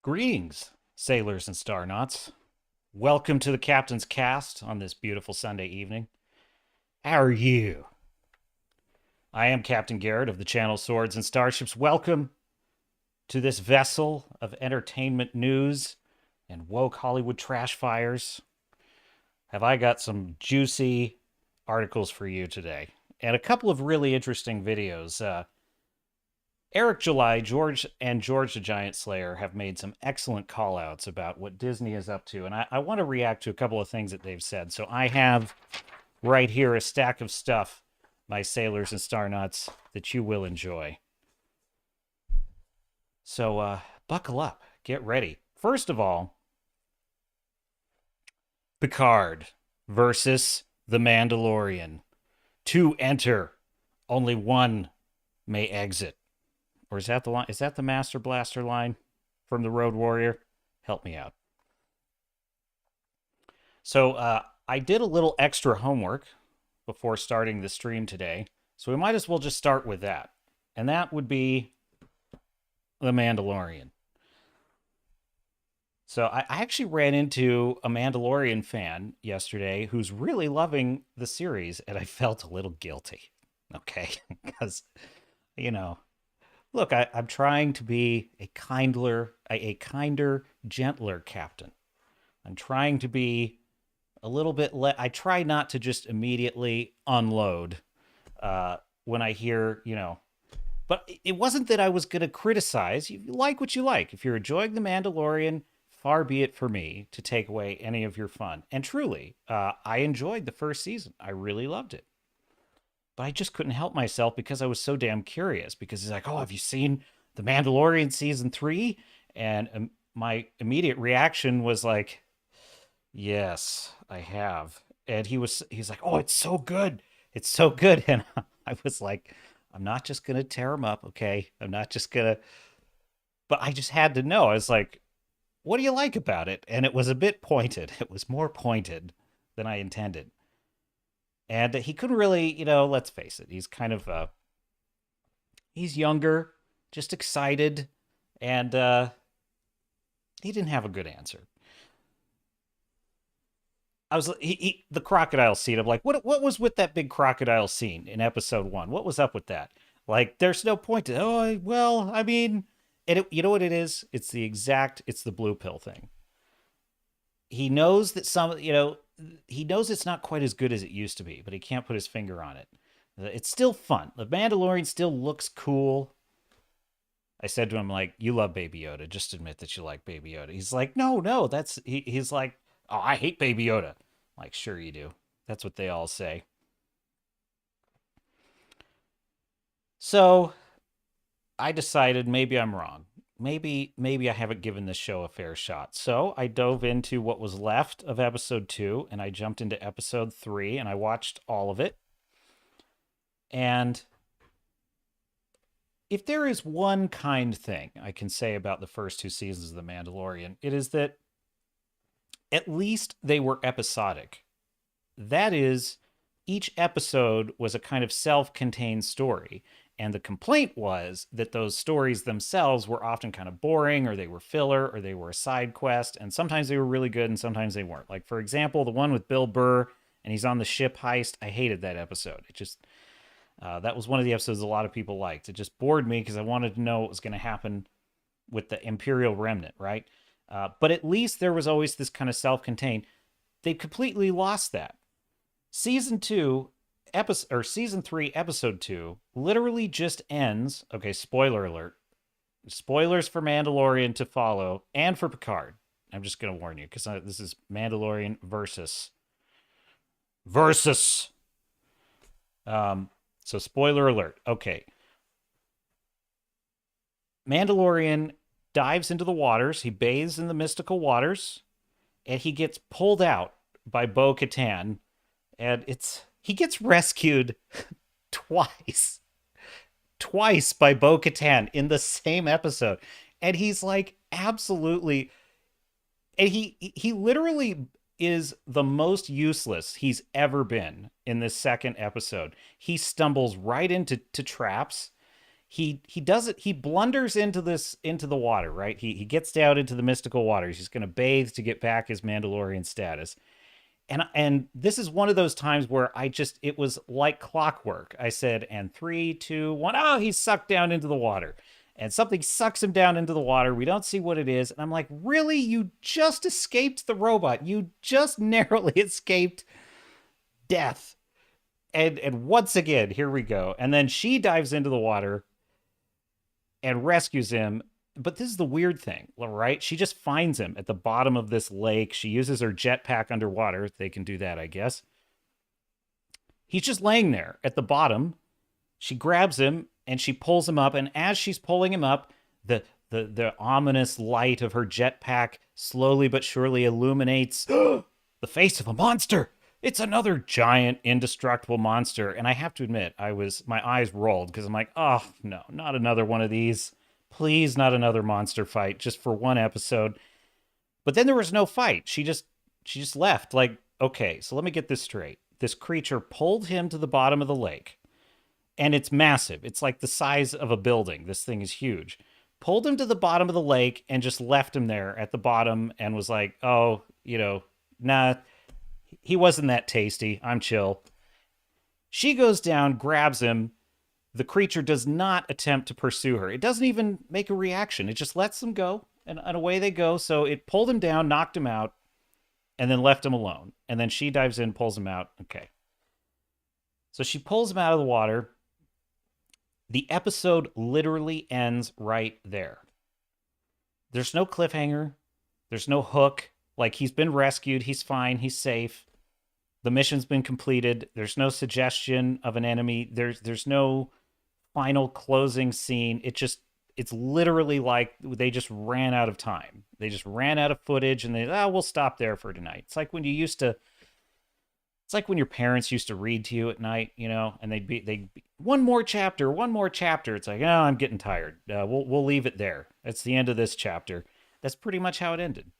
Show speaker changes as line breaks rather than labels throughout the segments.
Greetings, sailors and star nauts. Welcome to the Captain's Cast on this beautiful Sunday evening. How are you? I am Captain Garrett of the channel Swords and Starships. Welcome to this vessel of entertainment news and woke Hollywood trash fires. Have I got some juicy articles for you today and a couple of really interesting videos. Eric July, George the Giant Slayer have made some excellent call outs about what Disney is up to. And I want to react to a couple of things that they've said. So I have right here a stack of stuff, my sailors and star nuts, that you will enjoy. So buckle up, get ready. First of all, Picard versus The Mandalorian. Two enter, only one may exit. Or is that the line? Is that the Master Blaster line from the Road Warrior? Help me out. So I did a little extra homework before starting the stream today. So we might as well just start with that. And that would be The Mandalorian. So I actually ran into a Mandalorian fan yesterday who's really loving the series, and I felt a little guilty. Okay. Because, you know, look, I'm trying to be a kinder, gentler captain. I'm trying to be a little bit I try not to just immediately unload when I hear, But it wasn't that I was going to criticize. You like what you like. If you're enjoying The Mandalorian, far be it for me to take away any of your fun. And truly, I enjoyed the first season. I really loved it. But I just couldn't help myself because I was so damn curious. Because he's like, "Oh, have you seen The Mandalorian season 3?" And my immediate reaction was like, "Yes, I have." And he's like, "Oh, it's so good. It's so good." And I was like, "I'm not just gonna tear him up, okay? I'm not just gonna." But I just had to know. I was like, "What do you like about it?" And it was a bit pointed. It was more pointed than I intended. And he couldn't really, let's face it, he's kind of, he's younger, just excited, and he didn't have a good answer. The crocodile scene. I'm like, what was with that big crocodile scene in episode 1? What was up with that? Like, there's no point to, well, I mean, and you know what it is? It's the blue pill thing. He knows that he knows it's not quite as good as it used to be, but he can't put his finger on it. It's still fun. The Mandalorian still looks cool. I said to him, like, "You love Baby Yoda. Just admit that you like Baby Yoda." He's like, no, he's like, "Oh, I hate Baby Yoda." I'm like, "Sure you do. That's what they all say." So I decided maybe I'm wrong. Maybe I haven't given this show a fair shot. So I dove into what was left of episode 2 and I jumped into episode 3 and I watched all of it. And if there is one kind thing I can say about the first 2 seasons of The Mandalorian, it is that at least they were episodic. That is, each episode was a kind of self-contained story. And the complaint was that those stories themselves were often kind of boring, or they were filler, or they were a side quest. And sometimes they were really good, and sometimes they weren't. Like, for example, the one with Bill Burr, and he's on the ship heist. I hated that episode. It just, that was one of the episodes a lot of people liked. It just bored me because I wanted to know what was going to happen with the Imperial Remnant, right? But at least there was always this kind of self-contained. They completely lost that. Season 3, episode 2, literally just ends. Okay, spoiler alert. Spoilers for Mandalorian to follow, and for Picard. I'm just going to warn you, because this is Mandalorian versus. So spoiler alert. Okay. Mandalorian dives into the waters. He bathes in the mystical waters, and he gets pulled out by Bo-Katan, and he gets rescued twice by Bo-Katan in the same episode. And he's like, absolutely, and he literally is the most useless he's ever been in this second episode. He stumbles right into traps. he does it. He blunders into the water, right? He gets down into the mystical waters. He's going to bathe to get back his Mandalorian status. And this is one of those times where it was like clockwork. I said, and 3, 2, 1, oh, he's sucked down into the water. And something sucks him down into the water. We don't see what it is. And I'm like, really? You just escaped the robot. You just narrowly escaped death. And once again, here we go. And then she dives into the water and rescues him. But this is the weird thing, right? She just finds him at the bottom of this lake. She uses her jetpack underwater. They can do that, I guess. He's just laying there at the bottom. She grabs him and she pulls him up. And as she's pulling him up, the ominous light of her jetpack slowly but surely illuminates the face of a monster. It's another giant, indestructible monster. And I have to admit, my eyes rolled because I'm like, oh, no, not another one of these. Please, not another monster fight, just for one episode. But then there was no fight. She just left. Like, okay, so let me get this straight. This creature pulled him to the bottom of the lake, and it's massive. It's like the size of a building. This thing is huge. Pulled him to the bottom of the lake and just left him there at the bottom and was like, oh, nah, he wasn't that tasty. I'm chill. She goes down, grabs him. The creature does not attempt to pursue her. It doesn't even make a reaction. It just lets them go, and away they go. So it pulled him down, knocked him out, and then left him alone. And then she dives in, pulls him out. Okay. So she pulls him out of the water. The episode literally ends right there. There's no cliffhanger. There's no hook. Like, he's been rescued. He's fine. He's safe. The mission's been completed. There's no suggestion of an enemy. There's no final closing scene. It's literally like they just ran out of time. They just ran out of footage and we'll stop there for tonight. It's like when your parents used to read to you at night, and they'd be one more chapter. It's like, oh, I'm getting tired. We'll leave it there. That's the end of this chapter. That's pretty much how it ended.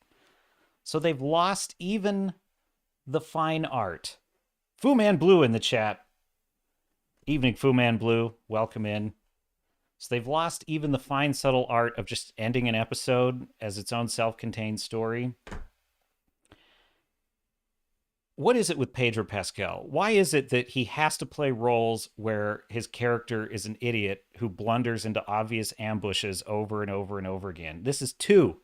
So they've lost even the fine art. Fu Man Blue in the chat. Evening, Fu Man Blue. Welcome in. So they've lost even the fine, subtle art of just ending an episode as its own self-contained story. What is it with Pedro Pascal? Why is it that he has to play roles where his character is an idiot who blunders into obvious ambushes over and over and over again? This is two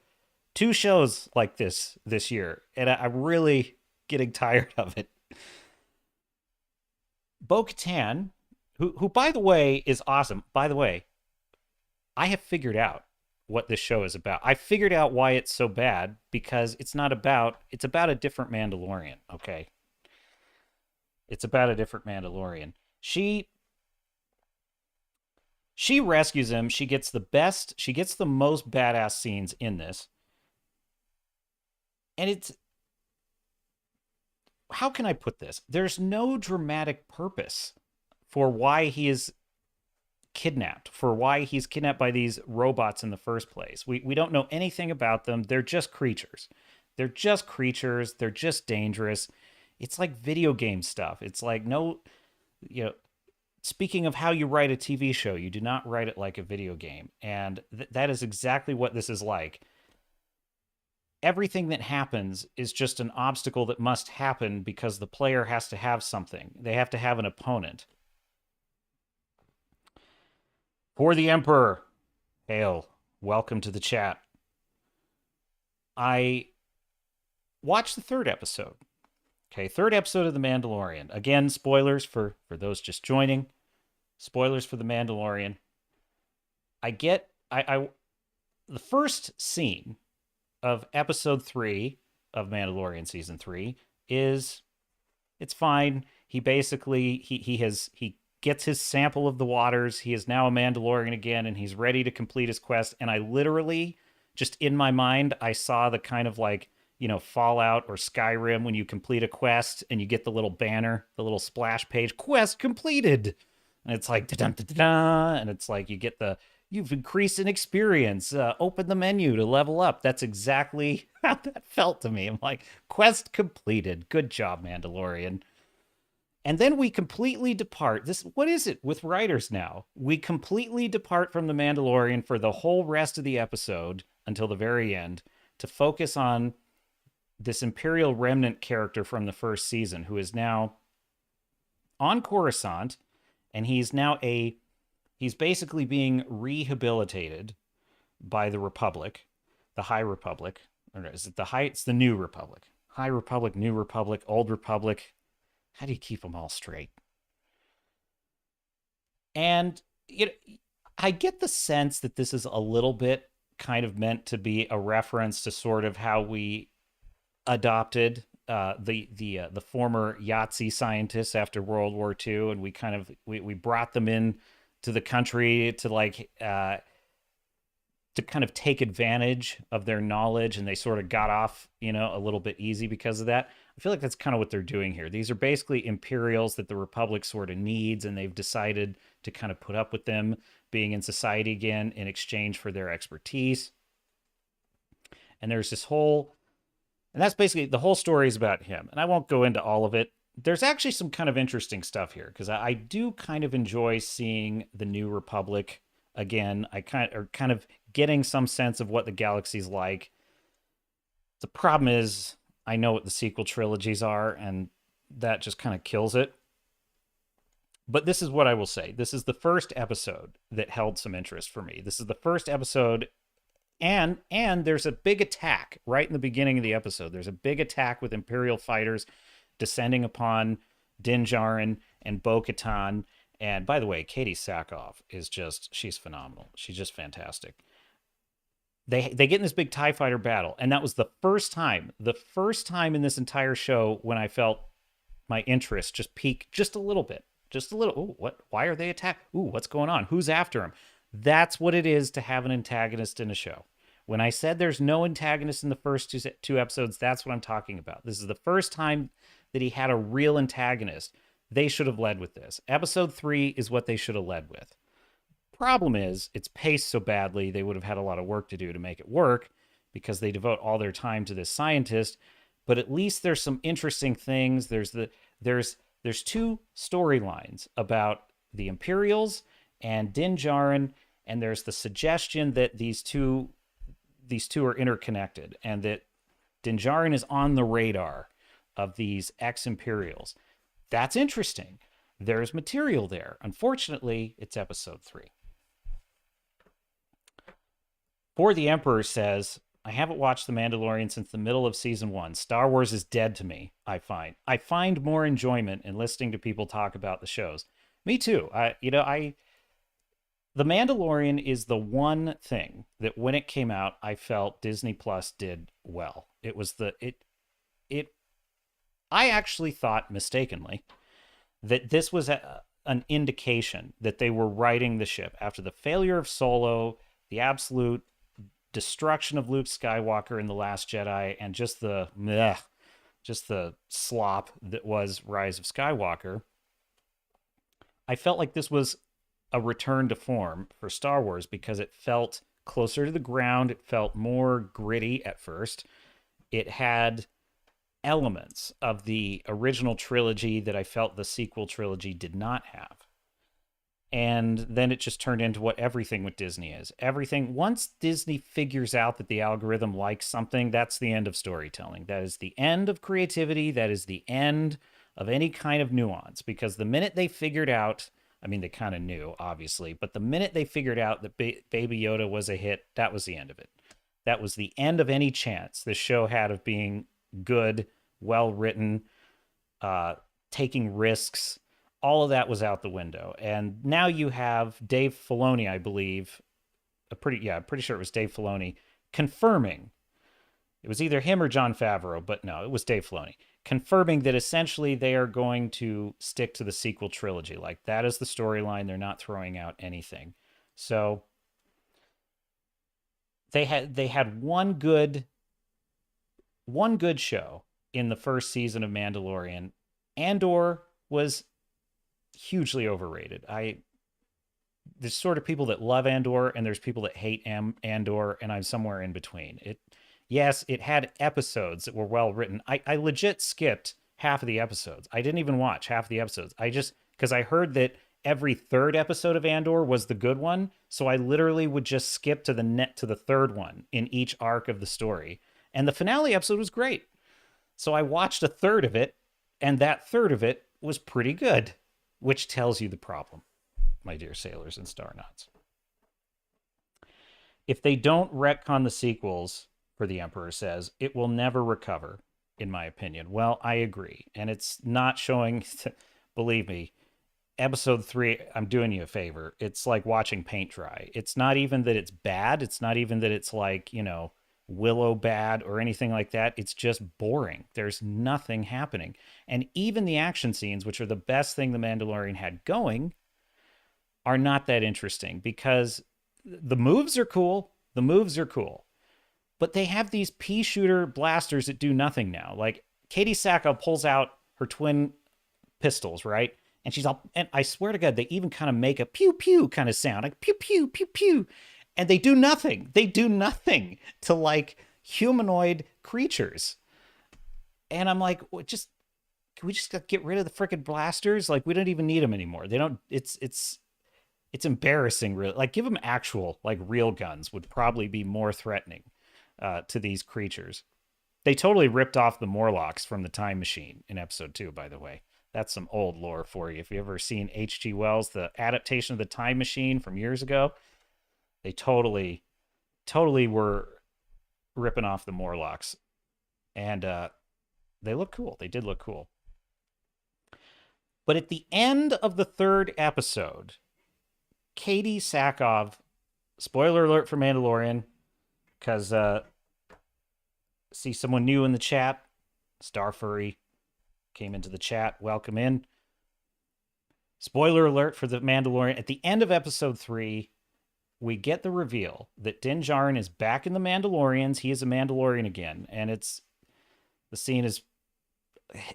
shows like this year, and I'm really getting tired of it. Bo-Katan, who by the way is awesome. By the way, I have figured out what this show is about. I figured out why it's so bad, because it's about a different Mandalorian, okay? It's about a different Mandalorian. She rescues him. She gets the most badass scenes in this. And how can I put this? There's no dramatic purpose for why he is kidnapped, by these robots in the first place. We don't know anything about them. They're just creatures. They're just dangerous. It's like video game stuff. It's like, speaking of how you write a TV show, you do not write it like a video game. And that is exactly what this is like. Everything that happens is just an obstacle that must happen because the player has to have something. They have to have an opponent. For the Emperor, hail. Welcome to the chat. I watched the third episode. Okay, third episode of The Mandalorian. Again, spoilers for those just joining. Spoilers for The Mandalorian. The first scene of episode 3 of Mandalorian season 3 it's fine. He basically he gets his sample of the waters. He is now a Mandalorian again, and he's ready to complete his quest. And I literally, just in my mind, I saw the kind of like, Fallout or Skyrim when you complete a quest and you get the little banner, the little splash page, quest completed. And it's like, da-dum-da-da-da, and it's like you've increased in experience, open the menu to level up. That's exactly how that felt to me. I'm like, quest completed. Good job, Mandalorian. And then we completely depart. This, what is it with writers now? We completely depart from the Mandalorian for the whole rest of the episode until the very end to focus on this Imperial remnant character from the first season who is now on Coruscant, and he's basically being rehabilitated by the Republic, the High Republic. Or is it the High? It's the New Republic. High Republic, New Republic, Old Republic. How do you keep them all straight? And I get the sense that this is a little bit kind of meant to be a reference to sort of how we adopted the former Yahtzee scientists after World War II, and we brought them in to the country to kind of take advantage of their knowledge, and they sort of got off, a little bit easy because of that. I feel like that's kind of what they're doing here. These are basically Imperials that the Republic sort of needs, and they've decided to kind of put up with them being in society again in exchange for their expertise. And there's this whole, and that's basically the whole story is about him. And I won't go into all of it. There's actually some kind of interesting stuff here because I do kind of enjoy seeing the New Republic again. I kind of getting some sense of what the galaxy's like. The problem is I know what the sequel trilogies are, and that just kind of kills it. But this is what I will say. This is the first episode that held some interest for me. This is the first episode, and there's a big attack right in the beginning of the episode. There's a big attack with Imperial fighters descending upon Din Djarin and Bo-Katan. And by the way, Katie Sackhoff she's phenomenal. She's just fantastic. They get in this big TIE fighter battle, and that was the first time in this entire show when I felt my interest just peak just a little bit. Just a little. Ooh, what? Why are they attacked? Ooh, what's going on? Who's after him? That's what it is to have an antagonist in a show. When I said there's no antagonist in the first two episodes, that's what I'm talking about. This is the first time that he had a real antagonist. They should have led with this. Episode 3 is what they should have led with. Problem is, it's paced so badly, they would have had a lot of work to do to make it work because they devote all their time to this scientist. But at least there's some interesting things. There's two storylines about the Imperials and Din Djarin, and there's the suggestion that these two are interconnected, and that Din Djarin is on the radar of these ex-Imperials. That's interesting. There's material there. Unfortunately, it's episode 3. For the Emperor says, I haven't watched The Mandalorian since the middle of season 1. Star Wars is dead to me, I find. I find more enjoyment in listening to people talk about the shows. Me too. The Mandalorian is the one thing that when it came out, I felt Disney Plus did well. I actually thought mistakenly that this was an indication that they were righting the ship after the failure of Solo, the absolute destruction of Luke Skywalker in The Last Jedi, and just the slop that was Rise of Skywalker. I felt like this was a return to form for Star Wars because it felt closer to the ground. It felt more gritty at first. It had elements of the original trilogy that I felt the sequel trilogy did not have. And then it just turned into what everything with Disney is. Everything, once Disney figures out that the algorithm likes something, that's the end of storytelling. That is the end of creativity. That is the end of any kind of nuance. Because the minute they figured out, I mean, they kind of knew, obviously, but the minute they figured out that Baby Yoda was a hit, that was the end of it. That was the end of any chance this show had of being good, well-written, taking risks. All of that was out the window. And now you have Dave Filoni, I believe, pretty sure it was Dave Filoni, confirming, it was either him or Jon Favreau, but no, it was Dave Filoni, confirming that essentially they are going to stick to the sequel trilogy. Like, that is the storyline. They're not throwing out anything. So they had one good show in the first season of Mandalorian. Andor was hugely overrated. There's sort of people that love Andor and there's people that hate Andor, and I'm somewhere in between. Yes, it had episodes that were well written. I legit skipped half of the episodes. I didn't even watch half of the episodes. I just, because I heard that every third episode of Andor was the good one, so I literally would just skip to the third one in each arc of the story. And the finale episode was great. So I watched a third of it, and that third of it was pretty good, which tells you the problem, my dear sailors and star nuts. If they don't retcon the sequels, for the Emperor says, it will never recover, in my opinion. Well, I agree. And it's not showing, believe me, episode 3, I'm doing you a favor. It's like watching paint dry. It's not even that it's bad. It's not even that it's like, Willow bad or anything like that. It's just boring. There's nothing happening. And even the action scenes, which are the best thing The Mandalorian had going, are not that interesting because the moves are cool. The moves are cool. But they have these pea shooter blasters that do nothing now. Like Katie Sackhoff pulls out her twin pistols, right? And she's all, and I swear to God, they even kind of make a pew pew kind of sound, like pew pew pew pew. And they do nothing. They do nothing to like humanoid creatures. And I'm like, can we just get rid of the freaking blasters? Like we don't even need them anymore. They don't. It's embarrassing. Really, like give them actual like real guns would probably be more threatening to these creatures. They totally ripped off the Morlocks from the Time Machine in episode 2, by the way. That's some old lore for you. If you've ever seen H.G. Wells, the adaptation of the Time Machine from years ago, they totally were ripping off the Morlocks. And they look cool. They did look cool. But at the end of the third episode, Katie Sackhoff, spoiler alert for Mandalorian, because see someone new in the chat, Starfurry came into the chat. Welcome in. Spoiler alert for The Mandalorian. At the end of episode 3, we get the reveal that Din Djarin is back in the Mandalorians. He is a Mandalorian again. And the scene is,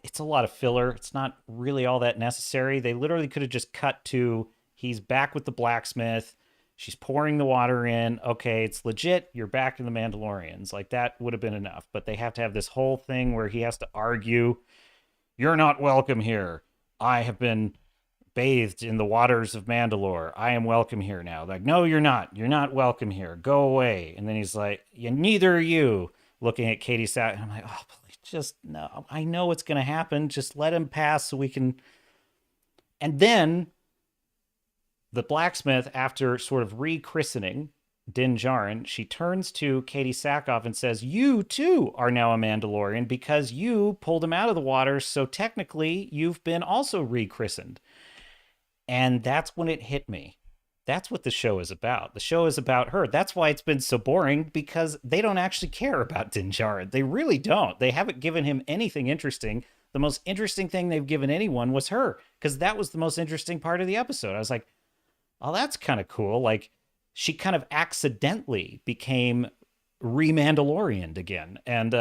it's a lot of filler. It's not really all that necessary. They literally could have just cut to, he's back with the blacksmith. She's pouring the water in. Okay, it's legit. You're back in the Mandalorians. Like, that would have been enough. But they have to have this whole thing where he has to argue, you're not welcome here. I have been bathed in the waters of Mandalore. I am welcome here now. Like, no, you're not. You're not welcome here. Go away. And then he's like, yeah, neither are you. Looking at Katie Sack. I'm like, oh, please, just no. I know what's going to happen. Just let him pass so we can. And then the blacksmith, after sort of rechristening Din Djarin, she turns to Katie Sackhoff and says, you too are now a Mandalorian because you pulled him out of the water. So technically you've been also rechristened. And that's when it hit me. That's what the show is about. The show is about her. That's why it's been so boring, because they don't actually care about Din Djarin. They really don't. They haven't given him anything interesting. The most interesting thing they've given anyone was her, because that was the most interesting part of the episode. I was like, oh, that's kind of cool. Like, she kind of accidentally became re-Mandalorianed again. And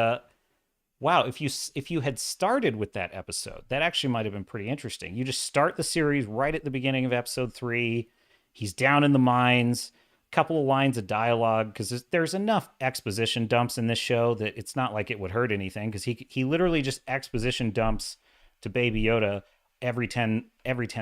wow, if you had started with that episode, that actually might have been pretty interesting. You just start the series right at the beginning of episode 3. He's down in the mines, a couple of lines of dialogue, because there's enough exposition dumps in this show that it's not like it would hurt anything, because he literally just exposition dumps to Baby Yoda every 10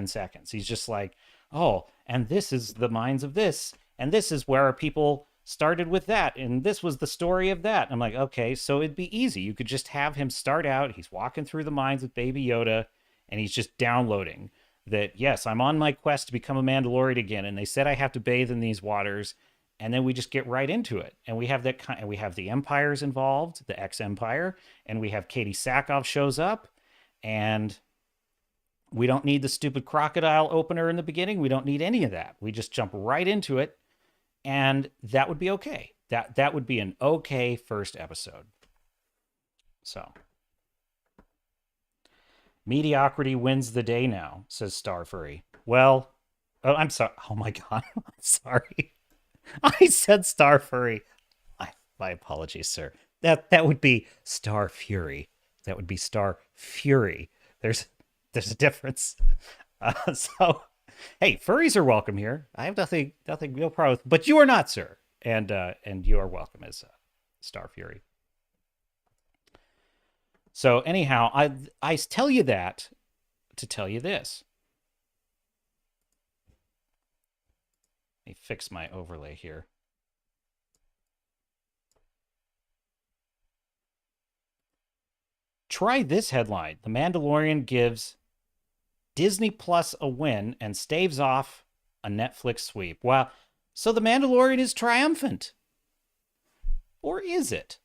seconds. He's just like, oh, and this is the mines of this, and this is where our people started with that, and this was the story of that. I'm like, okay, so it'd be easy. You could just have him start out, he's walking through the mines with Baby Yoda, and he's just downloading that, yes, I'm on my quest to become a Mandalorian again, and they said I have to bathe in these waters, and then we just get right into it. And we have and we have the Empires involved, the ex-Empire, and we have Katie Sackhoff shows up, and we don't need the stupid crocodile opener in the beginning. We don't need any of that. We just jump right into it, and that would be okay. That would be an okay first episode. So, mediocrity wins the day now, says Starfurry. Well, oh, I'm sorry. Oh my God, I'm sorry. I said Starfurry. My apologies, sir. That would be Star Fury. That would be Star Fury. There's a difference. So, hey, furries are welcome here. I have nothing, no problem. But you are not, sir. And you are welcome as Star Fury. So anyhow, I tell you that to tell you this. Let me fix my overlay here. Try this headline. The Mandalorian gives Disney Plus a win and staves off a Netflix sweep. Wow. So The Mandalorian is triumphant. Or is it?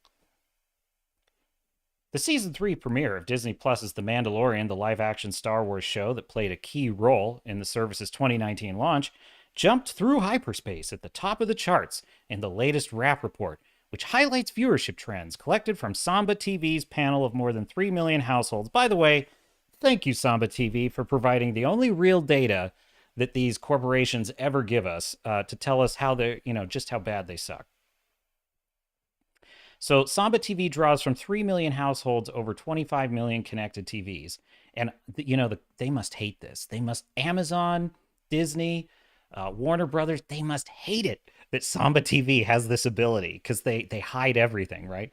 The season 3 premiere of Disney Plus's The Mandalorian, the live-action Star Wars show that played a key role in the service's 2019 launch, jumped through hyperspace at the top of the charts in the latest Wrap report, which highlights viewership trends collected from Samba TV's panel of more than 3 million households. By the way, thank you, Samba TV, for providing the only real data that these corporations ever give us to tell us how they're, just how bad they suck. So Samba TV draws from 3 million households, over 25 million connected TVs. And, they must hate this. They must, Amazon, Disney, Warner Brothers, they must hate it that Samba TV has this ability because they hide everything, right?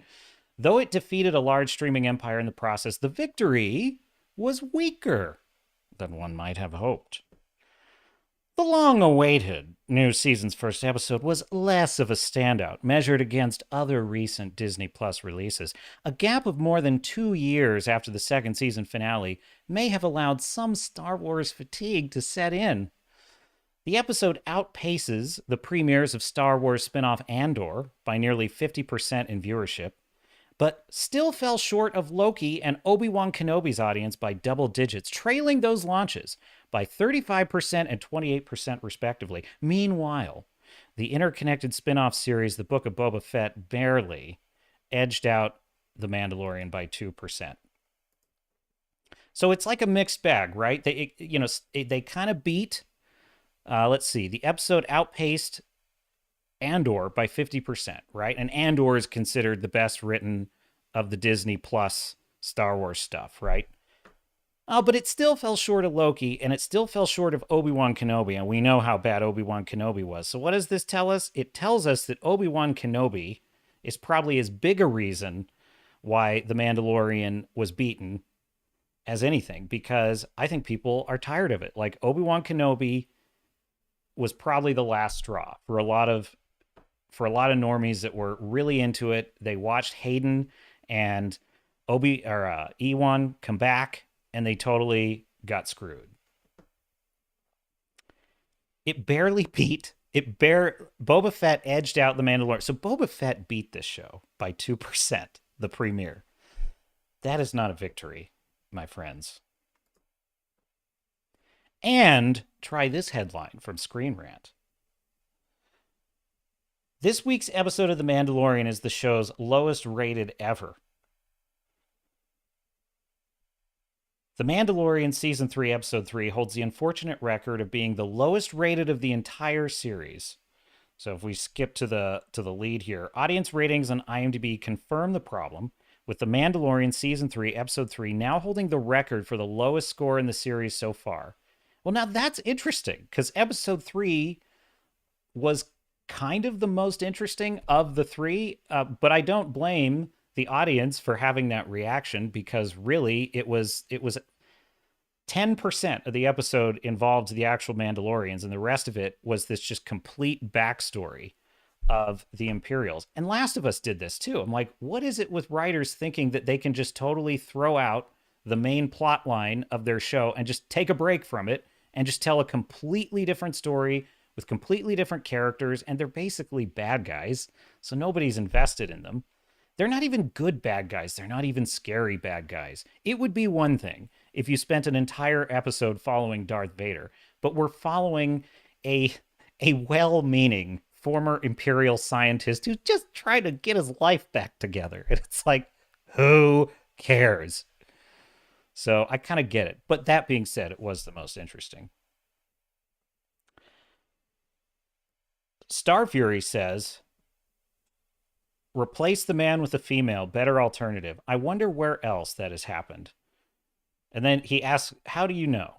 Though it defeated a large streaming empire in the process, the victory was weaker than one might have hoped. The long-awaited new season's first episode was less of a standout, measured against other recent Disney Plus releases. A gap of more than 2 years after the second season finale may have allowed some Star Wars fatigue to set in. The episode outpaces the premieres of Star Wars spin-off Andor by nearly 50% in viewership, but still fell short of Loki and Obi-Wan Kenobi's audience by double digits, trailing those launches by 35% and 28% respectively. Meanwhile, the interconnected spin-off series The Book of Boba Fett barely edged out The Mandalorian by 2%. So it's like a mixed bag, right? They kind of beat, let's see, the episode outpaced Andor by 50%, right? And Andor is considered the best written of the Disney Plus Star Wars stuff, right? But it still fell short of Loki, and it still fell short of Obi-Wan Kenobi, and we know how bad Obi-Wan Kenobi was. So what does this tell us? It tells us that Obi-Wan Kenobi is probably as big a reason why The Mandalorian was beaten as anything, because I think people are tired of it. Like, Obi-Wan Kenobi was probably the last straw for a lot of normies that were really into it. They watched Hayden and Ewan come back, and they totally got screwed. Boba Fett edged out The Mandalorian. So Boba Fett beat this show by 2%, the premiere. That is not a victory, my friends. And try this headline from Screen Rant. This week's episode of The Mandalorian is the show's lowest rated ever. The Mandalorian Season 3, Episode 3 holds the unfortunate record of being the lowest rated of the entire series. So if we skip to the lead here, audience ratings on IMDb confirm the problem, with The Mandalorian Season 3, Episode 3 now holding the record for the lowest score in the series so far. Well, now that's interesting, because Episode 3 was kind of the most interesting of the three, but I don't blame the audience for having that reaction, because really it was 10% of the episode involved the actual Mandalorians, and the rest of it was this just complete backstory of the Imperials. And Last of Us did this too. I'm like, what is it with writers thinking that they can just totally throw out the main plot line of their show and just take a break from it and just tell a completely different story with completely different characters, and they're basically bad guys, so nobody's invested in them. They're not even good bad guys. They're not even scary bad guys. It would be one thing if you spent an entire episode following Darth Vader, but we're following a well-meaning former Imperial scientist who's just trying to get his life back together. And it's like, who cares? So I kind of get it. But that being said, it was the most interesting. Star Fury says, replace the man with a female, better alternative. I wonder where else that has happened. And then he asks, how do you know?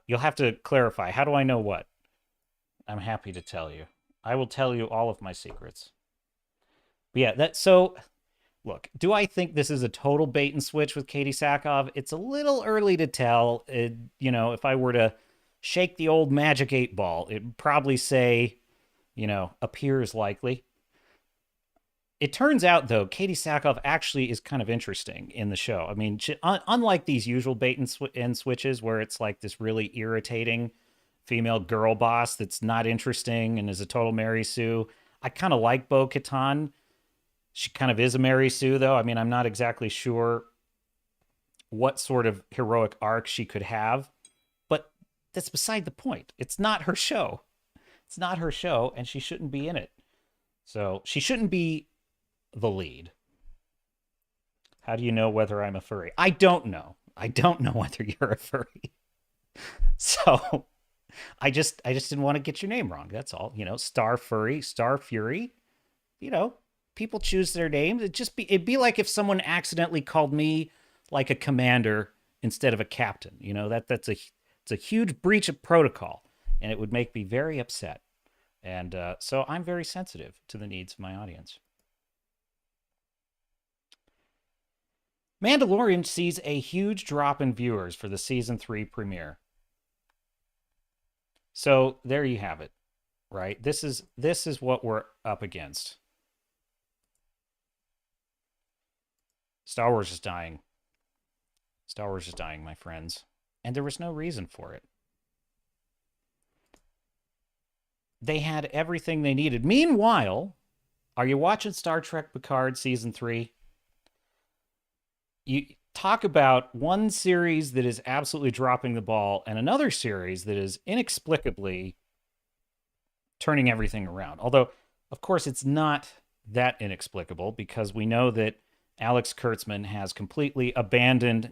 You'll have to clarify. How do I know what? I'm happy to tell you. I will tell you all of my secrets. But yeah, so Look, do I think this is a total bait and switch with Katie Sackhoff? It's a little early to tell. If I were to shake the old magic 8 ball, it'd probably say, appears likely. It turns out, though, Katie Sackhoff actually is kind of interesting in the show. I mean, unlike these usual bait and switches where it's like this really irritating female girl boss that's not interesting and is a total Mary Sue, I kind of like Bo Katan. She kind of is a Mary Sue, though. I mean, I'm not exactly sure what sort of heroic arc she could have, but that's beside the point. It's not her show. It's not her show, and she shouldn't be in it. So she shouldn't be the lead. How do you know whether I'm a furry? I don't know. I don't know whether you're a furry. So I just didn't want to get your name wrong. That's all. Star Furry, Star Fury. You know, People choose their names. It'd be like if someone accidentally called me like a commander instead of a captain. It's a huge breach of protocol, and it would make me very upset. And so I'm very sensitive to the needs of my audience. Mandalorian sees a huge drop in viewers for the season 3 premiere. So there you have it, right? This is what we're up against. Star Wars is dying. Star Wars is dying, my friends. And there was no reason for it. They had everything they needed. Meanwhile, are you watching Star Trek Picard season 3? You talk about one series that is absolutely dropping the ball and another series that is inexplicably turning everything around. Although, of course, it's not that inexplicable because we know that Alex Kurtzman has completely abandoned,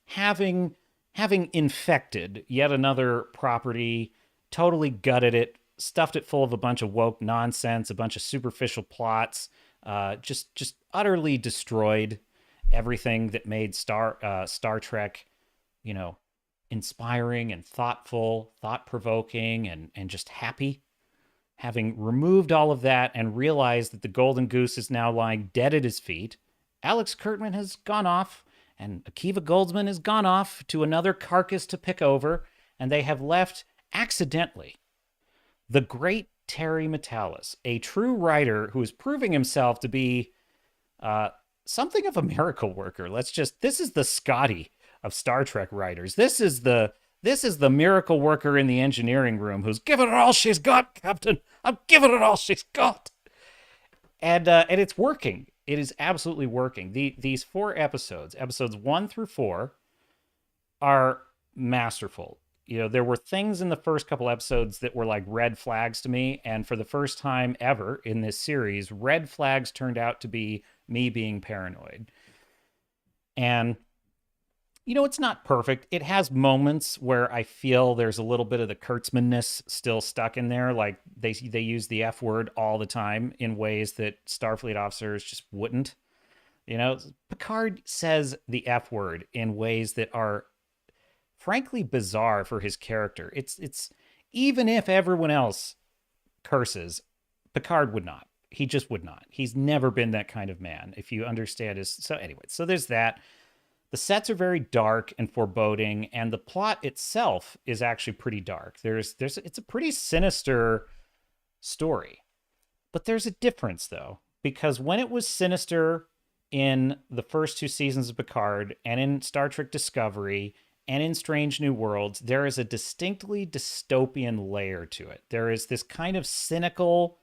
having infected yet another property, totally gutted it, stuffed it full of a bunch of woke nonsense, a bunch of superficial plots, just utterly destroyed everything that made Star Trek, inspiring and thoughtful, thought-provoking, and just happy. Having removed all of that and realized that the golden goose is now lying dead at his feet, Alex Kurtzman has gone off, and Akiva Goldsman has gone off to another carcass to pick over, and they have left, accidentally, the great Terry Matalas, a true writer who is proving himself to be something of a miracle worker. This is the Scotty of Star Trek writers. This is the miracle worker in the engineering room who's given it all she's got, Captain. I'm giving it all she's got. And it's working. It is absolutely working. These 4 episodes 1 through 4, are masterful. There were things in the first couple episodes that were like red flags to me. And for the first time ever in this series, red flags turned out to be me being paranoid. And, it's not perfect. It has moments where I feel there's a little bit of the Kurtzman-ness still stuck in there. Like they use the F word all the time in ways that Starfleet officers just wouldn't. Picard says the F word in ways that are frankly bizarre for his character. It's even if everyone else curses, Picard would not. He just would not. He's never been that kind of man, if you understand his... So anyway, so there's that. The sets are very dark and foreboding, and the plot itself is actually pretty dark. It's a pretty sinister story. But there's a difference, though, because when it was sinister in the first 2 seasons of Picard, and in Star Trek Discovery, and in Strange New Worlds, there is a distinctly dystopian layer to it. There is this kind of cynical...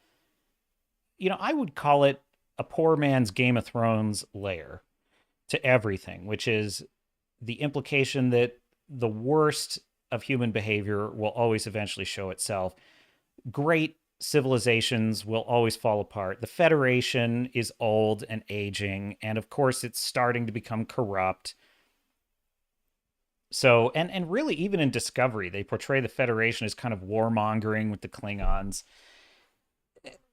I would call it a poor man's Game of Thrones layer to everything, which is the implication that the worst of human behavior will always eventually show itself. Great civilizations will always fall apart. The Federation is old and aging, and of course it's starting to become corrupt. So, and really even in Discovery, they portray the Federation as kind of warmongering with the Klingons.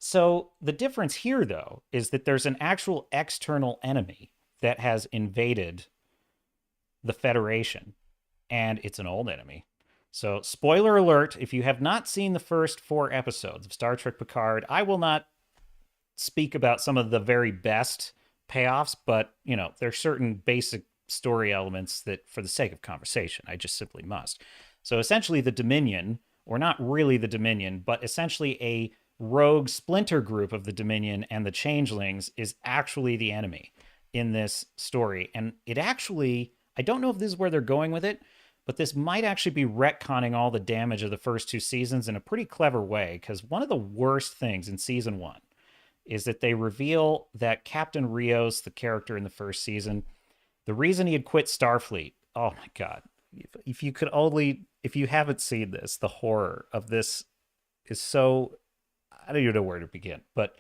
So the difference here, though, is that there's an actual external enemy that has invaded the Federation, and it's an old enemy. So, spoiler alert, if you have not seen the first 4 episodes of Star Trek Picard, I will not speak about some of the very best payoffs, but there's certain basic story elements that, for the sake of conversation, I just simply must. So essentially, the Dominion, or not really the Dominion, but essentially a rogue splinter group of the Dominion and the Changelings, is actually the enemy in this story. And it actually, I don't know if this is where they're going with it, but this might actually be retconning all the damage of the first two seasons in a pretty clever way, because one of the worst things in season one is that they reveal that Captain Rios, the character in the first season, the reason he had quit Starfleet, oh my God. If you could only, if you haven't seen this, the horror of this is so, I don't even know where to begin, but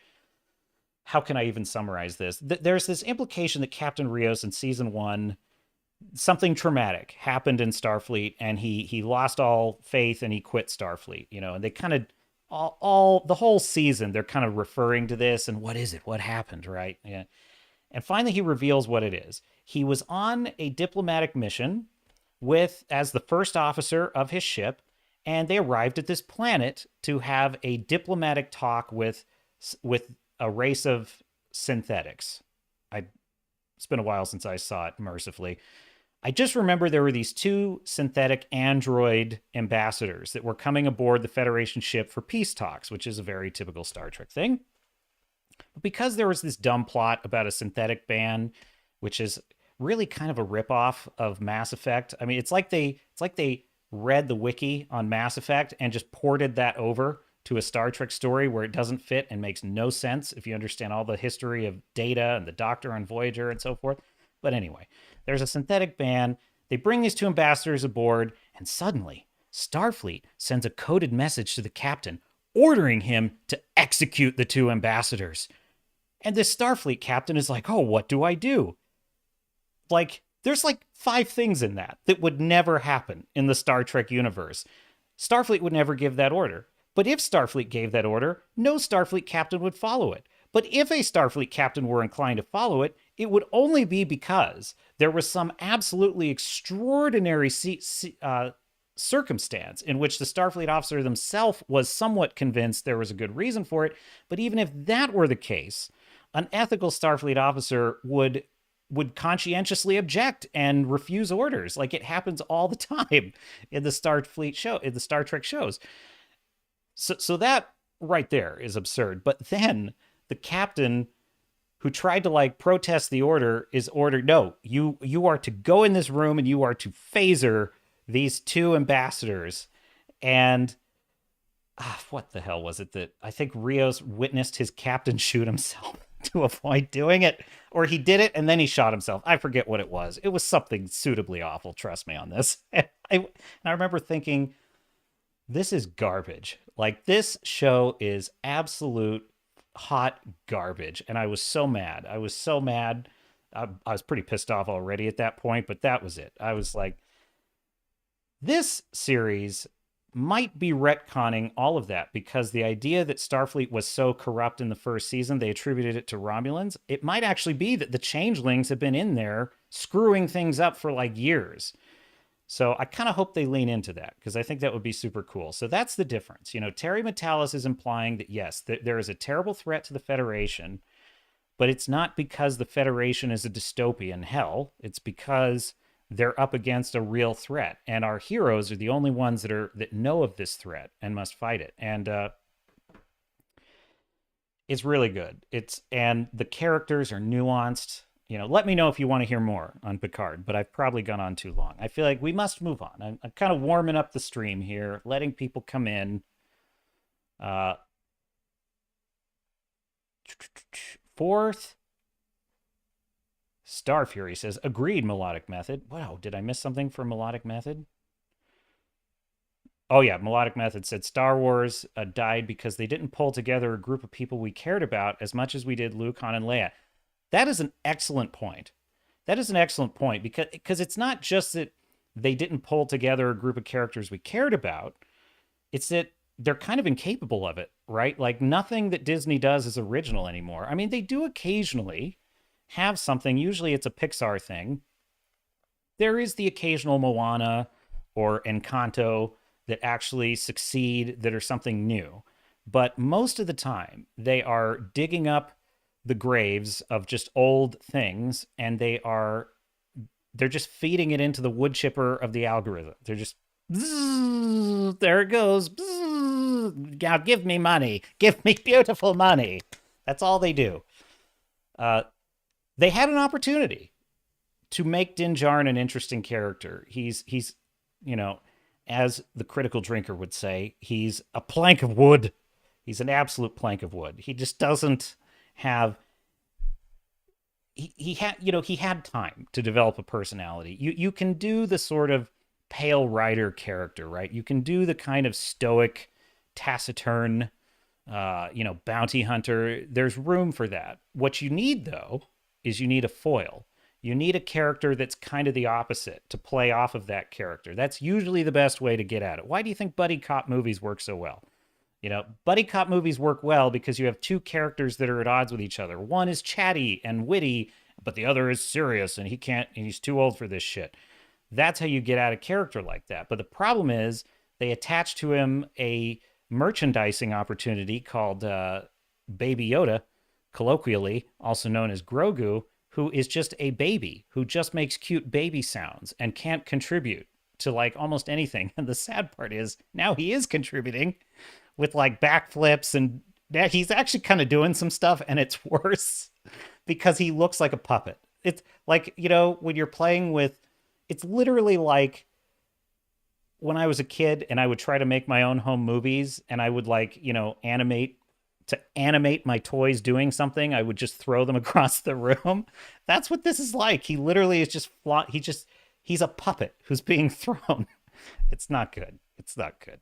how can I even summarize this? There's this implication that Captain Rios in season one, something traumatic happened in Starfleet, and he lost all faith and he quit Starfleet, and they kind of, all the whole season, they're kind of referring to this and what is it? What happened, right? Yeah. And finally, he reveals what it is. He was on a diplomatic mission as the first officer of his ship, and they arrived at this planet to have a diplomatic talk with a race of synthetics. It's been a while since I saw it, mercifully. I just remember there were these two synthetic android ambassadors that were coming aboard the Federation ship for peace talks, which is a very typical Star Trek thing. But because there was this dumb plot about a synthetic band, which is really kind of a ripoff of Mass Effect. I mean, it's like they read the wiki on Mass Effect and just ported that over to a Star Trek story where it doesn't fit and makes no sense if you understand all the history of Data and the Doctor on Voyager and so forth. But anyway, there's a synthetic band. They bring these two ambassadors aboard, and suddenly Starfleet sends a coded message to the captain ordering him to execute the two ambassadors. And this Starfleet captain is like, oh, what do I do? Like, there's like 5 things in that would never happen in the Star Trek universe. Starfleet would never give that order. But if Starfleet gave that order, no Starfleet captain would follow it. But if a Starfleet captain were inclined to follow it, it would only be because there was some absolutely extraordinary circumstance in which the Starfleet officer himself was somewhat convinced there was a good reason for it. But even if that were the case, an ethical Starfleet officer would conscientiously object and refuse orders. Like, it happens all the time in the Starfleet show, in the Star Trek shows. So that right there is absurd. But then the captain who tried to like protest the order is ordered, no, you are to go in this room and you are to phaser these two ambassadors. And what the hell was it that I think Rios witnessed his captain shoot himself to avoid doing it? Or he did it and then he shot himself. I forget what it was. It was something suitably awful, trust me on this. And I remember thinking, this is garbage. Like, this show is absolute hot garbage. And I was so mad. I was so mad. I was pretty pissed off already at that point, but that was it. I was like, this series might be retconning all of that, because the idea that Starfleet was so corrupt in the first season, they attributed it to Romulans. It might actually be that the Changelings have been in there screwing things up for like years. So I kind of hope they lean into that, because I think that would be super cool. So that's the difference. Terry Matalas is implying that, yes, there is a terrible threat to the Federation, but it's not because the Federation is a dystopian hell. It's because they're up against a real threat, and our heroes are the only ones that know of this threat and must fight it. And it's really good. And the characters are nuanced. Let me know if you want to hear more on Picard, but I've probably gone on too long. I feel like we must move on. I'm kind of warming up the stream here, letting people come in. Fourth, Star Fury says, agreed, melodic method. Wow, did I miss something for melodic method? Oh yeah, melodic method said Star Wars died because they didn't pull together a group of people we cared about as much as we did Luke, Han, and Leia. That is an excellent point. That is an excellent point, because it's not just that they didn't pull together a group of characters we cared about. It's that they're kind of incapable of it, right? Like, nothing that Disney does is original anymore. I mean, they do occasionally have something. Usually it's a Pixar thing. There is the occasional Moana or Encanto that actually succeed, that are something new. But most of the time, they are digging up the graves of just old things, and they're just feeding it into the wood chipper of the algorithm. They're just, there it goes. Now give me money. Give me beautiful money. That's all they do. Uh, they had an opportunity to make Din Djarin an interesting character. He's you know, as the critical drinker would say, he's a plank of wood. He's an absolute plank of wood. He just doesn't have he had he had time to develop a personality. You can do the sort of pale rider character, right? You can do the kind of stoic, taciturn, bounty hunter. There's room for that. What you need though is you need a foil. You need a character that's kind of the opposite to play off of that character. That's usually the best way to get at it. Why do you think buddy cop movies work so well? Buddy cop movies work well because you have two characters that are at odds with each other. One is chatty and witty, but the other is serious and he's too old for this shit. That's how you get at a character like that. But the problem is they attach to him a merchandising opportunity called Baby Yoda, colloquially also known as Grogu, who is just a baby who just makes cute baby sounds and can't contribute to like almost anything. And the sad part is now he is contributing with like backflips, and he's actually kind of doing some stuff, and it's worse because he looks like a puppet. It's like, when you're playing with, it's literally like when I was a kid and I would try to make my own home movies and I would like, animate my toys doing something, I would just throw them across the room. That's what this is like. He literally is just he's a puppet who's being thrown. It's not good. It's not good.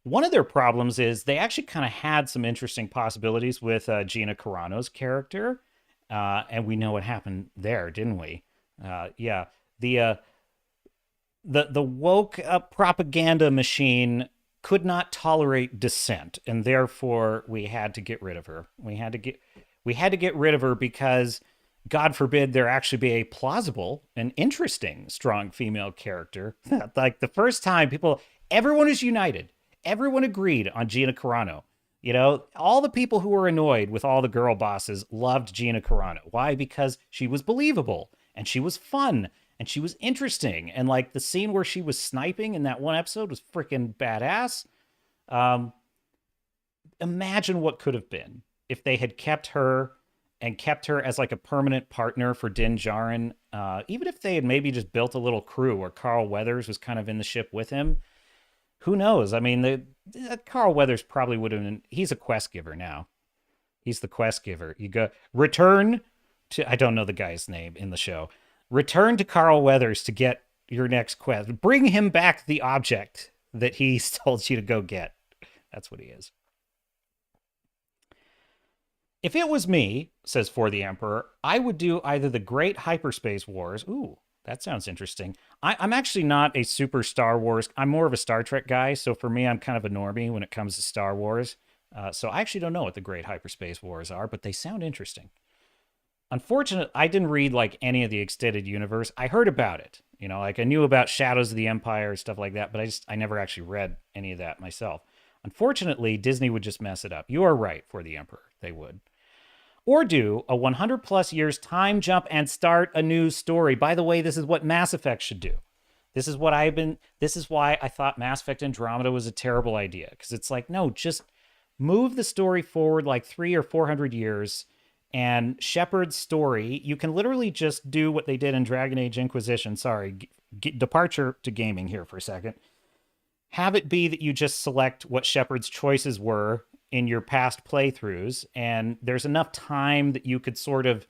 One of their problems is they actually kind of had some interesting possibilities with Gina Carano's character, and we know what happened there, didn't we? Yeah, the woke propaganda machine could not tolerate dissent, and therefore we had to get rid of her. We had to get rid of her because, God forbid, there actually be a plausible and interesting, strong female character. Like the first time, everyone is united. Everyone agreed on Gina Carano. All the people who were annoyed with all the girl bosses loved Gina Carano. Why? Because she was believable and she was fun and she was interesting. And like the scene where she was sniping in that one episode was freaking badass. Imagine what could have been if they had kept her as like a permanent partner for Din Djarin. Even if they had maybe just built a little crew where Carl Weathers was kind of in the ship with him. Who knows? I mean, Carl Weathers probably would have been, he's a quest giver now. He's the quest giver. You go, return to, I don't know the guy's name in the show. Return to Carl Weathers to get your next quest. Bring him back the object that he told you to go get. That's what he is. If it was me, says For the Emperor, I would do either the Great Hyperspace Wars. Ooh, that sounds interesting. I'm actually not a super Star Wars. I'm more of a Star Trek guy. So for me, I'm kind of a normie when it comes to Star Wars. So I actually don't know what the Great Hyperspace Wars are, but they sound interesting. Unfortunately, I didn't read like any of the extended universe. I heard about it. Like I knew about Shadows of the Empire, stuff like that, but I never actually read any of that myself. Unfortunately, Disney would just mess it up. You are right, For the Emperor. They would. Or do a 100 plus years time jump and start a new story. By the way, this is what Mass Effect should do. This is why I thought Mass Effect Andromeda was a terrible idea. Because it's like, no, just move the story forward like 300 or 400 years. And Shepard's story, you can literally just do what they did in Dragon Age Inquisition. Sorry, departure to gaming here for a second. Have it be that you just select what Shepard's choices were in your past playthroughs, and there's enough time that you could sort of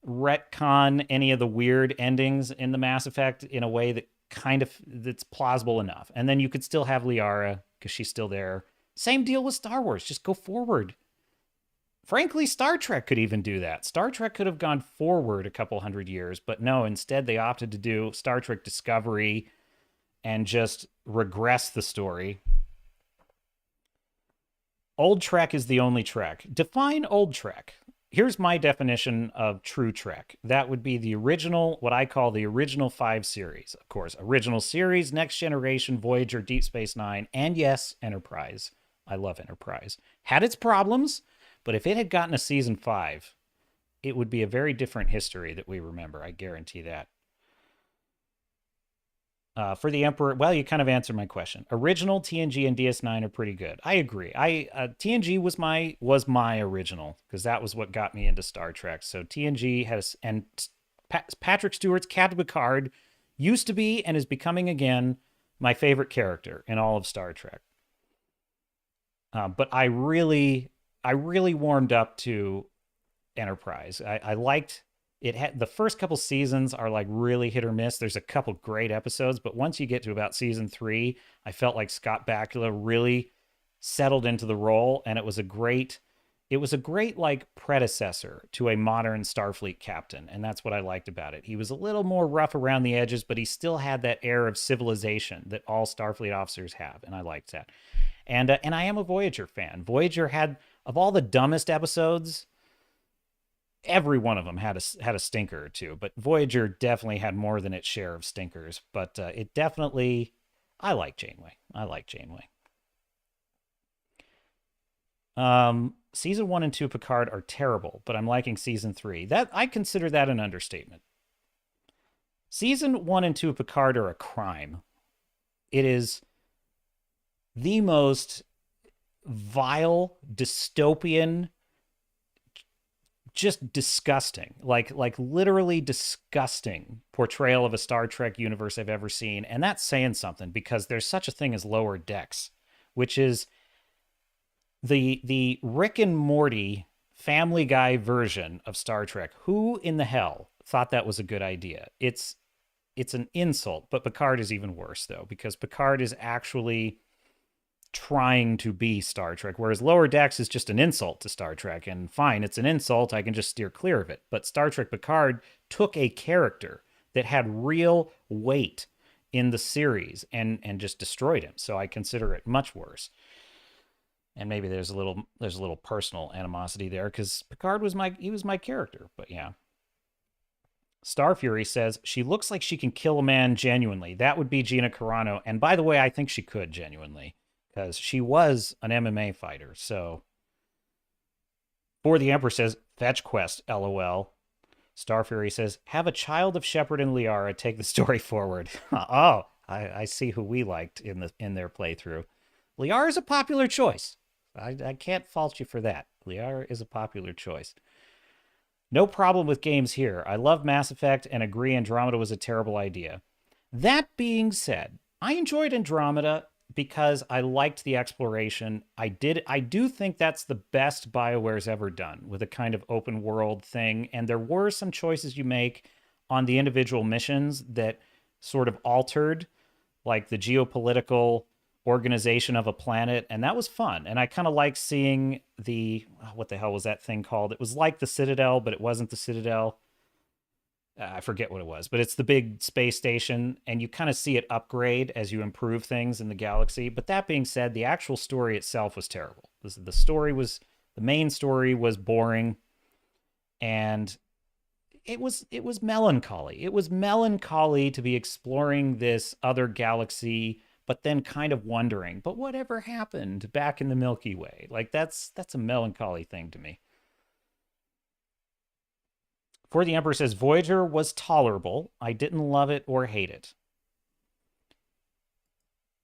retcon any of the weird endings in the Mass Effect in a way that that's plausible enough. And then you could still have Liara because she's still there. Same deal with Star Wars. Just go forward. Frankly, Star Trek could even do that. Star Trek could have gone forward a couple hundred years, but no, instead they opted to do Star Trek Discovery and just regress the story. Old Trek is the only Trek. Define old Trek. Here's my definition of true Trek. That would be the original, what I call the original 5 series. Of course, original series, Next Generation, Voyager, Deep Space Nine, and yes, Enterprise. I love Enterprise. Had its problems, But if it had gotten a season 5, it would be a very different history that we remember. I guarantee that. For the Emperor, well, you kind of answered my question. Original TNG and DS9 are pretty good. I agree. TNG was my original because that was what got me into Star Trek. So TNG has and Patrick Stewart's Captain Picard used to be and is becoming again my favorite character in all of Star Trek. But I really warmed up to Enterprise. I liked it. Had the first couple seasons are like really hit or miss. There's a couple great episodes, but once you get to about season 3, I felt like Scott Bakula really settled into the role, and it was a great like predecessor to a modern Starfleet captain, and that's what I liked about it. He was a little more rough around the edges, but he still had that air of civilization that all Starfleet officers have, and I liked that. And I am a Voyager fan. Voyager had, of all the dumbest episodes, every one of them had a stinker or two, but Voyager definitely had more than its share of stinkers. But it definitely, I like Janeway. I like Janeway. Season 1 and 2 of Picard are terrible, but I'm liking season 3. That I consider that an understatement. Season 1 and 2 of Picard are a crime. It is the most vile, dystopian, just disgusting, like literally disgusting portrayal of a Star Trek universe I've ever seen. And that's saying something because there's such a thing as Lower Decks, which is the Rick and Morty Family Guy version of Star Trek. Who in the hell thought that was a good idea? It's an insult, but Picard is even worse though, because Picard is actually trying to be Star Trek, whereas Lower Decks is just an insult to Star Trek. And fine, it's an insult, I can just steer clear of it. But Star Trek Picard took a character that had real weight in the series and just destroyed him. So I consider it much worse. And maybe there's a little personal animosity there because Picard was my character. But yeah. Star Fury says she looks like she can kill a man genuinely. That would be Gina Carano. And by the way, I think she could genuinely, because she was an MMA fighter. So, For the Emperor says, fetch quest, lol. Star Fury says, have a child of Shepard and Liara take the story forward. Oh, I see who we liked in their playthrough. Liara is a popular choice. I can't fault you for that. Liara is a popular choice. No problem with games here. I love Mass Effect and agree Andromeda was a terrible idea. That being said, I enjoyed Andromeda because I liked the exploration. I do think that's the best BioWare's ever done with a kind of open world thing. And there were some choices you make on the individual missions that sort of altered like the geopolitical organization of a planet. And that was fun. And I kind of like seeing what the hell was that thing called? It was like the Citadel, but it wasn't the Citadel. I forget what it was, but it's the big space station, and you kind of see it upgrade as you improve things in the galaxy. But that being said, the actual story itself was terrible. The main story was boring, and it was melancholy. It was melancholy to be exploring this other galaxy, but then kind of wondering, but whatever happened back in the Milky Way? Like that's a melancholy thing to me. For the Emperor says, Voyager was tolerable. I didn't love it or hate it.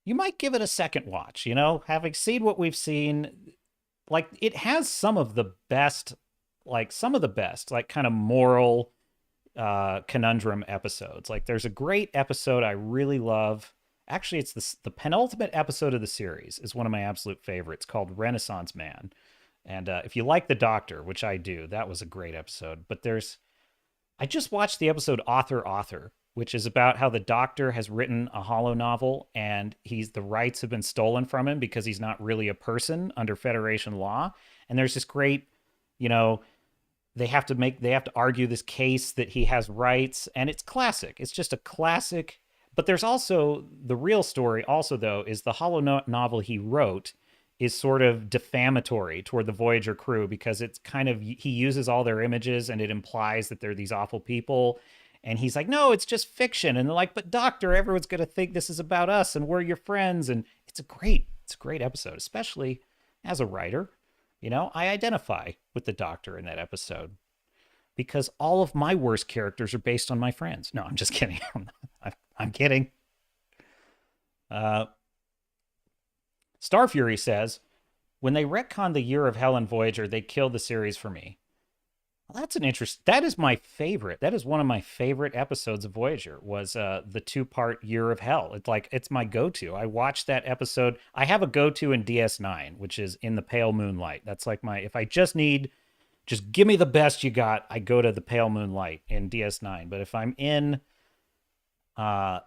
You might give it a second watch, having seen what we've seen. Like, it has some of the best, like kind of moral conundrum episodes. Like, there's a great episode I really love. Actually, it's the penultimate episode of the series is one of my absolute favorites, called Renaissance Man. And if you like The Doctor, which I do, that was a great episode. But I just watched the episode Author, which is about how the Doctor has written a holo novel and the rights have been stolen from him because he's not really a person under Federation law. And there's this great, they have to argue this case that he has rights, and it's classic. It's just a classic. But there's also the real story also, though, is the holo novel he wrote is sort of defamatory toward the Voyager crew because it's kind of, he uses all their images and it implies that they're these awful people. And he's like, no, it's just fiction. And they're like, but Doctor, everyone's going to think this is about us and we're your friends. And it's a great episode, especially as a writer. I identify with the Doctor in that episode because all of my worst characters are based on my friends. No, I'm just kidding. I'm kidding. Uh, Starfury says, when they retconned the Year of Hell in Voyager, they killed the series for me. Well, that's an interest. That is my favorite. That is one of my favorite episodes of Voyager. Was the 2-part Year of Hell. It's my go-to. I watched that episode. I have a go-to in DS9, which is In the Pale Moonlight. That's like my if I just give me the best you got. I go to the Pale Moonlight in DS9. But uh,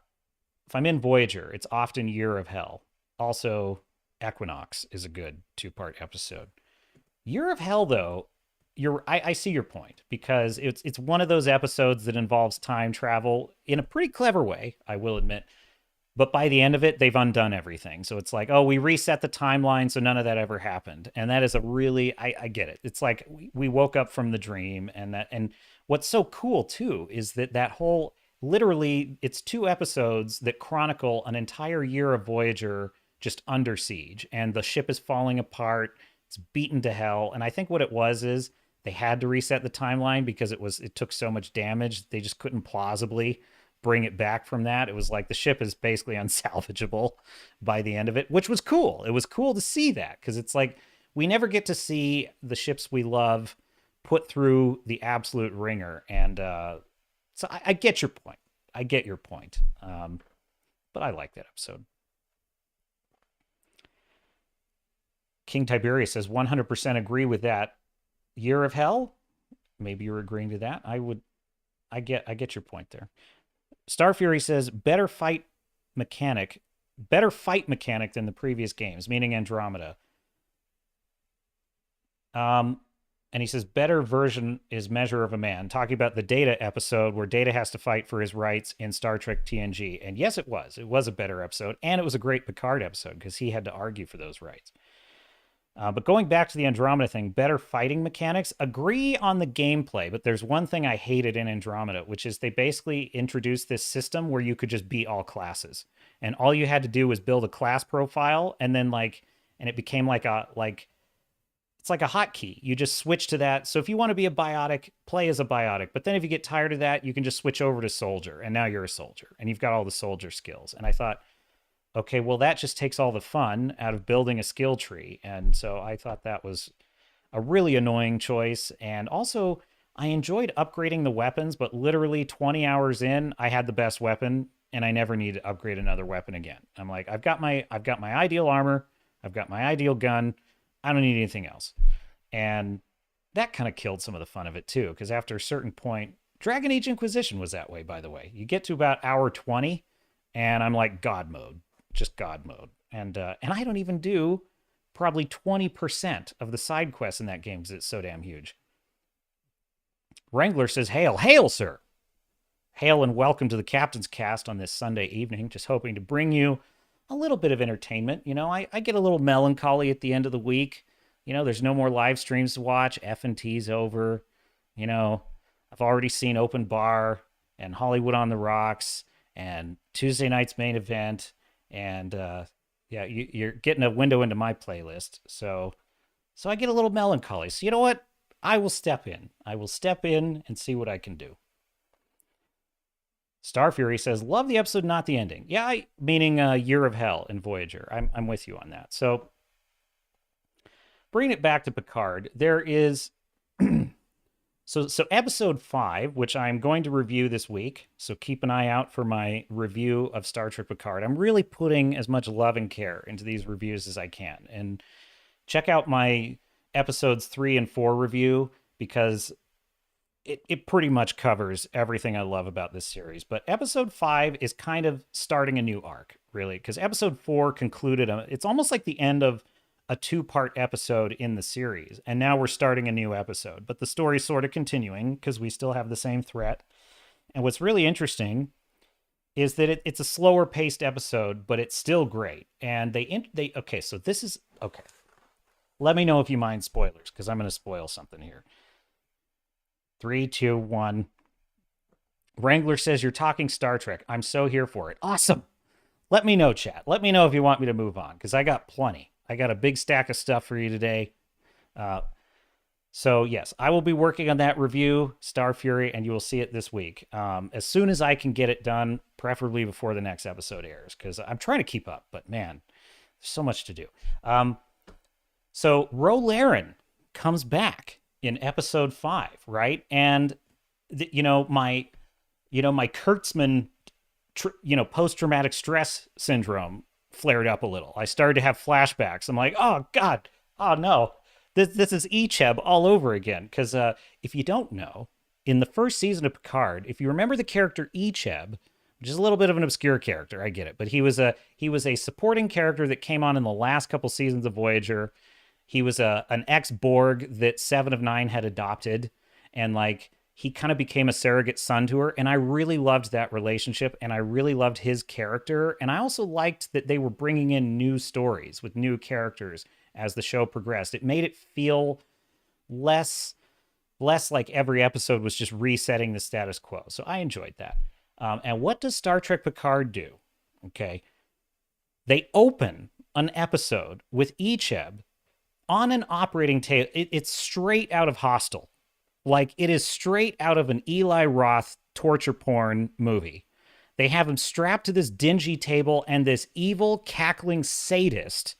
if I'm in Voyager, it's often Year of Hell. Also, Equinox is a good 2-part episode. Year of Hell, though, I see your point because it's one of those episodes that involves time travel in a pretty clever way, I will admit. But by the end of it, they've undone everything. So it's like, oh, we reset the timeline, so none of that ever happened. And that is a really, I get it. It's like we woke up from the dream, and what's so cool too is that whole literally it's 2 episodes that chronicle an entire year of Voyager just under siege, and the ship is falling apart. It's beaten to hell, and I think what it was is they had to reset the timeline because it took so much damage. They just couldn't plausibly bring it back from that. It was like the ship is basically unsalvageable by the end of it, which was cool. It was cool to see that because it's like we never get to see the ships we love put through the absolute ringer. And so I get your point. I get your point. But I like that episode. King Tiberius says 100% agree with that. Year of Hell? Maybe you're agreeing to that. I get your point there. Starfury says better fight mechanic than the previous games, meaning Andromeda. And he says better version is Measure of a Man, talking about the Data episode where Data has to fight for his rights in Star Trek TNG. And yes, it was. It was a better episode, and it was a great Picard episode because he had to argue for those rights. But going back to the Andromeda thing, better fighting mechanics, agree on the gameplay, but there's one thing I hated in Andromeda, which is they basically introduced this system where you could just be all classes. And all you had to do was build a class profile, and then and it became it's like a hotkey. You just switch to that. So if you want to be a biotic, play as a biotic. But then if you get tired of that, you can just switch over to soldier, and now you're a soldier, and you've got all the soldier skills. And I thought, okay, well, that just takes all the fun out of building a skill tree. And so I thought that was a really annoying choice. And also, I enjoyed upgrading the weapons, but literally 20 hours in, I had the best weapon, and I never need to upgrade another weapon again. I'm like, I've got my ideal armor, I've got my ideal gun, I don't need anything else. And that kind of killed some of the fun of it too, because after a certain point, Dragon Age Inquisition was that way, by the way. You get to about hour 20, and I'm like, God mode. Just God mode. And I don't even do probably 20% of the side quests in that game because it's so damn huge. Wrangler says, hail. Hail, sir. Hail and welcome to the Captain's Cast on this Sunday evening. Just hoping to bring you a little bit of entertainment. I get a little melancholy at the end of the week. There's no more live streams to watch. F&T's over. I've already seen Open Bar and Hollywood on the Rocks and Tuesday night's main event. And yeah, you're getting a window into my playlist. So I get a little melancholy. So you know what? I will step in. I will step in and see what I can do. Starfury says, love the episode, not the ending. Yeah, meaning Year of Hell in Voyager. I'm with you on that. So bringing it back to Picard, there is... So episode 5, which I'm going to review this week, so keep an eye out for my review of Star Trek Picard. I'm really putting as much love and care into these reviews as I can. And check out my episodes 3 and 4 review because it pretty much covers everything I love about this series. But episode 5 is kind of starting a new arc, really, because episode 4 concluded, it's almost like the end of a 2-part episode in the series, and now we're starting a new episode, but the story's sort of continuing because we still have the same threat. And what's really interesting is that it's a slower paced episode, but it's still great. And okay, so this is okay. Let me know if you mind spoilers because I'm going to spoil something here. 3, 2, 1. Wrangler says, you're talking Star Trek. I'm so here for it. Awesome. Let me know, chat. Let me know if you want me to move on because I got plenty. I got a big stack of stuff for you today. Uh, so yes, I will be working on that review, Star Fury, and you will see it this week. As soon as I can get it done, preferably before the next episode airs, because I'm trying to keep up. But man, there's so much to do. Um, so Ro Laren comes back in episode 5, right? And my Kurtzman, post traumatic stress syndrome flared up a little. I started to have flashbacks. I'm like, oh God, oh no, this is Icheb all over again. Because if you don't know, in the first season of Picard, if you remember the character Icheb, which is a little bit of an obscure character, I get it, but he was a supporting character that came on in the last couple seasons of Voyager. He was an ex Borg that Seven of Nine had adopted, and like he kind of became a surrogate son to her. And I really loved that relationship, and I really loved his character. And I also liked that they were bringing in new stories with new characters as the show progressed. It made it feel less like every episode was just resetting the status quo. So I enjoyed that. And what does Star Trek Picard do? Okay, they open an episode with Icheb on an operating table. It's straight out of Hostel. Like, it is straight out of an Eli Roth torture porn movie. They have him strapped to this dingy table, and this evil, cackling sadist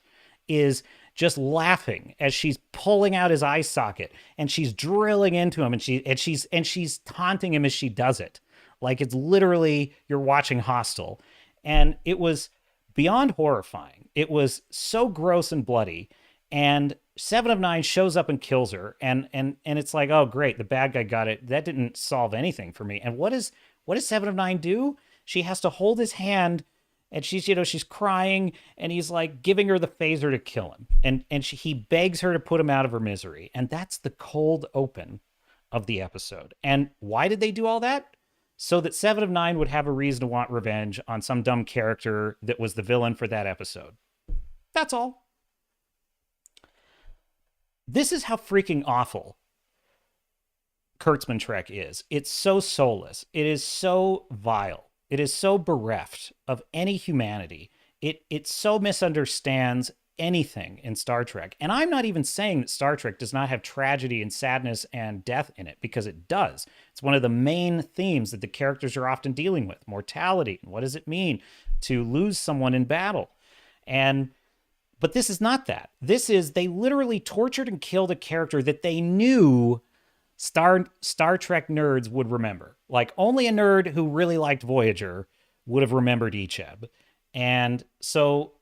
is just laughing as she's pulling out his eye socket, and she's drilling into him, and she's taunting him as she does it. Like, it's literally, you're watching Hostel. And it was beyond horrifying. It was so gross and bloody. And Seven of Nine shows up and kills her, and it's like, oh great, the bad guy got it. That didn't solve anything for me. And what does Seven of Nine do? She has to hold his hand, and she's crying, and he's like giving her the phaser to kill him, and he begs her to put him out of her misery, and that's the cold open of the episode. And why did they do all that? So that Seven of Nine would have a reason to want revenge on some dumb character that was the villain for that episode. That's all. This is how freaking awful Kurtzman Trek is. It's so soulless. It is so vile. It is so bereft of any humanity. It so misunderstands anything in Star Trek. And I'm not even saying that Star Trek does not have tragedy and sadness and death in it, because it does. It's one of the main themes that the characters are often dealing with: mortality. And what does it mean to lose someone in battle? But this is not that. This is, they literally tortured and killed a character that they knew Star Trek nerds would remember. Like, only a nerd who really liked Voyager would have remembered Icheb. And so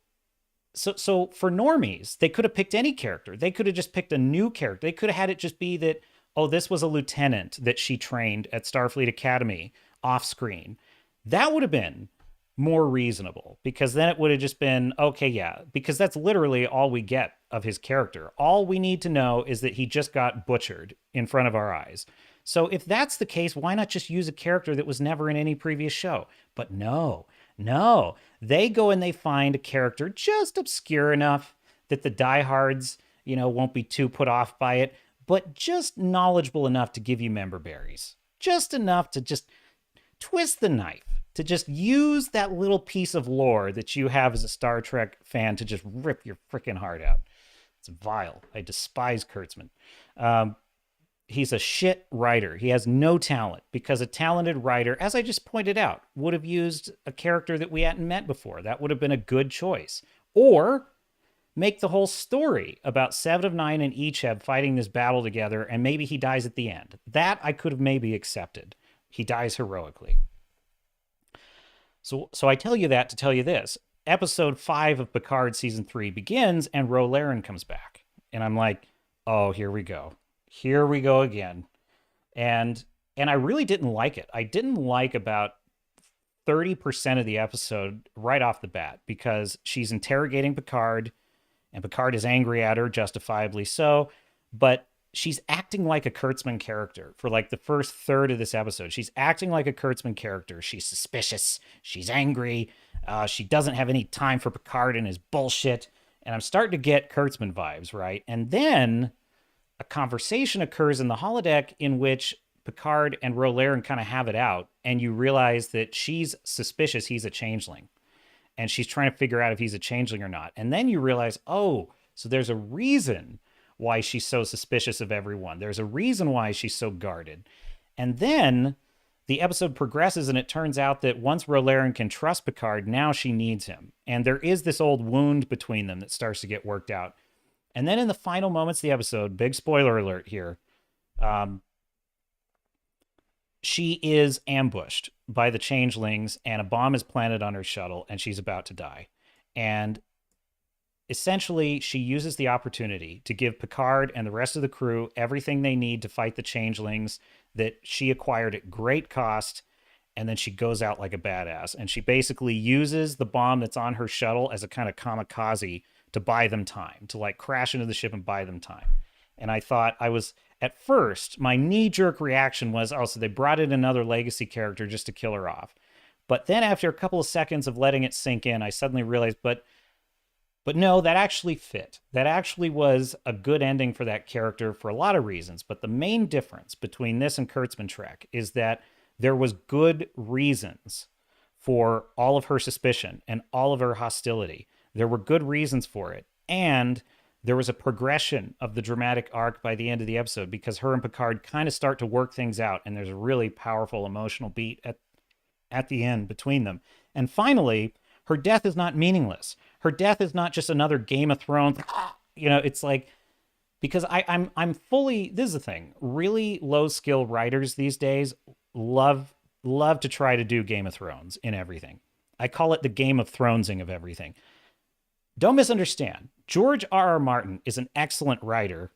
for normies, they could have picked any character. They could have just picked a new character. They could have had it just be that, oh, this was a lieutenant that she trained at Starfleet Academy off screen. That would have been more reasonable, because then it would have just been, okay, yeah, because that's literally all we get of his character. All we need to know is that he just got butchered in front of our eyes. So if that's the case, why not just use a character that was never in any previous show? But no, they go and they find a character just obscure enough that the diehards, won't be too put off by it, but just knowledgeable enough to give you member berries. Just enough to just twist the knife, to just use that little piece of lore that you have as a Star Trek fan to just rip your freaking heart out. It's vile. I despise Kurtzman. He's a shit writer. He has no talent, because a talented writer, as I just pointed out, would have used a character that we hadn't met before. That would have been a good choice. Or make the whole story about Seven of Nine and Icheb fighting this battle together, and maybe he dies at the end. That I could have maybe accepted. He dies heroically. So I tell you that to tell you this. Episode 5 of Picard Season 3 begins, and Ro Laren comes back. And I'm like, oh, here we go. Here we go again. And I really didn't like it. I didn't like about 30% of the episode right off the bat, because she's interrogating Picard, and Picard is angry at her, justifiably so. But she's acting like a Kurtzman character for like the first third of this episode. She's acting like a Kurtzman character. She's suspicious. She's angry. She doesn't have any time for Picard and his bullshit. And I'm starting to get Kurtzman vibes, right? And then a conversation occurs in the holodeck in which Picard and Ro Laren kind of have it out. And you realize that she's suspicious he's a changeling. And she's trying to figure out if he's a changeling or not. And then you realize, oh, so there's a reason why she's so suspicious of everyone. There's a reason why she's so guarded. And then the episode progresses, and it turns out that once Rolaren can trust Picard, now she needs him. And there is this old wound between them that starts to get worked out. And then in the final moments of the episode, big spoiler alert here, she is ambushed by the changelings, and a bomb is planted on her shuttle, and she's about to die. And essentially, she uses the opportunity to give Picard and the rest of the crew everything they need to fight the changelings that she acquired at great cost, and then she goes out like a badass. And she basically uses the bomb that's on her shuttle as a kind of kamikaze to buy them time, to like crash into the ship and buy them time. And I thought at first, my knee-jerk reaction was, oh, so they brought in another legacy character just to kill her off. But then after a couple of seconds of letting it sink in, I suddenly realized, but no, that actually fit. That actually was a good ending for that character for a lot of reasons. But the main difference between this and Kurtzman Trek is that there was good reasons for all of her suspicion and all of her hostility. There were good reasons for it. And there was a progression of the dramatic arc by the end of the episode because her and Picard kind of start to work things out, and there's a really powerful emotional beat at the end between them. And finally, her death is not meaningless. Her death is not just another Game of Thrones. It's like, because I'm fully, this is the thing, really low skill writers these days love to try to do Game of Thrones in everything. I call it the Game of Thronesing of everything. Don't misunderstand. George R.R. Martin is an excellent writer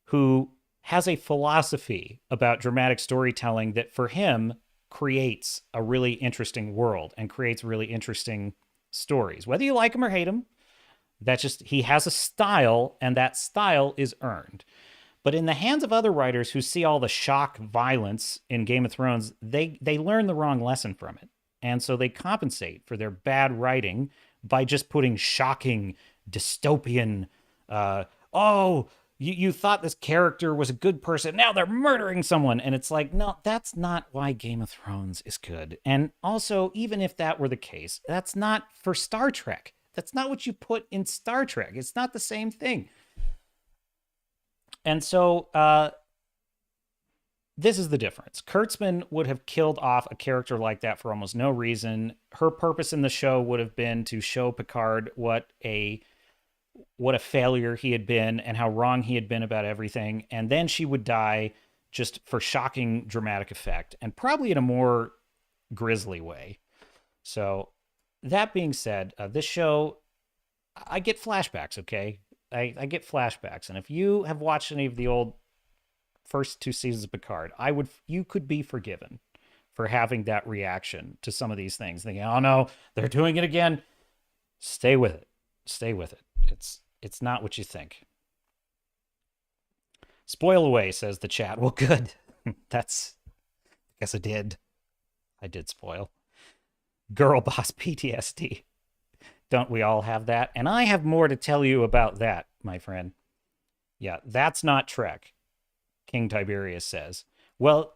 who has a philosophy about dramatic storytelling that for him creates a really interesting world and creates really interesting stories. Whether you like him or hate him, he has a style, and that style is earned. But in the hands of other writers who see all the shock violence in Game of Thrones, they learn the wrong lesson from it. And so they compensate for their bad writing by just putting shocking, dystopian, you thought this character was a good person, now they're murdering someone. And it's like, no, that's not why Game of Thrones is good. And also, even if that were the case, that's not for Star Trek. That's not what you put in Star Trek. It's not the same thing. And so this is the difference. Kurtzman would have killed off a character like that for almost no reason. Her purpose in the show would have been to show Picard what a failure he had been and how wrong he had been about everything. And then she would die just for shocking dramatic effect, and probably in a more grisly way. So that being said, this show, I get flashbacks, okay? I get flashbacks. And if you have watched any of the old first two seasons of Picard, you could be forgiven for having that reaction to some of these things, thinking, oh no, they're doing it again. Stay with it. Stay with it. It's not what you think. Spoil away, says the chat. Well, good. I guess I did. I did spoil. Girl boss PTSD. Don't we all have that? And I have more to tell you about that, my friend. Yeah, that's not Trek, King Tiberius says. Well,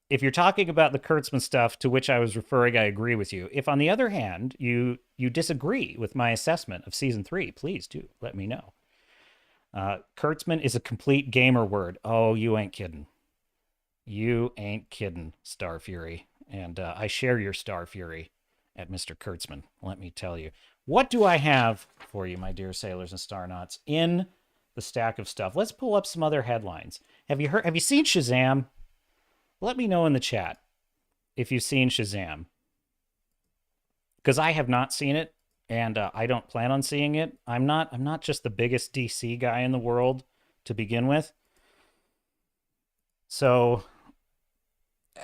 if you're talking about the Kurtzman stuff to which I was referring, I agree with you. If, on the other hand, you disagree with my assessment of season 3, please do let me know. Kurtzman is a complete gamer word. Oh, you ain't kidding. You ain't kidding, Star Fury. And I share your Star Fury at Mr. Kurtzman, let me tell you. What do I have for you, my dear sailors and starnauts, in the stack of stuff? Let's pull up some other headlines. Have you seen Shazam? Let me know in the chat if you've seen Shazam, because I have not seen it, and I don't plan on seeing it. I'm not just the biggest DC guy in the world to begin with. So,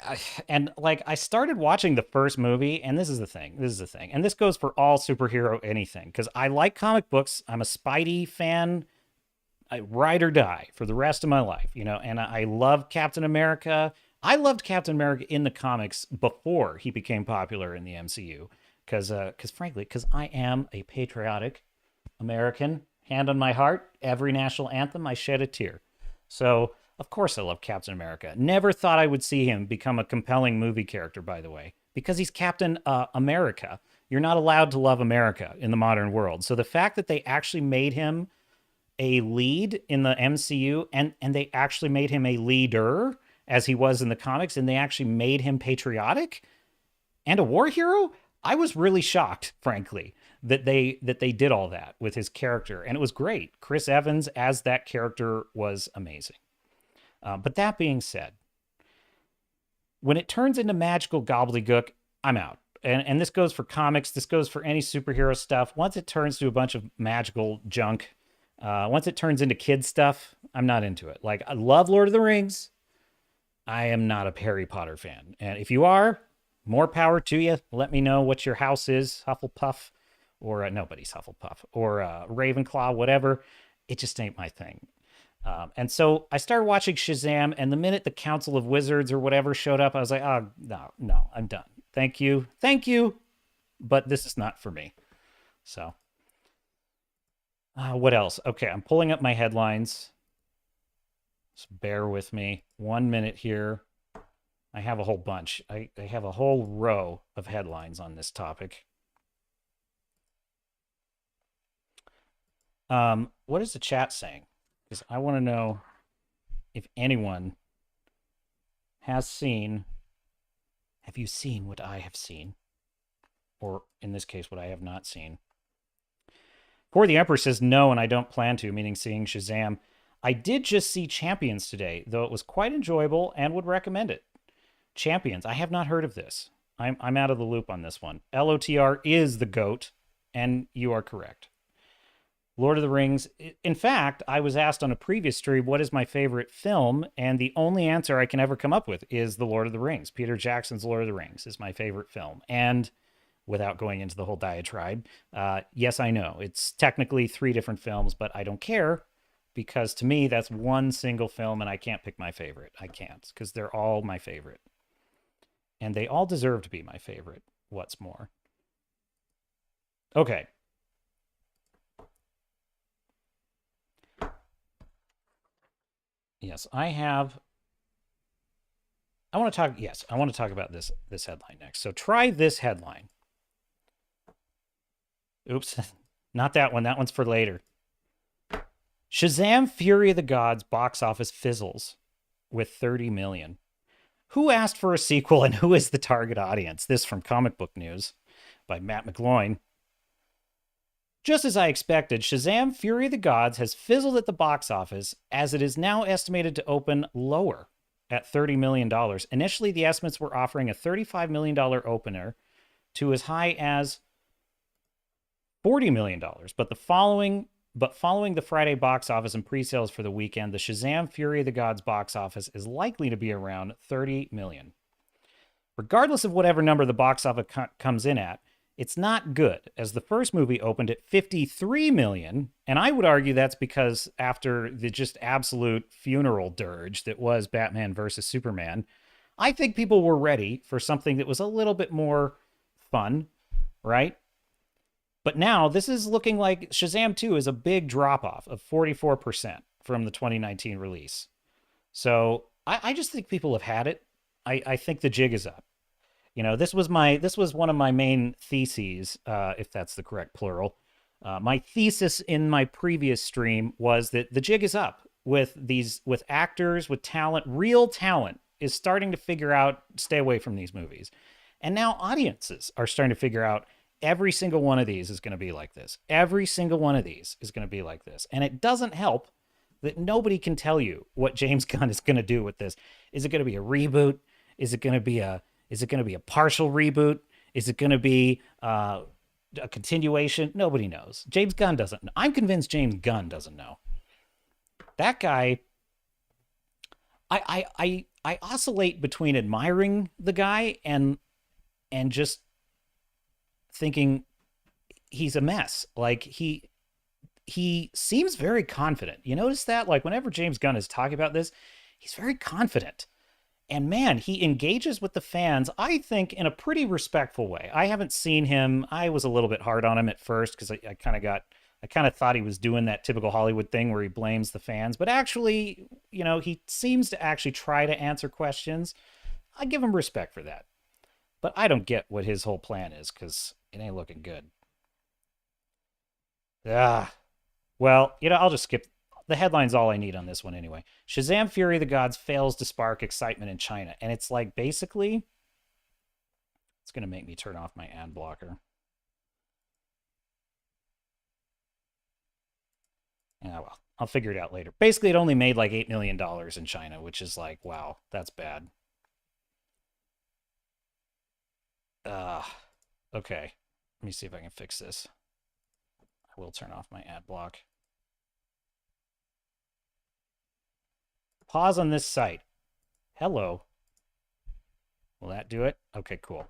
I started watching the first movie, and this is the thing, and this goes for all superhero anything, because I like comic books. I'm a Spidey fan. I ride or die for the rest of my life, and I love Captain America. I loved Captain America in the comics before he became popular in the MCU, because frankly, I am a patriotic American, hand on my heart, every national anthem, I shed a tear. So, of course I love Captain America. Never thought I would see him become a compelling movie character, by the way, because he's Captain America. You're not allowed to love America in the modern world. So the fact that they actually made him a lead in the MCU, and they actually made him a leader as he was in the comics, and they actually made him patriotic and a war hero. I was really shocked, frankly, that they did all that with his character, and it was great. Chris Evans as that character was amazing. But that being said, when it turns into magical gobbledygook, I'm out. And this goes for comics. This goes for any superhero stuff. Once it turns to a bunch of magical junk, once it turns into kid stuff, I'm not into it. Like, I love Lord of the Rings. I am not a Harry Potter fan. And if you are, more power to you. Let me know what your house is, Hufflepuff, or nobody's Hufflepuff, or Ravenclaw, whatever. It just ain't my thing. And so I started watching Shazam, and the minute the Council of Wizards or whatever showed up, I was like, oh, no, I'm done. Thank you, but this is not for me. So, what else? Okay, I'm pulling up my headlines. Just bear with me. 1 minute here. I have a whole bunch. I have a whole row of headlines on this topic. What is the chat saying? Because I want to know if anyone has seen. Have you seen what I have seen? Or in this case, what I have not seen. For the Emperor says no, and I don't plan to, meaning seeing Shazam. I did just see Champions today, though it was quite enjoyable and would recommend it. Champions, I have not heard of this. I'm out of the loop on this one. LOTR is the GOAT, and you are correct. Lord of the Rings. In fact, I was asked on a previous stream, what is my favorite film? And the only answer I can ever come up with is The Lord of the Rings. Peter Jackson's Lord of the Rings is my favorite film. And without going into the whole diatribe, yes, I know. It's technically 3 different films, but I don't care, because to me, that's one single film, and I can't pick my favorite. I can't, because they're all my favorite. And they all deserve to be my favorite, what's more. Okay. Yes, I want to talk about this headline next. So try this headline. Oops, not that one. That one's for later. Shazam! Fury of the Gods box office fizzles with 30 million. Who asked for a sequel, and who is the target audience? This from Comic Book News by Matt McGloin. Just as I expected, Shazam! Fury of the Gods has fizzled at the box office, as it is now estimated to open lower at $30 million. Initially, the estimates were offering a $35 million opener to as high as $40 million. But following the Friday box office and pre-sales for the weekend, the Shazam! Fury of the Gods box office is likely to be around $30 million. Regardless of whatever number the box office comes in at, it's not good, as the first movie opened at $53 million, and I would argue that's because after the just absolute funeral dirge that was Batman vs. Superman, I think people were ready for something that was a little bit more fun, right? But now this is looking like Shazam 2 is a big drop-off of 44% from the 2019 release. So I just think people have had it. I think the jig is up. You know, this was one of my main theses, if that's the correct plural. My thesis in my previous stream was that the jig is up with actors, with talent. Real talent is starting to figure out, stay away from these movies. And now audiences are starting to figure out every single one of these is going to be like this. Every single one of these is going to be like this. And it doesn't help that nobody can tell you what James Gunn is going to do with this. Is it going to be a reboot? Is it going to be a partial reboot? Is it going to be a continuation? Nobody knows. James Gunn doesn't know. I'm convinced James Gunn doesn't know. That guy, I oscillate between admiring the guy and just thinking he's a mess. Like, he seems very confident. You notice that? Like, whenever James Gunn is talking about this, he's very confident. And man, he engages with the fans, I think, in a pretty respectful way. I haven't seen him. I was a little bit hard on him at first because I kind of thought he was doing that typical Hollywood thing where he blames the fans. But actually, you know, he seems to actually try to answer questions. I give him respect for that. But I don't get what his whole plan is, because it ain't looking good. Ah. Well, I'll just skip. The headline's all I need on this one anyway. Shazam Fury of the Gods fails to spark excitement in China. And it's like basically, it's going to make me turn off my ad blocker. Yeah, well, I'll figure it out later. Basically, it only made like $8 million in China, which is like, wow, that's bad. Uh, okay. Let me see if I can fix this. I will turn off my ad block. Pause on this site. Hello. Will that do it? Okay, cool.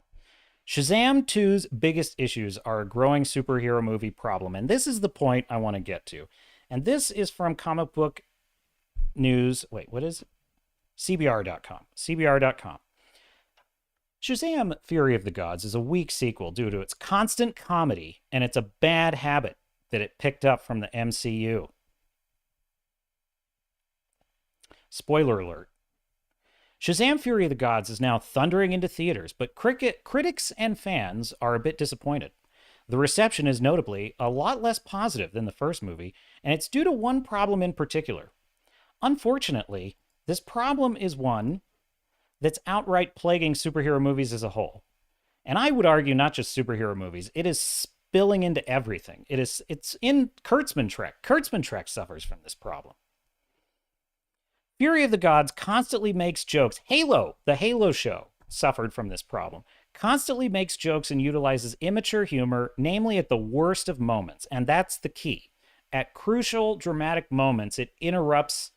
Shazam 2's biggest issues are a growing superhero movie problem, and this is the point I want to get to. And this is from Comic Book News. Wait, what is it? CBR.com. CBR.com. Shazam Fury of the Gods is a weak sequel due to its constant comedy, and it's a bad habit that it picked up from the MCU. Spoiler alert. Shazam Fury of the Gods is now thundering into theaters, but critics and fans are a bit disappointed. The reception is notably a lot less positive than the first movie, and it's due to one problem in particular. Unfortunately, this problem is one that's outright plaguing superhero movies as a whole. And I would argue not just superhero movies, it is spilling into everything. It's in Kurtzman Trek. Kurtzman Trek suffers from this problem. Fury of the Gods constantly makes jokes. Halo, the Halo show, suffered from this problem. Constantly makes jokes and utilizes immature humor, namely at the worst of moments. And that's the key. At crucial, dramatic moments, it interrupts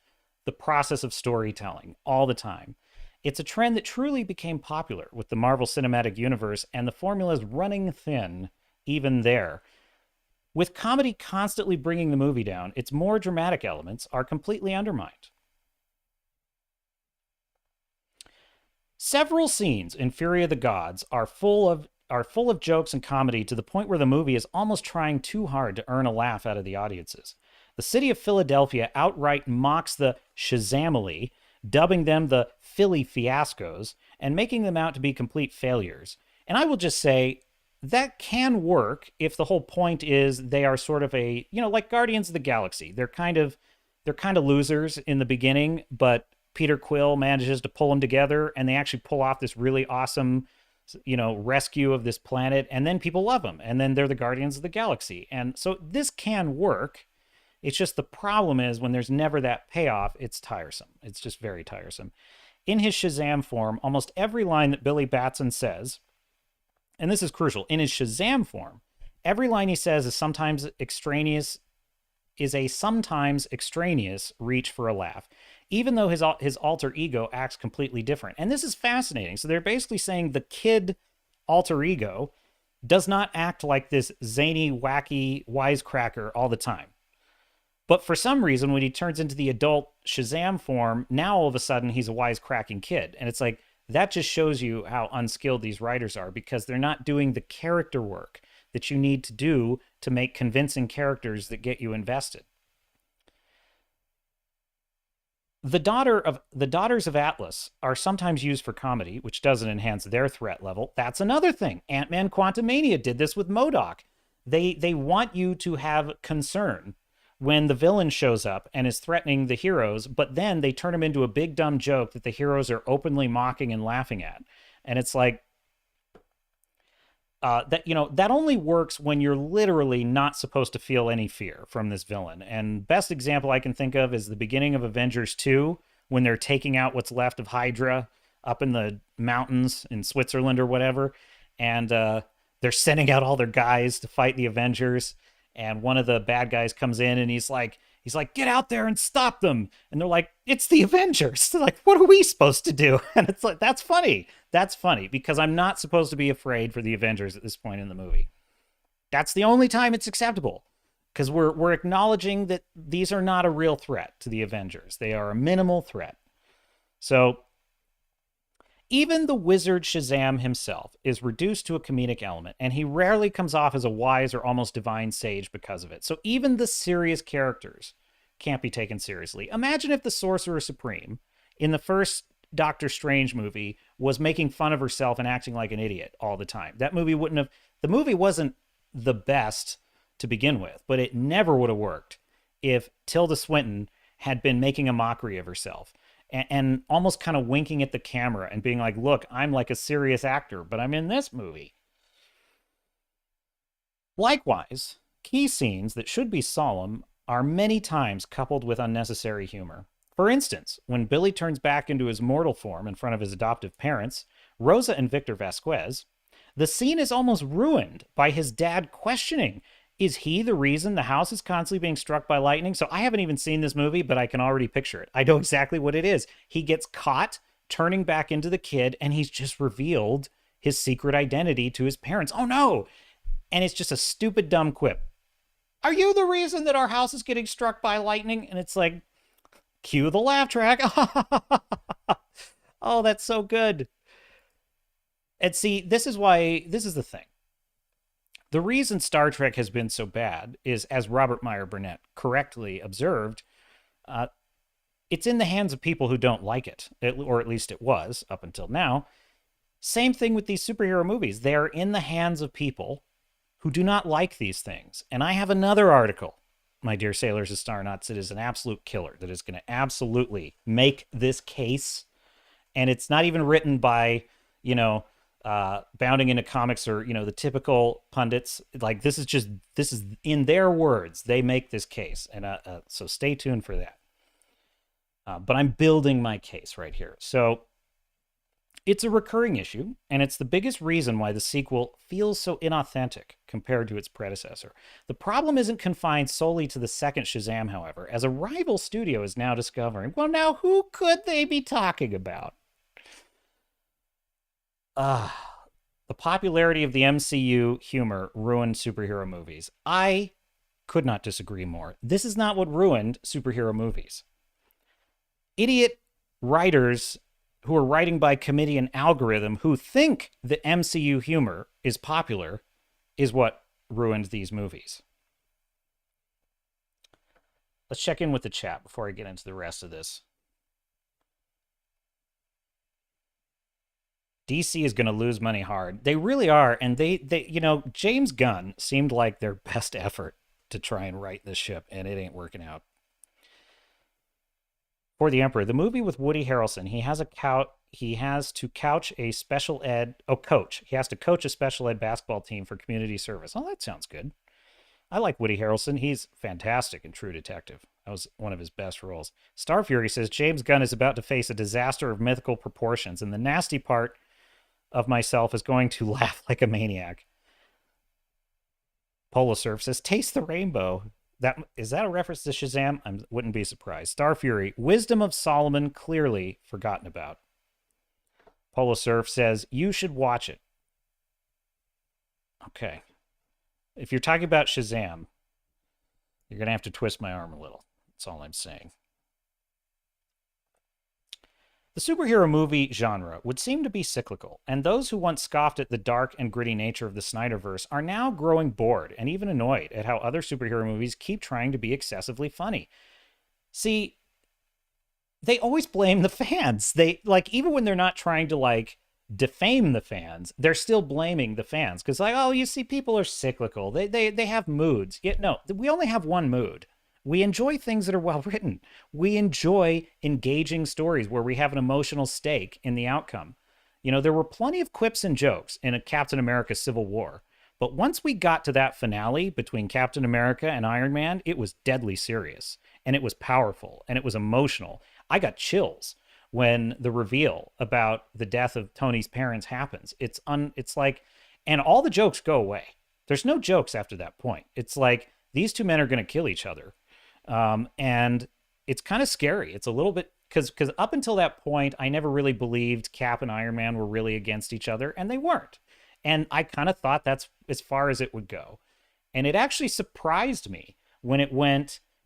the process of storytelling all the time. It's a trend that truly became popular with the Marvel Cinematic Universe, and the formula is running thin even there. With comedy constantly bringing the movie down, its more dramatic elements are completely undermined. Several scenes in Fury of the Gods are full of jokes and comedy to the point where the movie is almost trying too hard to earn a laugh out of the audiences. The city of Philadelphia outright mocks the Shazamily, dubbing them the Philly Fiascos, and making them out to be complete failures. And I will just say, that can work if the whole point is they are sort of like Guardians of the Galaxy. They're kind of losers in the beginning, but Peter Quill manages to pull them together, and they actually pull off this really awesome, rescue of this planet, and then people love them, and then they're the Guardians of the Galaxy. And so this can work. It's just the problem is when there's never that payoff, it's tiresome. It's just very tiresome. In his Shazam form, almost every line that Billy Batson says, and this is crucial, in his Shazam form, every line he says is a sometimes extraneous reach for a laugh, even though his alter ego acts completely different. And this is fascinating. So they're basically saying the kid alter ego does not act like this zany, wacky wisecracker all the time. But for some reason, when he turns into the adult Shazam form, now all of a sudden he's a wisecracking kid. And it's like, that just shows you how unskilled these writers are, because they're not doing the character work that you need to do to make convincing characters that get you invested. The Daughters of Atlas are sometimes used for comedy, which doesn't enhance their threat level. That's another thing. Ant-Man Quantumania did this with MODOK. They want you to have concern when the villain shows up and is threatening the heroes, but then they turn him into a big dumb joke that the heroes are openly mocking and laughing at. And it's like, that only works when you're literally not supposed to feel any fear from this villain. And best example I can think of is the beginning of Avengers 2, when they're taking out what's left of Hydra up in the mountains in Switzerland or whatever. And they're sending out all their guys to fight the Avengers. And one of the bad guys comes in and he's like, get out there and stop them. And they're like, it's the Avengers. They're like, what are we supposed to do? And it's like, that's funny. That's funny, because I'm not supposed to be afraid for the Avengers at this point in the movie. That's the only time it's acceptable, because we're acknowledging that these are not a real threat to the Avengers. They are a minimal threat. So even the wizard Shazam himself is reduced to a comedic element, and he rarely comes off as a wise or almost divine sage because of it. So even the serious characters can't be taken seriously. Imagine if the Sorcerer Supreme in the first Doctor Strange movie was making fun of herself and acting like an idiot all the time. The movie wasn't the best to begin with, but it never would have worked if Tilda Swinton had been making a mockery of herself and almost kind of winking at the camera and being like, look, I'm like a serious actor, but I'm in this movie. Likewise, key scenes that should be solemn are many times coupled with unnecessary humor. For instance, when Billy turns back into his mortal form in front of his adoptive parents, Rosa and Victor Vasquez, the scene is almost ruined by his dad questioning, is he the reason the house is constantly being struck by lightning? So I haven't even seen this movie, but I can already picture it. I know exactly what it is. He gets caught turning back into the kid, and he's just revealed his secret identity to his parents. Oh no! And it's just a stupid, dumb quip. Are you the reason that our house is getting struck by lightning? And it's like, cue the laugh track. Oh, that's so good. And see, this is the thing. The reason Star Trek has been so bad is, as Robert Meyer Burnett correctly observed, it's in the hands of people who don't like it, or at least it was up until now. Same thing with these superhero movies. They are in the hands of people who do not like these things. And I have another article, my dear sailors and star nuts, that is an absolute killer, that is going to absolutely make this case. And it's not even written by, bounding into comics or, the typical pundits. Like, this is in their words. They make this case. And so stay tuned for that. But I'm building my case right here. So it's a recurring issue, and it's the biggest reason why the sequel feels so inauthentic compared to its predecessor. The problem isn't confined solely to the second Shazam, however, as a rival studio is now discovering, well, now who could they be talking about? The popularity of the MCU humor ruined superhero movies. I could not disagree more. This is not what ruined superhero movies. Idiot writers who are writing by committee and algorithm who think the MCU humor is popular is what ruined these movies. Let's check in with the chat before I get into the rest of this. DC is going to lose money hard. They really are. And they James Gunn seemed like their best effort to try and right this ship, and it ain't working out. For the Emperor, the movie with Woody Harrelson, he has to coach a special ed basketball team for community service. Oh, that sounds good. I like Woody Harrelson. He's fantastic in True Detective. That was one of his best roles. Star Fury says James Gunn is about to face a disaster of mythical proportions, and the nasty part of myself is going to laugh like a maniac. Polo Surf says, taste the rainbow. Is that a reference to Shazam? I wouldn't be surprised. Star Fury, Wisdom of Solomon, clearly forgotten about. Polo Surf says, you should watch it. Okay. If you're talking about Shazam, you're going to have to twist my arm a little. That's all I'm saying. The superhero movie genre would seem to be cyclical, and those who once scoffed at the dark and gritty nature of the Snyderverse are now growing bored and even annoyed at how other superhero movies keep trying to be excessively funny. See, they always blame the fans. They, even when they're not trying to, defame the fans, they're still blaming the fans. Because, oh, you see, people are cyclical. They have moods. Yet, no, we only have one mood. We enjoy things that are well written. We enjoy engaging stories where we have an emotional stake in the outcome. There were plenty of quips and jokes in a Captain America Civil War. But once we got to that finale between Captain America and Iron Man, it was deadly serious. And it was powerful. And it was emotional. I got chills when the reveal about the death of Tony's parents happens. It's like, and all the jokes go away. There's no jokes after that point. It's like, these two men are going to kill each other. And it's kind of scary. It's a little bit, because up until that point, I never really believed Cap and Iron Man were really against each other, and they weren't. And I kind of thought that's as far as it would go. And it actually surprised me when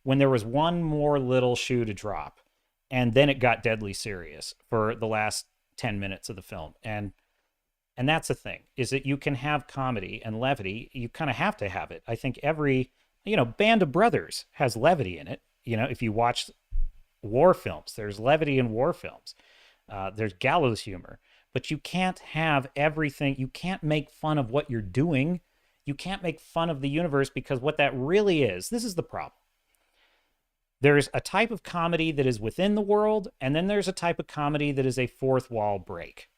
there was one more little shoe to drop. And then it got deadly serious for the last 10 minutes of the film. And that's the thing, is that you can have comedy and levity. You kind of have to have it. I think every Band of Brothers has levity in it. If you watch war films, there's levity in war films. There's gallows humor. But you can't have everything. You can't make fun of what you're doing. You can't make fun of the universe, because what that really is, this is the problem. There's a type of comedy that is within the world, and then there's a type of comedy that is a fourth wall break.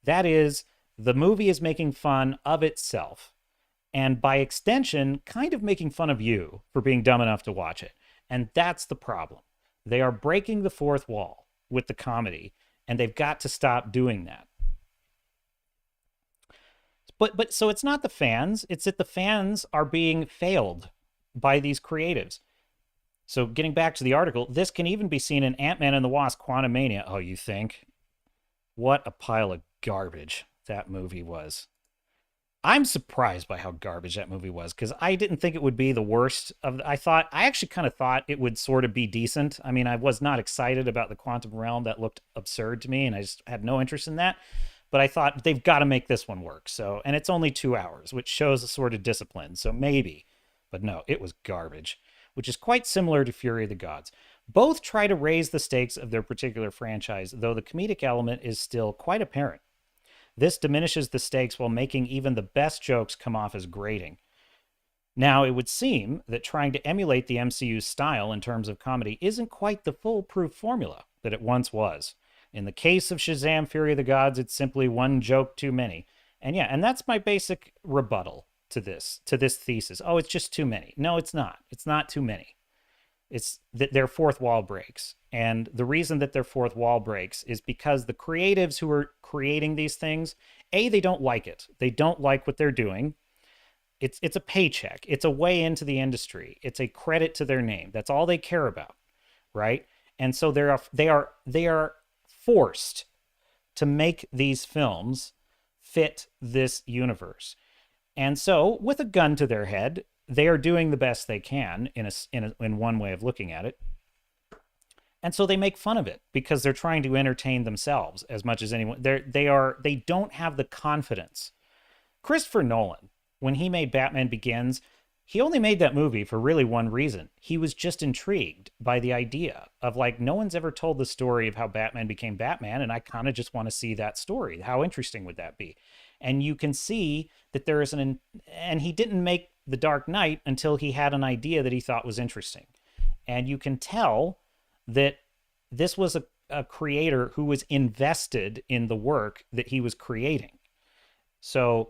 That is, the movie is making fun of itself, and by extension, kind of making fun of you for being dumb enough to watch it. And that's the problem. They are breaking the fourth wall with the comedy, and they've got to stop doing that. But so it's not the fans, it's that the fans are being failed by these creatives. So getting back to the article, this can even be seen in Ant-Man and the Wasp: Quantumania. Oh, you think? What a pile of garbage that movie was. I'm surprised by how garbage that movie was, because I didn't think it would be the worst of I actually kind of thought it would sort of be decent. I mean, I was not excited about the quantum realm. That looked absurd to me, and I just had no interest in that. But I thought they've got to make this one work. So, and it's only 2 hours, which shows a sort of discipline. So maybe, but no, it was garbage, which is quite similar to Fury of the Gods. Both try to raise the stakes of their particular franchise, though the comedic element is still quite apparent. This diminishes the stakes while making even the best jokes come off as grating. Now, it would seem that trying to emulate the MCU's style in terms of comedy isn't quite the foolproof formula that it once was. In the case of Shazam! Fury of the Gods, it's simply one joke too many. And yeah, and that's my basic rebuttal to this thesis. Oh, it's just too many. No, it's not. It's not too many. It's that their fourth wall breaks. And the reason that their fourth wall breaks is because the creatives who are creating these things, A, they don't like it. They don't like what they're doing. It's a paycheck. It's a way into the industry. It's a credit to their name. That's all they care about, right? And so they are forced to make these films fit this universe. And so, with a gun to their head, they are doing the best they can in one way of looking at it. And so they make fun of it because they're trying to entertain themselves as much as anyone. They don't have the confidence. Christopher Nolan, when he made Batman Begins, he only made that movie for really one reason. He was just intrigued by the idea of, like, no one's ever told the story of how Batman became Batman, and I kind of just want to see that story. How interesting would that be? And you can see that there is and he didn't make The Dark Knight until he had an idea that he thought was interesting. And you can tell that this was a creator who was invested in the work that he was creating. So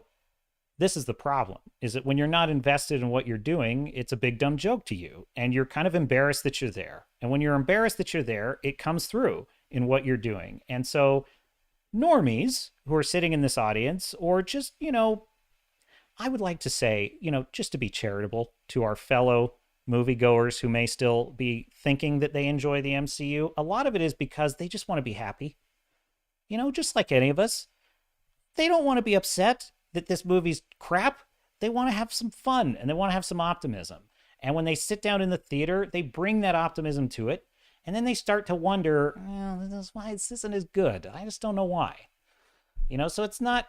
this is the problem, is that when you're not invested in what you're doing, it's a big dumb joke to you, and you're kind of embarrassed that you're there. And when you're embarrassed that you're there, it comes through in what you're doing. And so normies who are sitting in this audience, or just, I would like to say, just to be charitable to our fellow moviegoers who may still be thinking that they enjoy the MCU, a lot of it is because they just want to be happy. Just like any of us. They don't want to be upset that this movie's crap. They want to have some fun, and they want to have some optimism. And when they sit down in the theater, they bring that optimism to it, and then they start to wonder, why this isn't as good. I just don't know why. So it's not.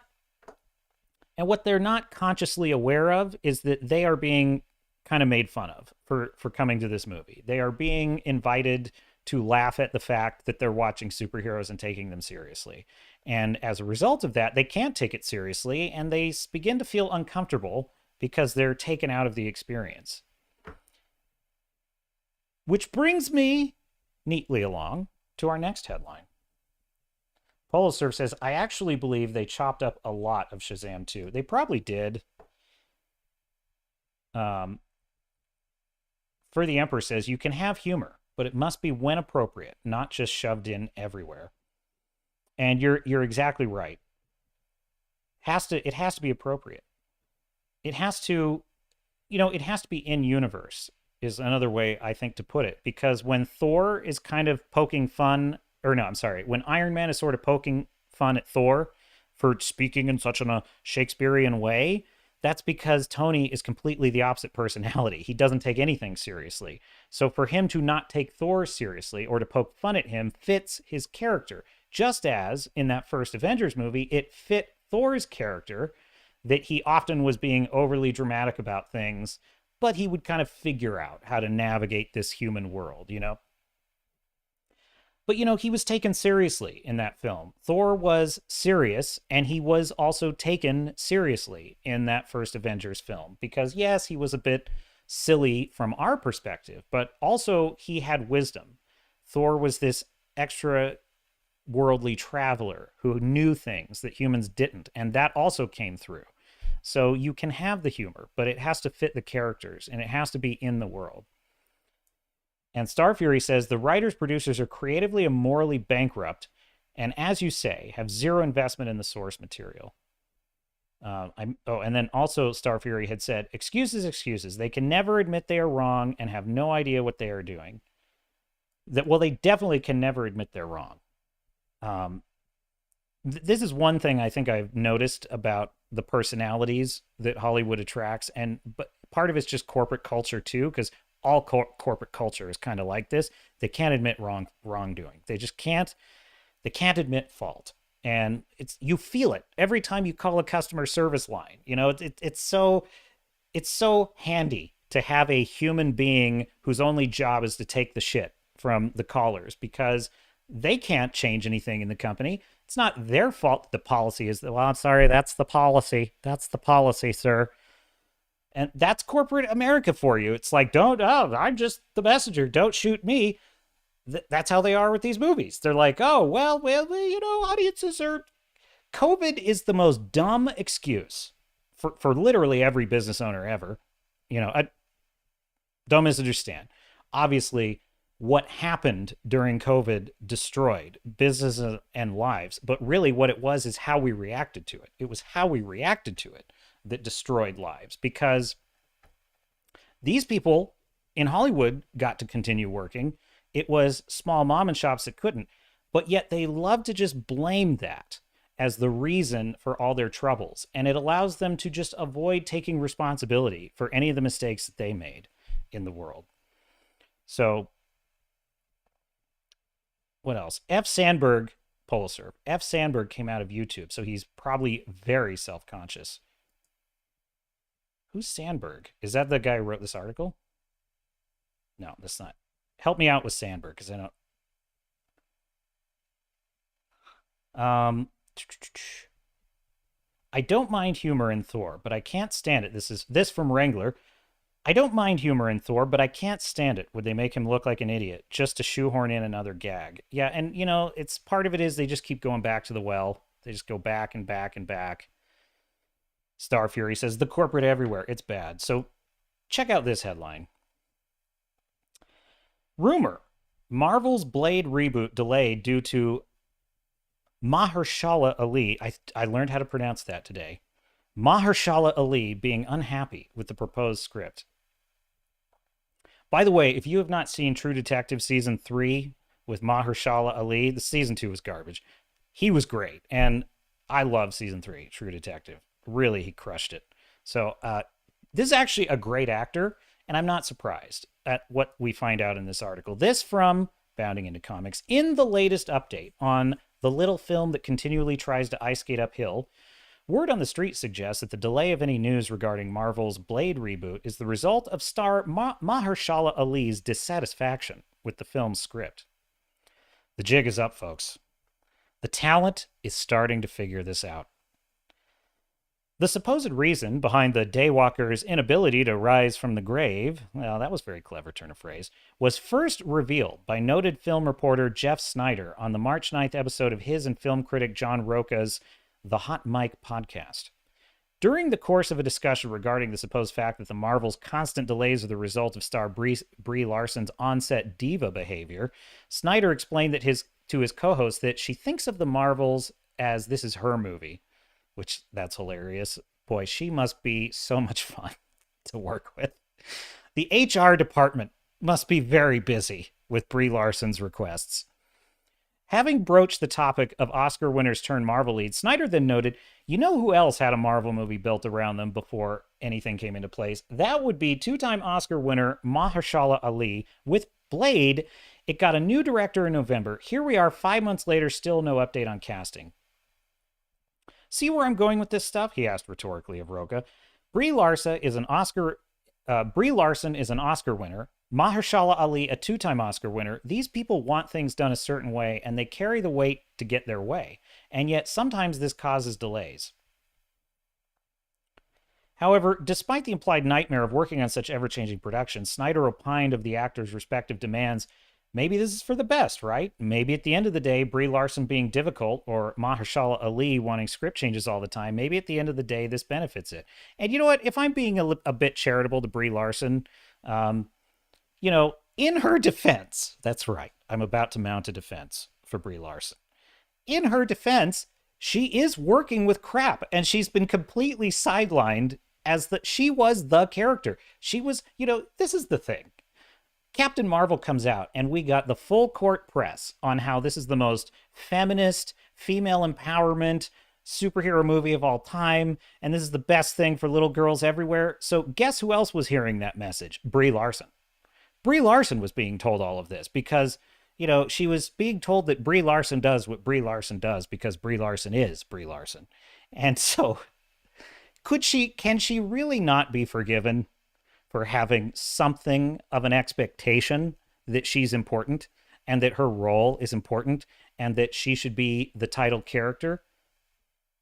And what they're not consciously aware of is that they are being kind of made fun of for coming to this movie. They are being invited to laugh at the fact that they're watching superheroes and taking them seriously. And as a result of that, they can't take it seriously, and they begin to feel uncomfortable because they're taken out of the experience. Which brings me neatly along to our next headline. Polosurf says, I actually believe they chopped up a lot of Shazam 2. They probably did. For the Emperor says, you can have humor, but it must be when appropriate, not just shoved in everywhere. And you're exactly right. It has to be appropriate. It has to, it has to be in universe, is another way I think to put it. Because when Thor is kind of poking fun, when Iron Man is sort of poking fun at Thor for speaking in such a Shakespearean way, that's because Tony is completely the opposite personality. He doesn't take anything seriously. So for him to not take Thor seriously or to poke fun at him fits his character. Just as in that first Avengers movie, it fit Thor's character that he often was being overly dramatic about things, but he would kind of figure out how to navigate this human world, But, he was taken seriously in that film. Thor was serious, and he was also taken seriously in that first Avengers film. Because, yes, he was a bit silly from our perspective, but also he had wisdom. Thor was this extra worldly traveler who knew things that humans didn't, and that also came through. So you can have the humor, but it has to fit the characters and it has to be in the world. And Starfury says the writers producers are creatively and morally bankrupt, and as you say, have zero investment in the source material. And then also Starfury had said, excuses, excuses. They can never admit they are wrong and have no idea what they are doing. They definitely can never admit they're wrong. This is one thing I think I've noticed about the personalities that Hollywood attracts, but part of it's just corporate culture too, because all corporate culture is kind of like this. They can't admit wrongdoing. They just can't. They can't admit fault, and you feel it every time you call a customer service line. It's so handy to have a human being whose only job is to take the shit from the callers, because they can't change anything in the company. It's not their fault that the policy is, well, I'm sorry, that's the policy. That's the policy, sir. And that's corporate America for you. It's like, I'm just the messenger. Don't shoot me. That's how they are with these movies. They're like, oh, well, audiences are... COVID is the most dumb excuse for literally every business owner ever. Don't misunderstand. Obviously, what happened during COVID destroyed businesses and lives. But really what it was is how we reacted to it. It was how we reacted to it that destroyed lives, because these people in Hollywood got to continue working. It was small mom and shops that couldn't, but yet they love to just blame that as the reason for all their troubles. And it allows them to just avoid taking responsibility for any of the mistakes that they made in the world. So what else? F. Sandberg came out of YouTube, so he's probably very self-conscious. Who's Sandberg? Is that the guy who wrote this article? No, that's not. Help me out with Sandberg, because I don't... I don't mind humor in Thor, but I can't stand it. This from Wrangler. I don't mind humor in Thor, but I can't stand it when they make him look like an idiot just to shoehorn in another gag. Yeah, and it's part of it is they just keep going back to the well. They just go back and back and back. Starfury says, the corporate everywhere. It's bad. So check out this headline. Rumor. Marvel's Blade reboot delayed due to Mahershala Ali. I learned how to pronounce that today. Mahershala Ali being unhappy with the proposed script. By the way, if you have not seen True Detective Season 3 with Mahershala Ali, the Season 2 was garbage. He was great, and I love Season 3, True Detective. Really, he crushed it. So this is actually a great actor, and I'm not surprised at what we find out in this article. This from Bounding Into Comics. In the latest update on the little film that continually tries to ice skate uphill, word on the street suggests that the delay of any news regarding Marvel's Blade reboot is the result of star Mahershala Ali's dissatisfaction with the film's script. The jig is up, folks. The talent is starting to figure this out. The supposed reason behind the Daywalker's inability to rise from the grave, well, that was a very clever turn of phrase, was first revealed by noted film reporter Jeff Snyder on the March 9th episode of his and film critic John Roca's The Hot Mic podcast. During the course of a discussion regarding the supposed fact that the Marvel's constant delays are the result of star Brie Larson's on-set diva behavior, Snyder explained that to his co-host that she thinks of the Marvels as this is her movie, which that's hilarious. Boy, she must be so much fun to work with. The HR department must be very busy with Brie Larson's requests. Having broached the topic of Oscar winners turned Marvel leads, Snyder then noted, you know who else had a Marvel movie built around them before anything came into place? That would be two-time Oscar winner Mahershala Ali. With Blade, it got a new director in November. Here we are 5 months later, still no update on casting. See where I'm going with this stuff? He asked rhetorically of Roca. Brie Larson is an Oscar winner. Mahershala Ali, a two-time Oscar winner. These people want things done a certain way, and they carry the weight to get their way. And yet, sometimes this causes delays. However, despite the implied nightmare of working on such ever-changing productions, Snyder opined of the actors' respective demands. Maybe this is for the best, right? Maybe at the end of the day, Brie Larson being difficult or Mahershala Ali wanting script changes all the time, maybe at the end of the day, this benefits it. And you know what? If I'm being a bit charitable to Brie Larson, um, in her defense, that's right. I'm about to mount a defense for Brie Larson. In her defense, she is working with crap and she's been completely sidelined as she was the character. She was, this is the thing. Captain Marvel comes out and we got the full court press on how this is the most feminist, female empowerment superhero movie of all time, and this is the best thing for little girls everywhere. So guess who else was hearing that message? Brie Larson. Brie Larson was being told all of this because, she was being told that Brie Larson does what Brie Larson does because Brie Larson is Brie Larson. And so can she really not be forgiven for having something of an expectation that she's important and that her role is important and that she should be the title character?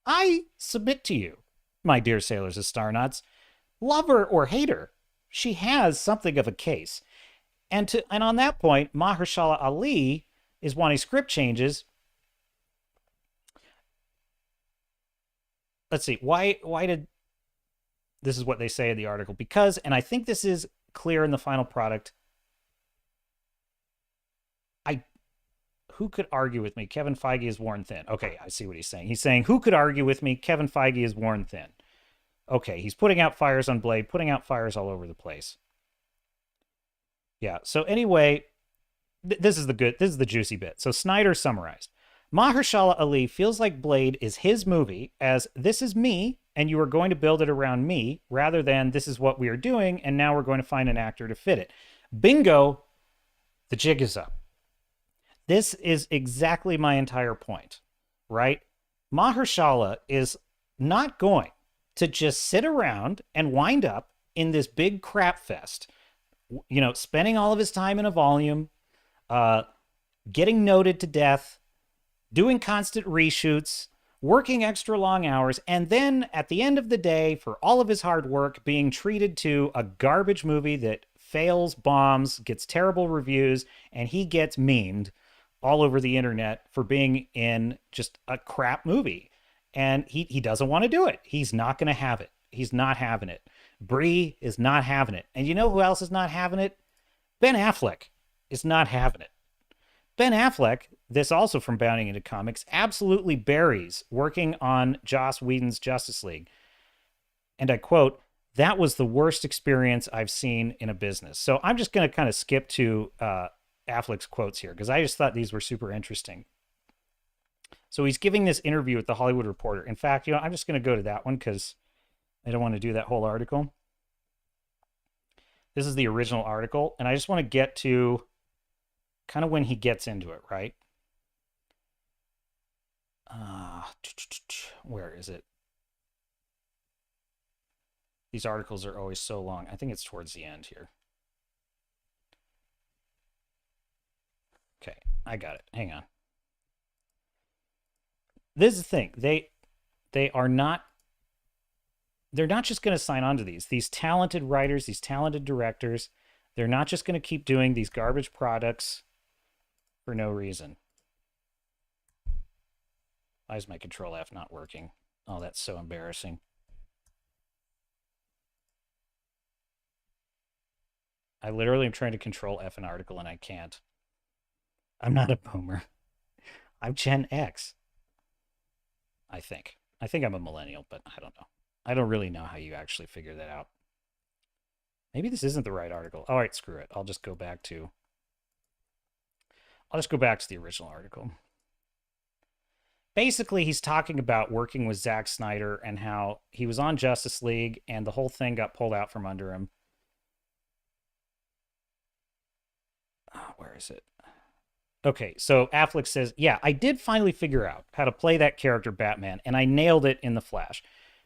I submit to you, my dear sailors of Starnauts, love her or hate her, she has something of a case. And on that point, Mahershala Ali is wanting script changes. Let's see, why did... This is what they say in the article. Because, and I think this is clear in the final product, who could argue with me? Kevin Feige is worn thin. Okay, I see what he's saying. He's saying, who could argue with me? Kevin Feige is worn thin. Okay, he's putting out fires on Blade, putting out fires all over the place. Yeah, so anyway, this is the juicy bit. So Snyder summarized. Mahershala Ali feels like Blade is his movie, as this is me, and you are going to build it around me, rather than this is what we are doing, and now we're going to find an actor to fit it. Bingo, the jig is up. This is exactly my entire point, right? Mahershala is not going to just sit around and wind up in this big crap fest, spending all of his time in a volume, getting noted to death, doing constant reshoots, working extra long hours, and then at the end of the day, for all of his hard work, being treated to a garbage movie that fails, bombs, gets terrible reviews, and he gets memed all over the internet for being in just a crap movie. And he doesn't want to do it. He's not going to have it. He's not having it. Brie is not having it. And you know who else is not having it? Ben Affleck is not having it. Ben Affleck, this also from Bounding into Comics, absolutely buries working on Joss Whedon's Justice League. And I quote, "That was the worst experience I've seen in a business." So I'm just going to kind of skip to Affleck's quotes here because I just thought these were super interesting. So he's giving this interview with the Hollywood Reporter. In fact, I'm just going to go to that one because I don't want to do that whole article. This is the original article, and I just want to get to kind of when he gets into it, right? Where is it? These articles are always so long. I think it's towards the end here. Okay, I got it. Hang on. This is the thing. They are not... They're not just going to sign on to these talented writers, these talented directors. They're not just going to keep doing these garbage products for no reason. Why is my Control F not working? Oh, that's so embarrassing. I literally am trying to Control F an article and I can't. I'm not a boomer. I'm Gen X. I think. I think I'm a millennial, but I don't know. I don't really know how you actually figure that out. Maybe this isn't the right article. All right, screw it. I'll just go back to the original article. Basically, he's talking about working with Zack Snyder and how he was on Justice League and the whole thing got pulled out from under him. Where is it? Okay, so Affleck says, yeah, I did finally figure out how to play that character Batman, and I nailed it in The Flash.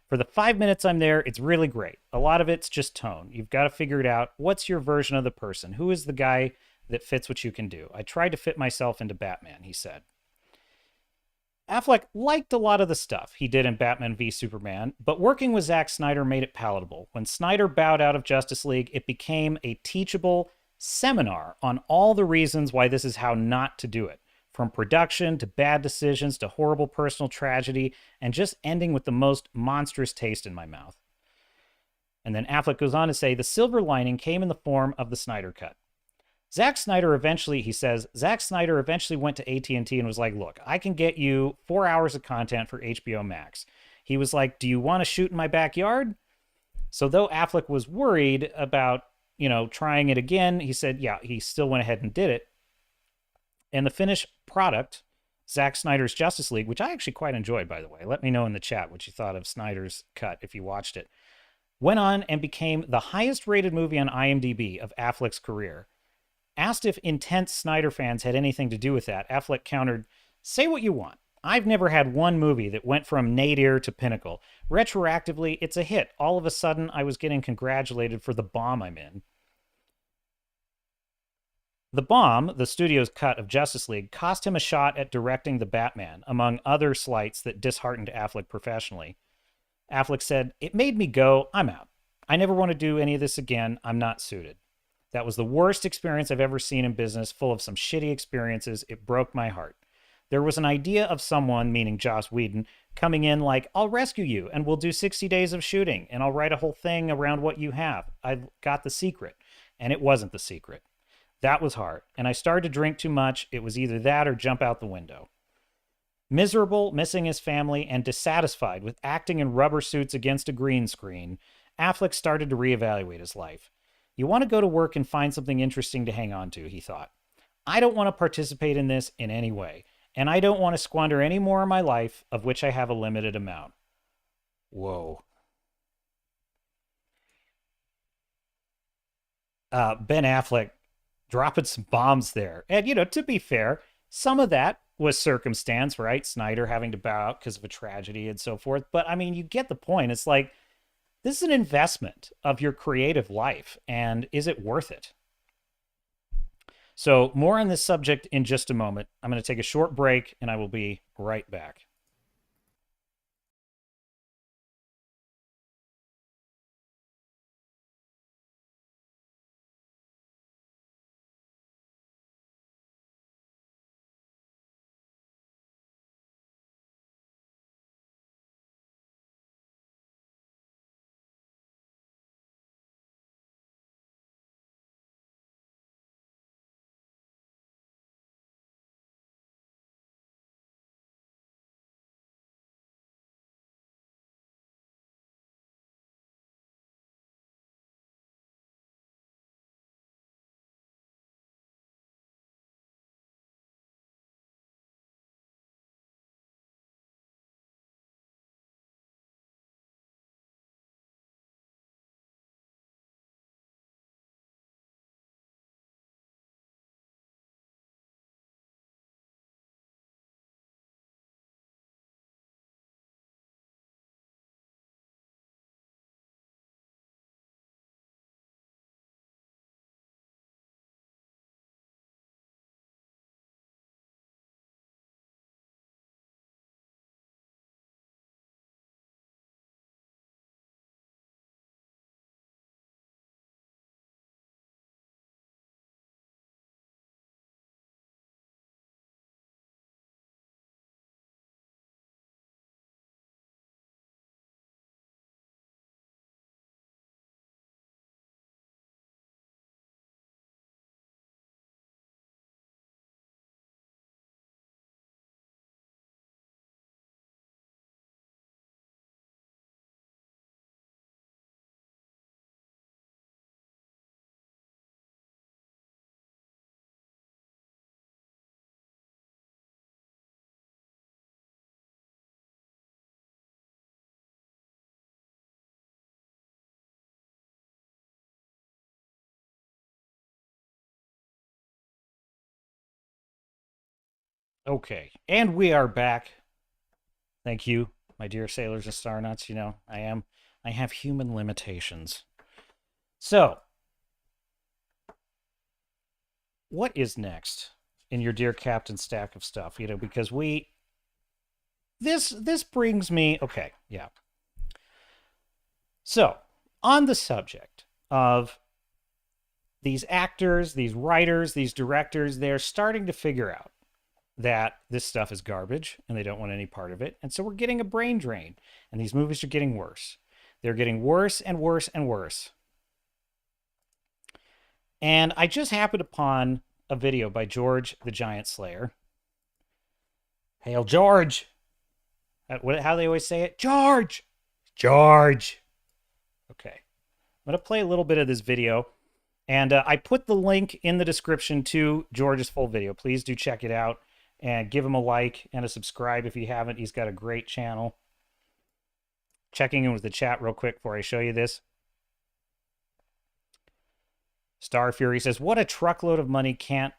For the 5 minutes I'm there, it's really great. A lot of it's just tone. You've got to figure it out. What's your version of the person? Who is the guy that fits what you can do? I tried to fit myself into Batman, he said. Affleck liked a lot of the stuff he did in Batman v Superman, but working with Zack Snyder made it palatable. When Snyder bowed out of Justice League, it became a teachable seminar on all the reasons why this is how not to do it. From production to bad decisions to horrible personal tragedy, and just ending with the most monstrous taste in my mouth. And then Affleck goes on to say the silver lining came in the form of the Snyder Cut. He says, Zack Snyder eventually went to AT&T and was like, look, I can get you 4 hours of content for HBO Max. He was like, do you want to shoot in my backyard? So though Affleck was worried about, trying it again, he said, yeah, he still went ahead and did it. And the finished product, Zack Snyder's Justice League, which I actually quite enjoyed, by the way. Let me know in the chat what you thought of Snyder's cut if you watched it. Went on and became the highest rated movie on IMDb of Affleck's career. Asked if intense Snyder fans had anything to do with that, Affleck countered, say what you want. I've never had one movie that went from nadir to pinnacle. Retroactively, it's a hit. All of a sudden, I was getting congratulated for the bomb I'm in. The Bomb, the studio's cut of Justice League, cost him a shot at directing The Batman, among other slights that disheartened Affleck professionally. Affleck said, it made me go, I'm out. I never want to do any of this again. I'm not suited. That was the worst experience I've ever seen in business, full of some shitty experiences. It broke my heart. There was an idea of someone, meaning Joss Whedon, coming in like, I'll rescue you and we'll do 60 days of shooting and I'll write a whole thing around what you have. I've got the secret. And it wasn't the secret. That was hard. And I started to drink too much. It was either that or jump out the window. Miserable, missing his family, and dissatisfied with acting in rubber suits against a green screen, Affleck started to reevaluate his life. You want to go to work and find something interesting to hang on to, he thought. I don't want to participate in this in any way, and I don't want to squander any more of my life, of which I have a limited amount. Whoa. Ben Affleck dropping some bombs there. And, to be fair, some of that was circumstance, right? Snyder having to bow out because of a tragedy and so forth. But, I mean, you get the point. It's like, this is an investment of your creative life, and is it worth it? So more on this subject in just a moment. I'm going to take a short break, and I will be right back. Okay, and we are back. Thank you, my dear sailors and star nuts. I have human limitations. So, what is next in your dear captain stack of stuff? Because this brings me, okay, yeah. So, on the subject of these actors, these writers, these directors, they're starting to figure out that this stuff is garbage and they don't want any part of it. And so we're getting a brain drain, and these movies are getting worse. They're getting worse and worse and worse. And I just happened upon a video by George the Giant Slayer. Hail George! How they always say it? George! George! Okay. I'm going to play a little bit of this video. And I put the link in the description to George's full video. Please do check it out and give him a like and a subscribe if you haven't. He's got a great channel. Checking in with the chat real quick before I show you this. Star Fury says, what a truckload of money can't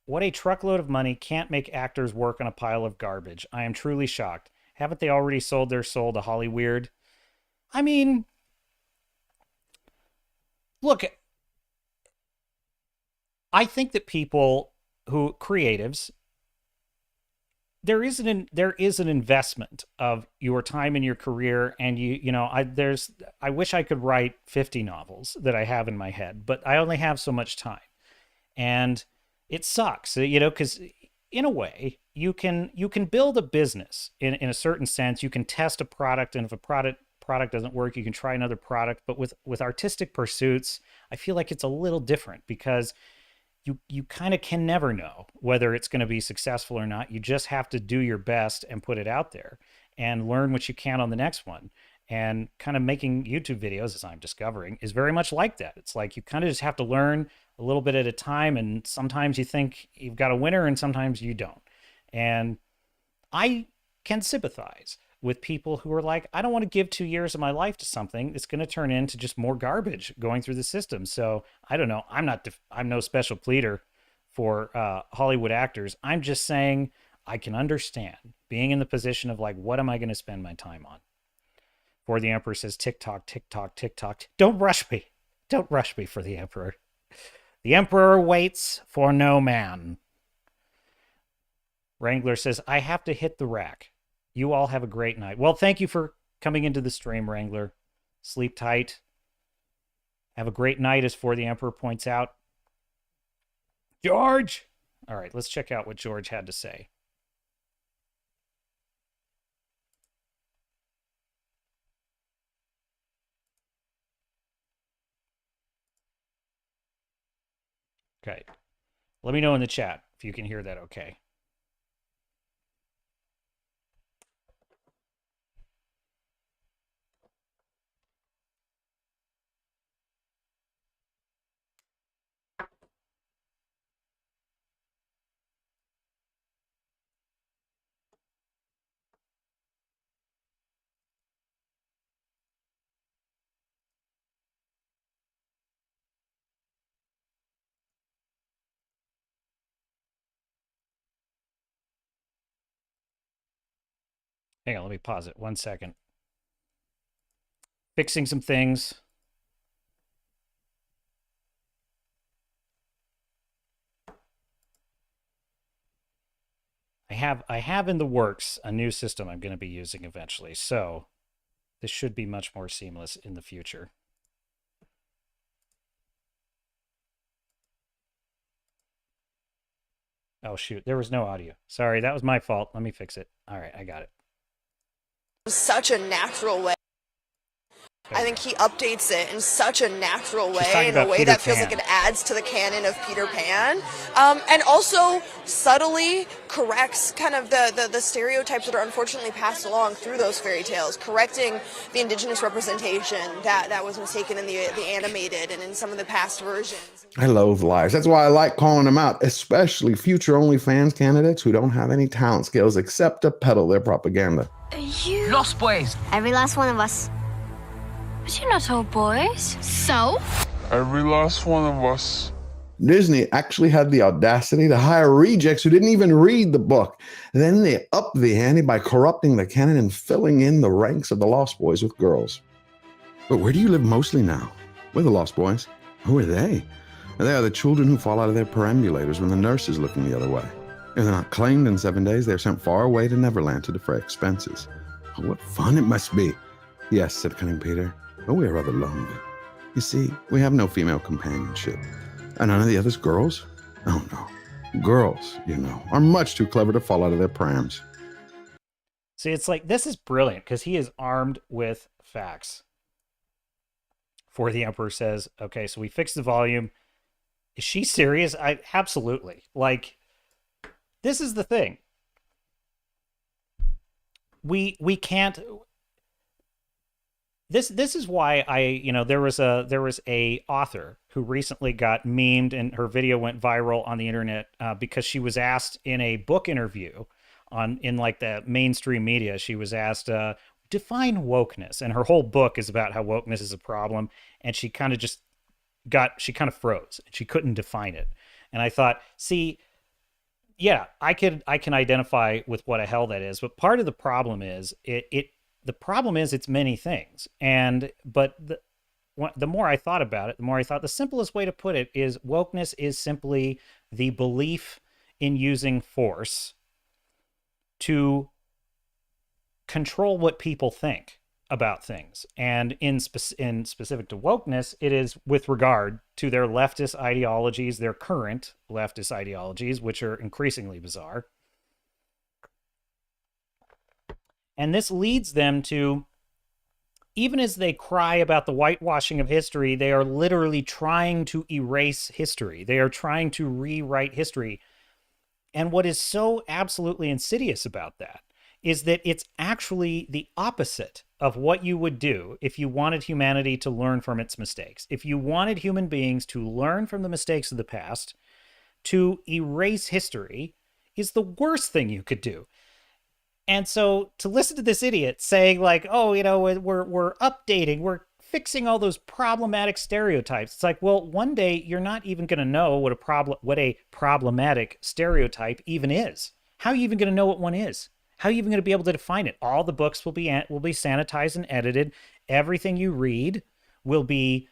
make actors work on a pile of garbage. I am truly shocked. Haven't they already sold their soul to Hollyweird? I mean, look, I think that people who, creatives, there is an investment of your time in your career, and I wish I could write 50 novels that I have in my head, but I only have so much time. And it sucks, because in a way you can build a business in a certain sense. You can test a product, and if a product doesn't work, you can try another product. But with artistic pursuits, I feel like it's a little different, because you kind of can never know whether it's going to be successful or not. You just have to do your best and put it out there and learn what you can on the next one. And kind of making YouTube videos, as I'm discovering, is very much like that. It's like you kind of just have to learn a little bit at a time, and sometimes you think you've got a winner and sometimes you don't. And I can sympathize with people who are like, I don't want to give 2 years of my life to something that's going to turn into just more garbage going through the system. So I don't know. I'm no special pleader for Hollywood actors. I'm just saying I can understand being in the position of like, what am I going to spend my time on? For the Emperor says, TikTok, TikTok, TikTok. Don't rush me. Don't rush me, for the Emperor. The Emperor waits for no man. Wrangler says, I have to hit the rack. You all have a great night. Well, thank you for coming into the stream, Wrangler. Sleep tight. Have a great night, as For the Emperor points out. George! All right, let's check out what George had to say. Okay. Let me know in the chat if you can hear that okay. Hang on, let me pause it 1 second. Fixing some things. I have in the works a new system I'm going to be using eventually, so this should be much more seamless in the future. Oh shoot, there was no audio. Sorry, that was my fault. Let me fix it. All right, I got it.
Such a natural way. I think he updates it in such a natural way, in a way that feels like it adds to the canon of Peter Pan, and also subtly corrects kind of the stereotypes that are unfortunately passed along through those fairy tales, correcting the indigenous representation that was mistaken in the animated and in some of the past versions.
I loathe lies. That's why I like calling them out, especially future OnlyFans candidates who don't have any talent skills except to peddle their propaganda.
You Lost Boys.
Every last one of us.
But you're not all boys. So?
Every last one of us.
Disney actually had the audacity to hire rejects who didn't even read the book. Then they upped the ante by corrupting the canon and filling in the ranks of the Lost Boys with girls. But where do you live mostly now? We're the Lost Boys. Who are they? They are the children who fall out of their perambulators when the nurse is looking the other way. If they're not claimed in 7 days, they're sent far away to Neverland to defray expenses. Oh, what fun it must be. Yes, said cunning Peter, but we are rather lonely. You see, we have no female companionship. And none of the others girls? Oh, no. Girls, you know, are much too clever to fall out of their prams.
See, it's like, this is brilliant because he is armed with facts. For the Emperor says, okay, so we fixed the volume. Is she serious? Absolutely. Like, this is the thing. We can't. This is why there was a author who recently got memed and her video went viral on the internet because she was asked in a book interview in like the mainstream media. She was asked, define wokeness, and her whole book is about how wokeness is a problem, and she kind of froze and she couldn't define it. And I thought, see, yeah, I can identify with what the hell that is, but part of the problem is the problem is it's many things. But the more I thought about it, the more I thought the simplest way to put it is wokeness is simply the belief in using force to control what people think about things. And in specific to wokeness, it is with regard to their leftist ideologies, their current leftist ideologies, which are increasingly bizarre. And this leads them to, even as they cry about the whitewashing of history, they are literally trying to erase history. They are trying to rewrite history. And what is so absolutely insidious about that is that it's actually the opposite of what you would do if you wanted humanity to learn from its mistakes. If you wanted human beings to learn from the mistakes of the past, to erase history is the worst thing you could do. And so to listen to this idiot saying like, oh, we're updating, we're fixing all those problematic stereotypes. It's like, well, one day you're not even going to know what a problematic stereotype even is. How are you even going to know what one is? How are you even going to be able to define it? All the books will be sanitized and edited. Everything you read will be,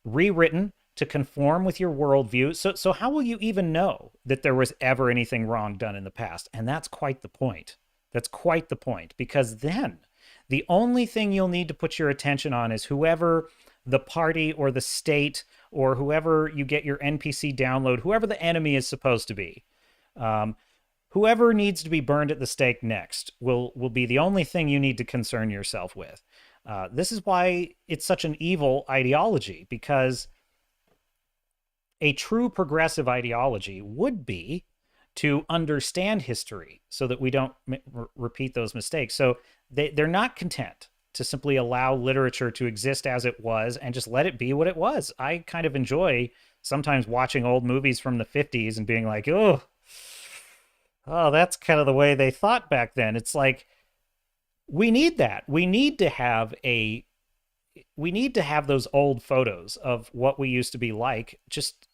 rewritten to conform with your worldview. So how will you even know that there was ever anything wrong done in the past? And that's quite the point. That's quite the point, because then the only thing you'll need to put your attention on is whoever the party or the state or whoever you get your NPC download, whoever the enemy is supposed to be. Whoever needs to be burned at the stake next will be the only thing you need to concern yourself with. This is why it's such an evil ideology, because a true progressive ideology would be to understand history so that we don't repeat those mistakes. So they're not content to simply allow literature to exist as it was and just let it be what it was. I kind of enjoy sometimes watching old movies from the 50s and being like, oh, that's kind of the way they thought back then. It's like, we need that. We need to have those old photos of what we used to be like, just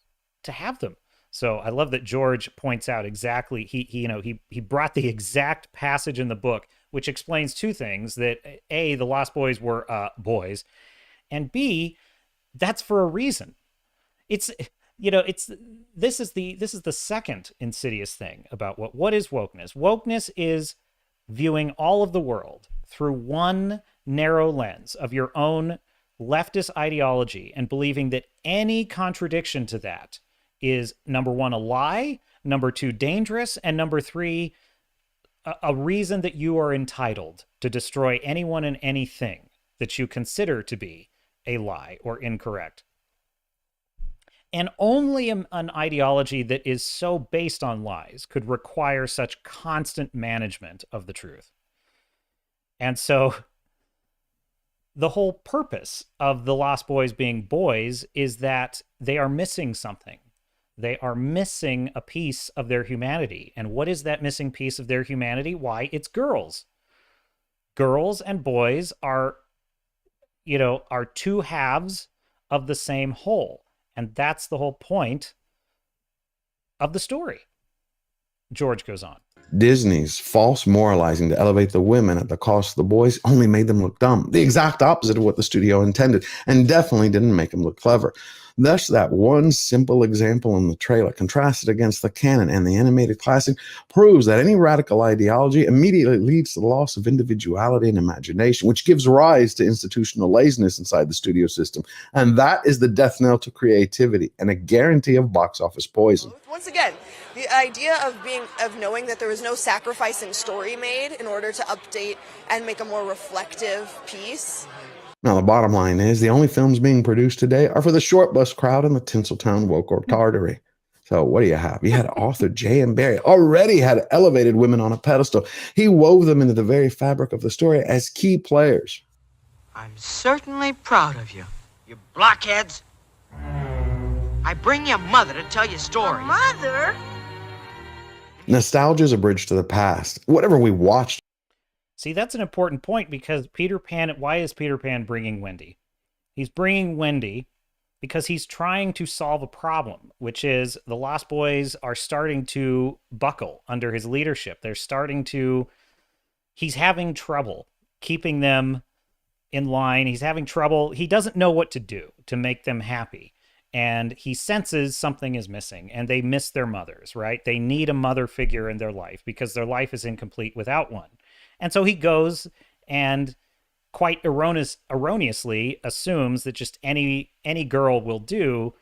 to have them. So I love that George points out exactly, he brought the exact passage in the book, which explains two things: that A, the Lost Boys were boys, and B, that's for a reason. This is the second insidious thing about what is wokeness. Wokeness is viewing all of the world through one narrow lens of your own leftist ideology and believing that any contradiction to that is, number one, a lie, number two, dangerous, and number three, a reason that you are entitled to destroy anyone and anything that you consider to be a lie or incorrect. And only an ideology that is so based on lies could require such constant management of the truth. And so the whole purpose of the Lost Boys being boys is that they are missing something. They are missing a piece of their humanity. And what is that missing piece of their humanity? Why, it's girls. Girls and boys are two halves of the same whole. And that's the whole point of the story. George goes on.
Disney's false moralizing to elevate the women at the cost of the boys only made them look dumb. The exact opposite of what the studio intended, and definitely didn't make them look clever. Thus, that one simple example in the trailer, contrasted against the canon and the animated classic, proves that any radical ideology immediately leads to the loss of individuality and imagination, which gives rise to institutional laziness inside the studio system. And that is the death knell to creativity and a guarantee of box office poison.
Once again, the idea of knowing that there was no sacrifice in story made in order to update and make a more reflective piece.
Now, the bottom line is the only films being produced today are for the short bus crowd and the Tinseltown woke or tartary. So what do you have? You had author J.M. Barrie already had elevated women on a pedestal. He wove them into the very fabric of the story as key players.
I'm certainly proud of you, you blockheads. I bring your mother to tell you stories.
Mother?
Nostalgia is a bridge to the past. Whatever we watched.
See, that's an important point, because Peter Pan, why is Peter Pan bringing Wendy? He's bringing Wendy because he's trying to solve a problem, which is the Lost Boys are starting to buckle under his leadership. He's having trouble keeping them in line. He's having trouble. He doesn't know what to do to make them happy. And he senses something is missing, and they miss their mothers, right? They need a mother figure in their life because their life is incomplete without one. And so he goes and quite erroneously assumes that just any girl will do.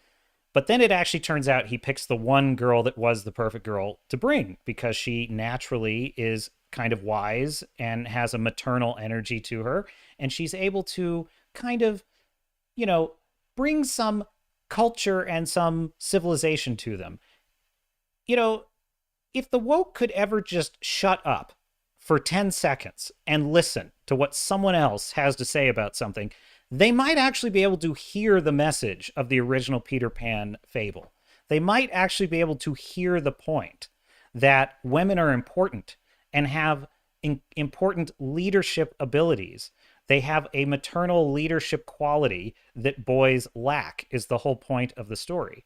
But then it actually turns out he picks the one girl that was the perfect girl to bring, because she naturally is kind of wise and has a maternal energy to her. And she's able to kind of, bring some culture and some civilization to them. If the woke could ever just shut up for 10 seconds and listen to what someone else has to say about something, they might actually be able to hear the message of the original Peter Pan fable. They might actually be able to hear the point that women are important and have important leadership abilities. They have a maternal leadership quality that boys lack, is the whole point of the story.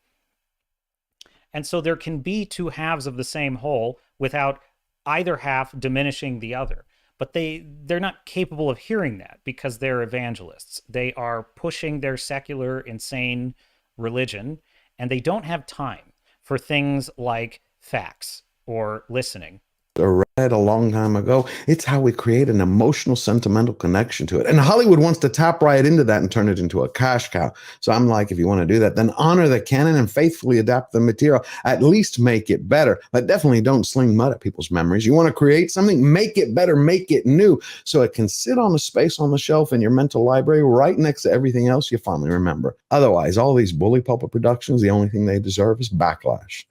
And so there can be two halves of the same whole without either half diminishing the other. But they're not capable of hearing that because they're evangelists. They are pushing their secular, insane religion, and they don't have time for things like facts or listening.
Read a long time ago. It's how we create an emotional, sentimental connection to it. And Hollywood wants to tap right into that and turn it into a cash cow. So I'm like, if you want to do that, then honor the canon and faithfully adapt the material. At least make it better, but definitely don't sling mud at people's memories. You want to create something, make it better, make it new, so it can sit on a space on the shelf in your mental library right next to everything else you fondly remember. Otherwise, all these bully pulpit productions, the only thing they deserve is backlash.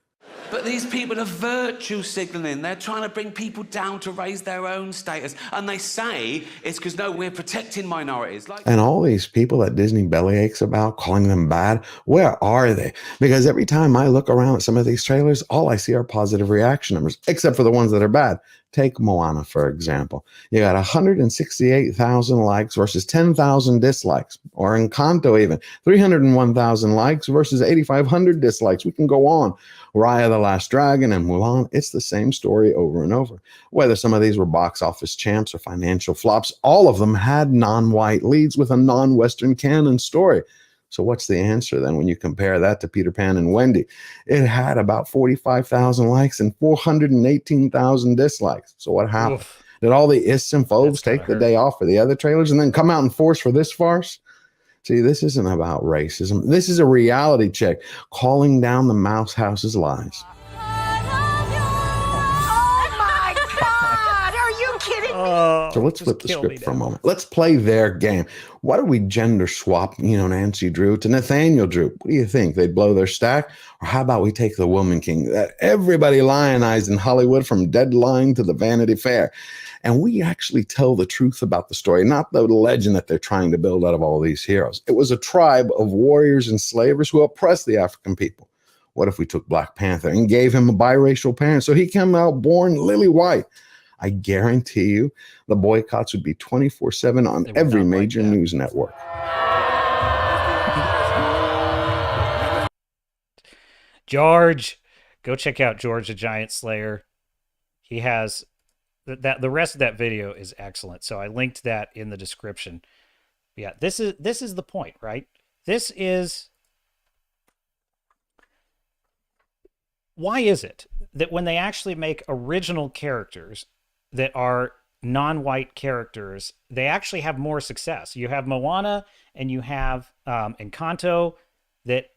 But these people are virtue signaling. They're trying to bring people down to raise their own status. And they say it's because, no, we're protecting minorities.
And all these people that Disney bellyaches about, calling them bad, where are they? Because every time I look around at some of these trailers, all I see are positive reaction numbers, except for the ones that are bad. Take Moana, for example. You got 168,000 likes versus 10,000 dislikes. Or Encanto even, 301,000 likes versus 8,500 dislikes. We can go on. Raya the Last Dragon and Mulan, it's the same story over and over. Whether some of these were box office champs or financial flops, all of them had non-white leads with a non-Western canon story. So what's the answer then when you compare that to Peter Pan and Wendy? It had about 45,000 likes and 418,000 dislikes. So what happened? Oof. Did all the ists and phobes take the day off for the other trailers and then come out in force for this farce? See, this isn't about racism. This is a reality check, calling down the mouse house's lies. So let's flip the script for a moment. Let's play their game. Why don't we gender swap, Nancy Drew to Nathaniel Drew? What do you think? They'd blow their stack? Or how about we take the Woman King that everybody lionized in Hollywood from Deadline to the Vanity Fair? And we actually tell the truth about the story, not the legend that they're trying to build out of all these heroes. It was a tribe of warriors and slavers who oppressed the African people. What if we took Black Panther and gave him a biracial parent so he came out born lily white? I guarantee you the boycotts would be 24/7 on every major news network.
George, go check out George the Giant Slayer. He has that. The rest of that video is excellent. So I linked that in the description. Yeah, this is the point, right? This is why is it that when they actually make original characters that are non-white characters, they actually have more success? You have Moana and you have Encanto that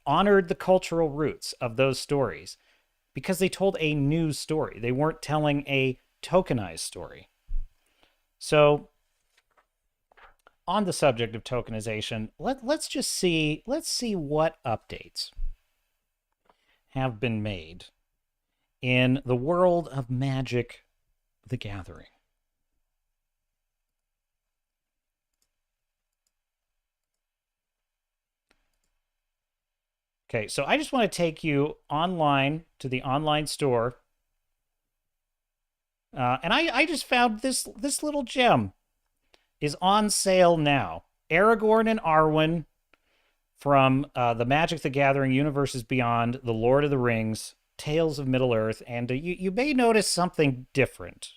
honored the cultural roots of those stories because they told a new story. They weren't telling a tokenized story. So on the subject of tokenization, let's see what updates have been made in the world of Magic the Gathering. Okay, so I just want to take you online to the online store. And I just found this little gem is on sale now. Aragorn and Arwen from the Magic the Gathering Universes Beyond, The Lord of the Rings, Tales of Middle-earth, and you may notice something different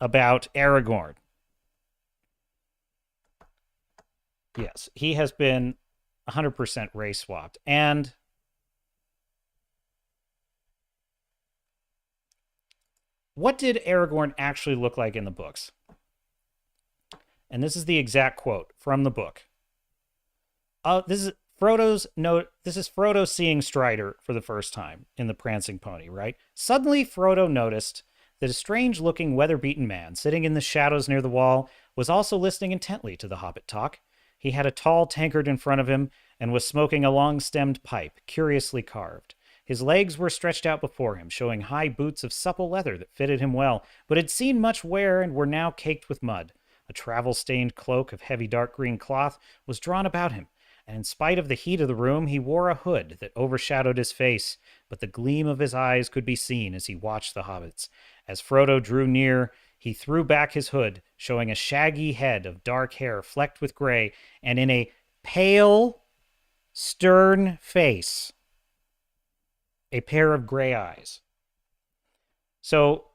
about Aragorn. Yes, he has been 100% race swapped. And what did Aragorn actually look like in the books? And this is the exact quote from the book. This is Frodo's note. This is Frodo seeing Strider for the first time in the Prancing Pony, right? Suddenly, Frodo noticed that a strange-looking, weather-beaten man sitting in the shadows near the wall was also listening intently to the Hobbit talk. He had a tall tankard in front of him and was smoking a long-stemmed pipe, curiously carved. His legs were stretched out before him, showing high boots of supple leather that fitted him well, but had seen much wear and were now caked with mud. A travel-stained cloak of heavy dark green cloth was drawn about him, and in spite of the heat of the room, he wore a hood that overshadowed his face, but the gleam of his eyes could be seen as he watched the hobbits. As Frodo drew near, he threw back his hood, showing a shaggy head of dark hair flecked with gray, and in a pale, stern face, a pair of gray eyes. So,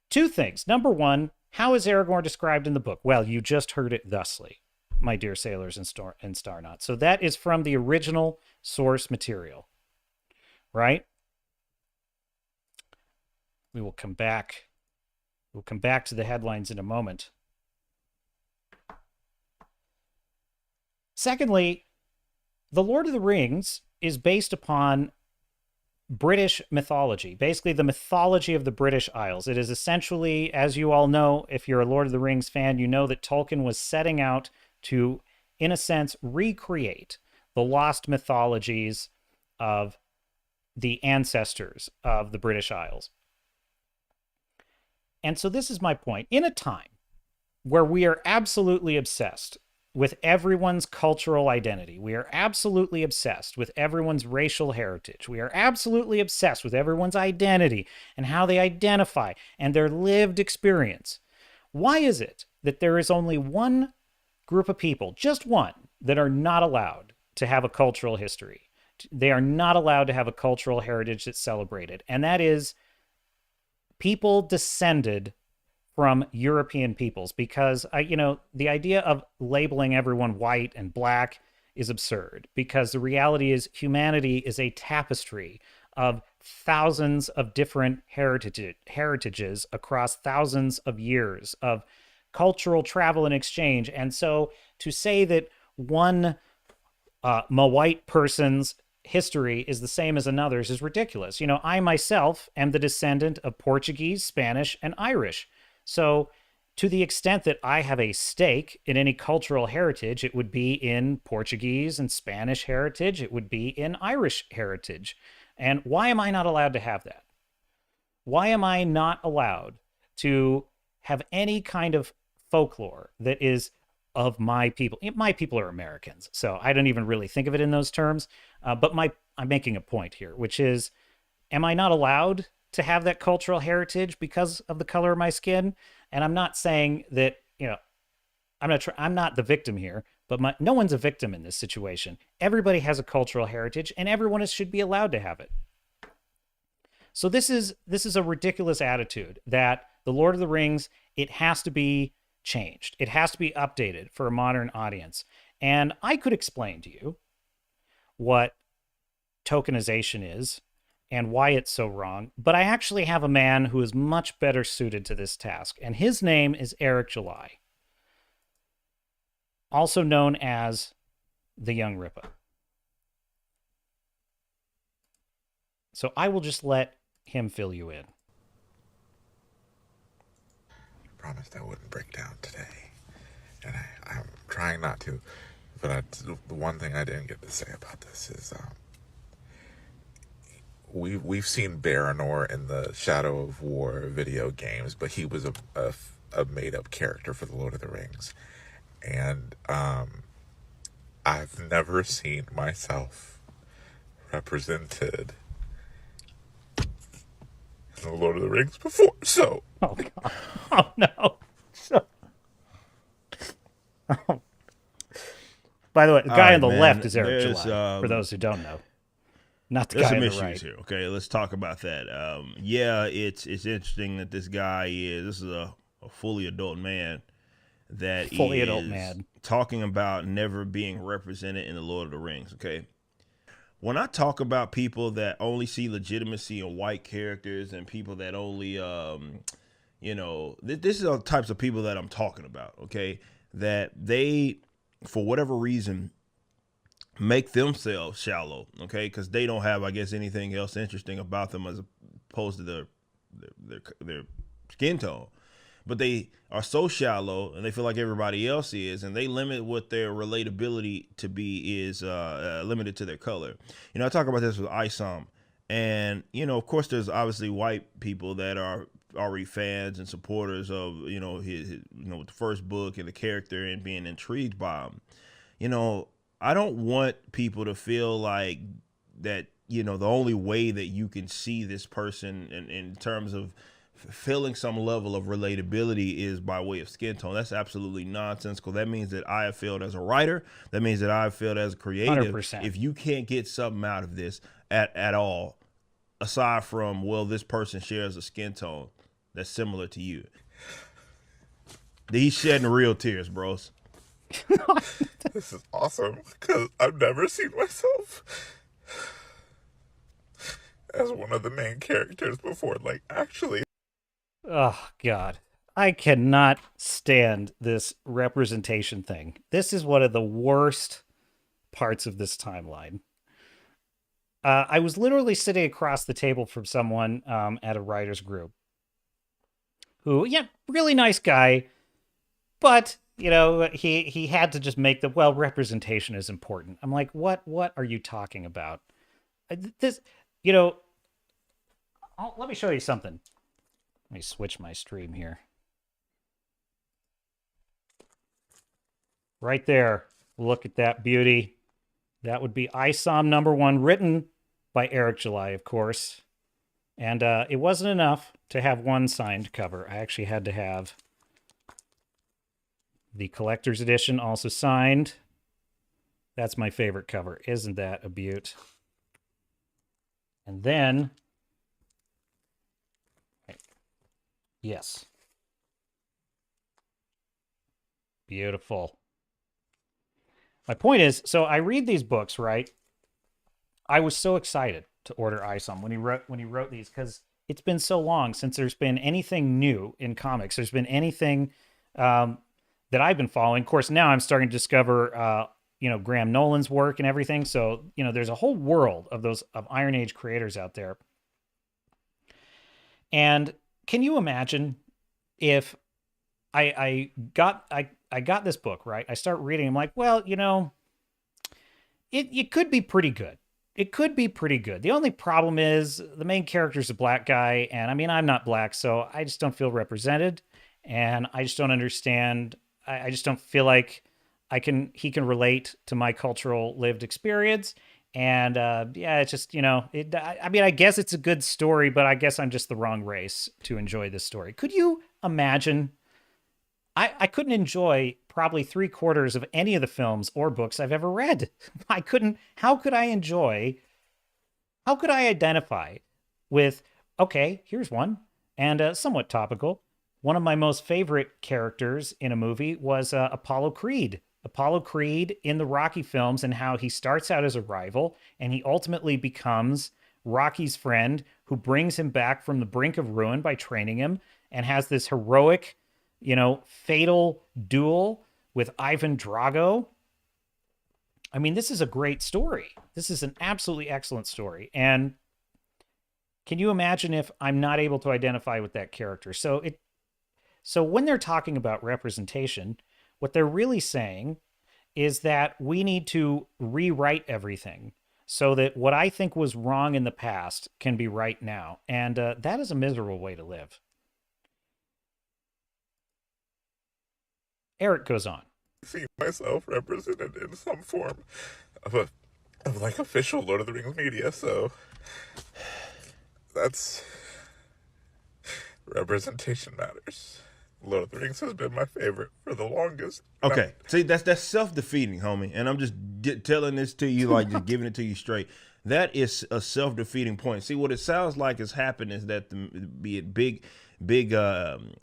two things. Number one, how is Aragorn described in the book? Well, you just heard it thusly, my dear sailors and Starnauts. So that is from the original source material, right? We will come back. We'll come back to the headlines in a moment. Secondly, The Lord of the Rings is based upon British mythology, basically the mythology of the British Isles. It is essentially, as you all know, if you're a Lord of the Rings fan, you know that Tolkien was setting out to, in a sense, recreate the lost mythologies of the ancestors of the British Isles. And so this is my point. In a time where we are absolutely obsessed with everyone's cultural identity, we are absolutely obsessed with everyone's racial heritage, we are absolutely obsessed with everyone's identity and how they identify and their lived experience, why is it that there is only one group of people, just one, that are not allowed to have a cultural history? They are not allowed to have a cultural heritage that's celebrated, and that is people descended from European peoples, because the idea of labeling everyone white and black is absurd, because the reality is humanity is a tapestry of thousands of different heritages across thousands of years of cultural travel and exchange. And so to say that one white person's history is the same as another's is ridiculous. I myself am the descendant of Portuguese, Spanish, and Irish. So to the extent that I have a stake in any cultural heritage, it would be in Portuguese and Spanish heritage. It would be in Irish heritage. And why am I not allowed to have that? Why am I not allowed to have any kind of folklore that is of my people? My people are Americans, so I don't even really think of it in those terms. But I'm making a point here, which is, am I not allowed to have that cultural heritage because of the color of my skin? And I'm not saying that, I'm not the victim here, but no one's a victim in this situation. Everybody has a cultural heritage, and everyone should be allowed to have it. So this is a ridiculous attitude that The Lord of the Rings, it has to be changed. It has to be updated for a modern audience. And I could explain to you what tokenization is and why it's so wrong, but I actually have a man who is much better suited to this task, and his name is Eric July, also known as the Young Ripper. So I will just let him fill you in.
I promised I wouldn't break down today, and I'm trying not to, but the one thing I didn't get to say about this is we've seen Baranor in the Shadow of War video games, but he was a made-up character for the Lord of the Rings, and I've never seen myself represented in the Lord of the Rings before, so...
Oh, God. Oh, no. So... Oh. By the way, the guy on the left is Eric July, for those who don't know. Not the guy on the right. There's some issues here,
okay? Let's talk about that. Yeah, it's interesting that this guy this is a fully adult man that is talking about never being represented in the Lord of the Rings, okay? When I talk about people that only see legitimacy in white characters and people that only, this is the types of people that I'm talking about, okay? That they, for whatever reason, make themselves shallow, okay? Because they don't have, I guess, anything else interesting about them as opposed to their skin tone. But they are so shallow and they feel like everybody else is, and they limit what their relatability to be is limited to their color. I talk about this with Shazaam, and of course there's obviously white people that are already fans and supporters of his the first book and the character and being intrigued by him. I don't want people to feel like that the only way that you can see this person in terms of feeling some level of relatability is by way of skin tone. That's absolutely nonsensical. That means that I have failed as a writer. That means that I have failed as a creative.
100%.
If you can't get something out of this at all, aside from, well, this person shares a skin tone that's similar to you. He's shedding real tears, bros.
This is awesome, because I've never seen myself as one of the main characters before. Like, actually.
Oh, God. I cannot stand this representation thing. This is one of the worst parts of this timeline. I was literally sitting across the table from someone at a writer's group who, really nice guy, but, he had to just make representation is important. I'm like, what are you talking about? This, let me show you something. Let me switch my stream here. Right there. Look at that beauty. That would be Shazaam #1, written by Eric July, of course. And it wasn't enough to have one signed cover. I actually had to have the collector's edition also signed. That's my favorite cover. Isn't that a beaut? And then... Yes. Beautiful. My point is, so I read these books, right? I was so excited to order Shazaam when he wrote these, because it's been so long since there's been anything new in comics. There's been anything that I've been following. Of course, now I'm starting to discover Graham Nolan's work and everything. So, there's a whole world of Iron Age creators out there. And can you imagine if I got this book, right? I start reading. I'm like, well, it could be pretty good. It could be pretty good. The only problem is the main character's a black guy, and I'm not black, so I just don't feel represented, and I just don't understand. I just don't feel like he can relate to my cultural lived experience. And it's just, I guess it's a good story, but I guess I'm just the wrong race to enjoy this story. Could you imagine? I couldn't enjoy probably 3/4 of any of the films or books I've ever read. I couldn't. How could I identify with, okay, here's one, and somewhat topical. One of my most favorite characters in a movie was Apollo Creed Apollo Creed in the Rocky films and how he starts out as a rival and he ultimately becomes Rocky's friend who brings him back from the brink of ruin by training him and has this heroic, fatal duel with Ivan Drago. I mean, this is a great story. This is an absolutely excellent story. And can you imagine if I'm not able to identify with that character? So when they're talking about representation, what they're really saying is that we need to rewrite everything so that what I think was wrong in the past can be right now. And that is a miserable way to live. Eric goes on.
See myself represented in some form of like official Lord of the Rings media, so that's representation matters. Lord of the Rings has been my favorite for the longest.
Okay, see, that's self-defeating, homie, and I'm just telling this to you, like just giving it to you straight. That is a self-defeating point. See, what it sounds like has happened is that be it big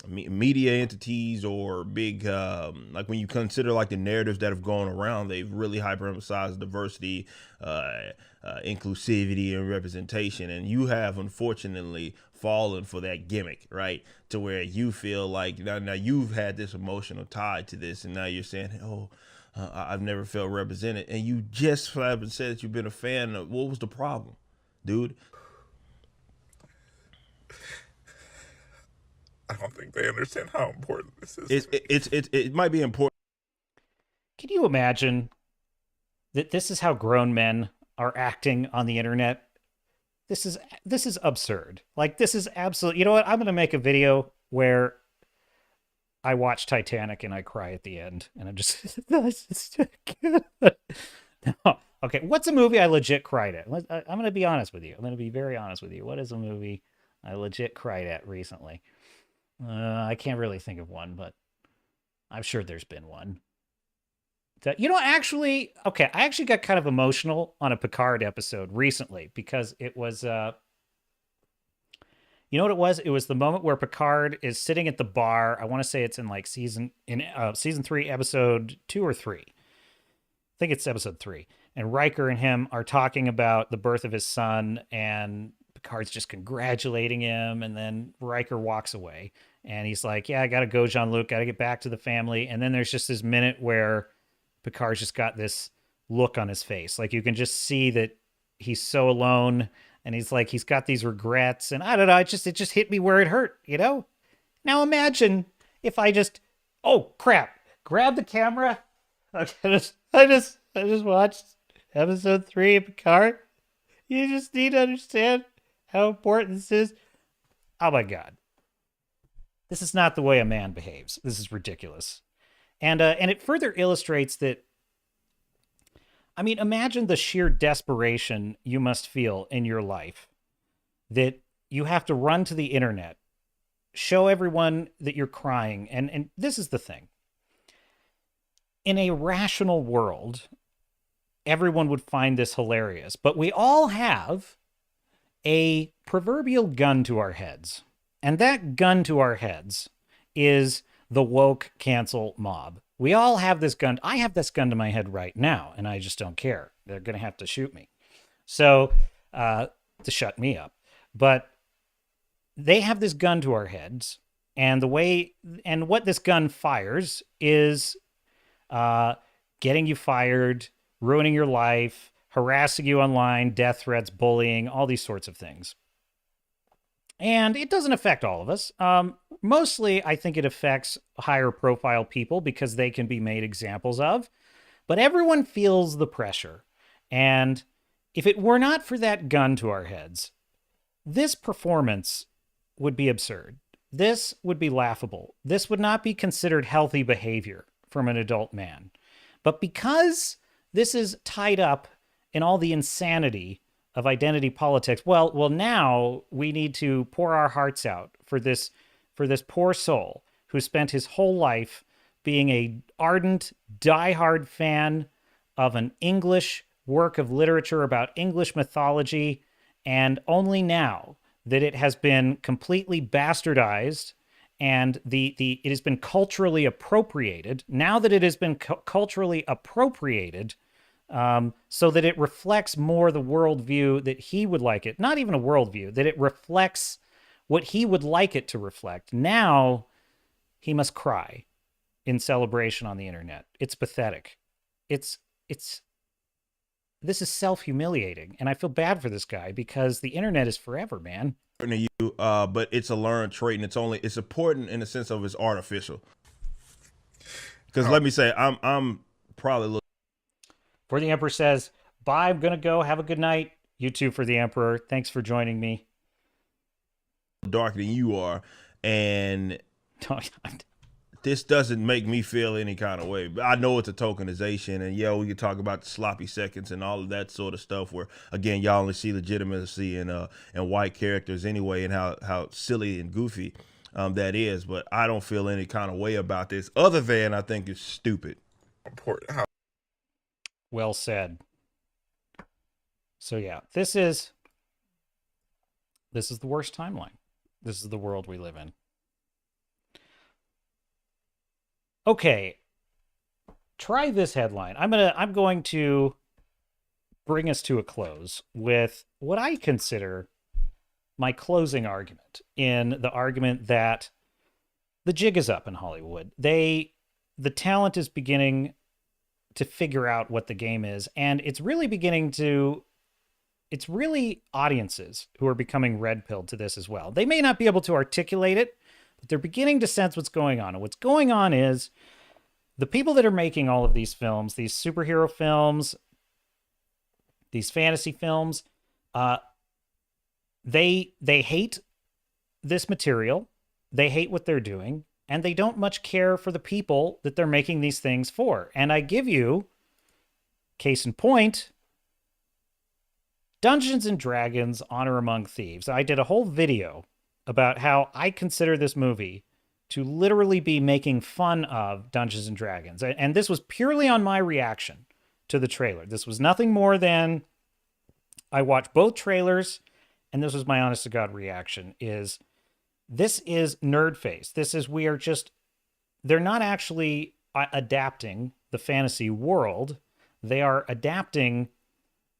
media entities or big like when you consider like the narratives that have gone around, they've really hyper-emphasized diversity, inclusivity, and representation, and you have unfortunately fallen for that gimmick, right? To where you feel like now you've had this emotional tie to this, and now you're saying, oh, I've never felt represented, and you just have said that you've been a fan. What was the problem, dude?
I don't think they understand how important this is.
It might be important.
Can you imagine that this is how grown men are acting on the internet? This is absurd. Like, this is absolute. You know what? I'm going to make a video where I watch Titanic and I cry at the end, and I'm just no. Okay, what's a movie I legit cried at? I'm going to be honest with you. I'm going to be very honest with you. What is a movie I legit cried at recently? I can't really think of one, but I'm sure there's been one. Actually, okay, I actually got kind of emotional on a Picard episode recently because it was, you know what it was? It was the moment where Picard is sitting at the bar. I want to say it's in like season 3, episode 2 or 3. I think it's episode 3. And Riker and him are talking about the birth of his son, and Picard's just congratulating him, and then Riker walks away. And he's like, yeah, I got to go, Jean-Luc. Got to get back to the family. And then there's just this minute where Picard's just got this look on his face. Like, you can just see that he's so alone. And he's like, he's got these regrets. And I don't know, it just hit me where it hurt, Now imagine if I just, oh, crap, grab the camera. Okay, I just watched episode 3 of Picard. You just need to understand how important this is. Oh, my God. This is not the way a man behaves. This is ridiculous. And it further illustrates that, I mean, imagine the sheer desperation you must feel in your life that you have to run to the internet, show everyone that you're crying. And this is the thing. In a rational world, everyone would find this hilarious, but we all have a proverbial gun to our heads. And that gun to our heads is the woke cancel mob. We all have this gun. I have this gun to my head right now, and I just don't care. They're going to have to shoot me. So, to shut me up. But they have this gun to our heads, and what this gun fires is getting you fired, ruining your life, harassing you online, death threats, bullying, all these sorts of things. And it doesn't affect all of us. Mostly, I think it affects higher profile people because they can be made examples of. But everyone feels the pressure. And if it were not for that gun to our heads, this performance would be absurd. This would be laughable. This would not be considered healthy behavior from an adult man. But because this is tied up in all the insanity of identity politics, well, now we need to pour our hearts out for this poor soul who spent his whole life being a ardent, diehard fan of an English work of literature about English mythology, and only now that it has been completely bastardized and it has been culturally appropriated. Now that it has been culturally appropriated, so that it reflects more the worldview that he would like it, not even a worldview, that it reflects what he would like it to reflect. Now he must cry in celebration on the internet. It's pathetic. It's this is self-humiliating, and I feel bad for this guy because the internet is forever, man.
But it's a learned trait, and it's important in the sense of it's artificial. Because let me say, I'm probably
For the Emperor says, bye, I'm gonna go. Have a good night. You too, For the Emperor. Thanks for joining me.
Darker than you are, and this doesn't make me feel any kind of way. I know it's a tokenization, and yeah, we can talk about the sloppy seconds and all of that sort of stuff where, again, y'all only see legitimacy in white characters anyway, and how silly and goofy that is. But I don't feel any kind of way about this other than I think it's stupid.
Well said. So yeah, this is the worst timeline. This is the world we live in. Okay, try this headline. I'm going to bring us to a close with what I consider my closing argument, in the argument that the jig is up in Hollywood. The talent is beginning to figure out what the game is, and it's really audiences who are becoming red-pilled to this as well. They may not be able to articulate it, but they're beginning to sense what's going on. And what's going on is the people that are making all of these films, these superhero films, these fantasy films, they hate this material. They hate what they're doing, and they don't much care for the people that they're making these things for. And I give you, case in point, Dungeons and Dragons: Honor Among Thieves. I did a whole video about how I consider this movie to literally be making fun of Dungeons and Dragons. And this was purely on my reaction to the trailer. This was nothing more than I watched both trailers, and this was my honest to God reaction, this is nerd face. They're not actually adapting the fantasy world. They are adapting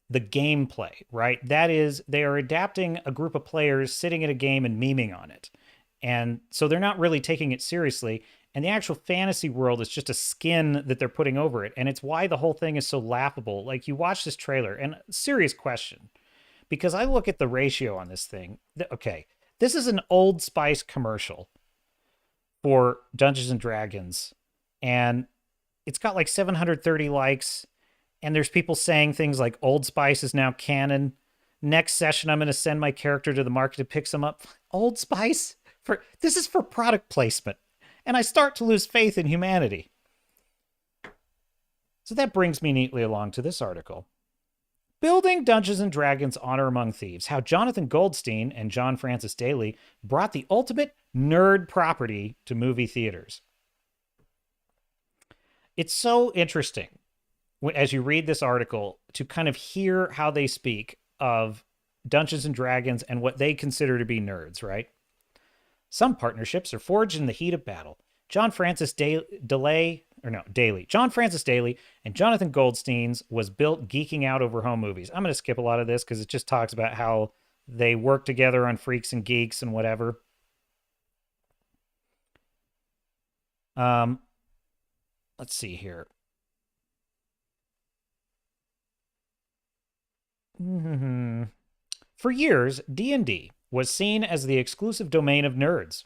the gameplay, right? That is, they are adapting a group of players sitting at a game and memeing on it. And so they're not really taking it seriously. And the actual fantasy world is just a skin that they're putting over it. And it's why the whole thing is so laughable. Like, you watch this trailer, and serious question, because I look at the ratio on this thing. Okay, this is an Old Spice commercial for Dungeons and Dragons, and it's got like 730 likes. And there's people saying things like Old Spice is now canon. Next session, I'm going to send my character to the market to pick some up. Old Spice? This is for product placement. And I start to lose faith in humanity. So that brings me neatly along to this article. Building Dungeons and Dragons: Honor Among Thieves. How Jonathan Goldstein and John Francis Daly brought the ultimate nerd property to movie theaters. It's so interesting, as you read this article, to kind of hear how they speak of Dungeons and Dragons and what they consider to be nerds, right? Some partnerships are forged in the heat of battle. John Francis Daly and Jonathan Goldstein's was built geeking out over home movies. I'm going to skip a lot of this because it just talks about how they work together on Freaks and Geeks and whatever. Let's see here. For years, D&D was seen as the exclusive domain of nerds.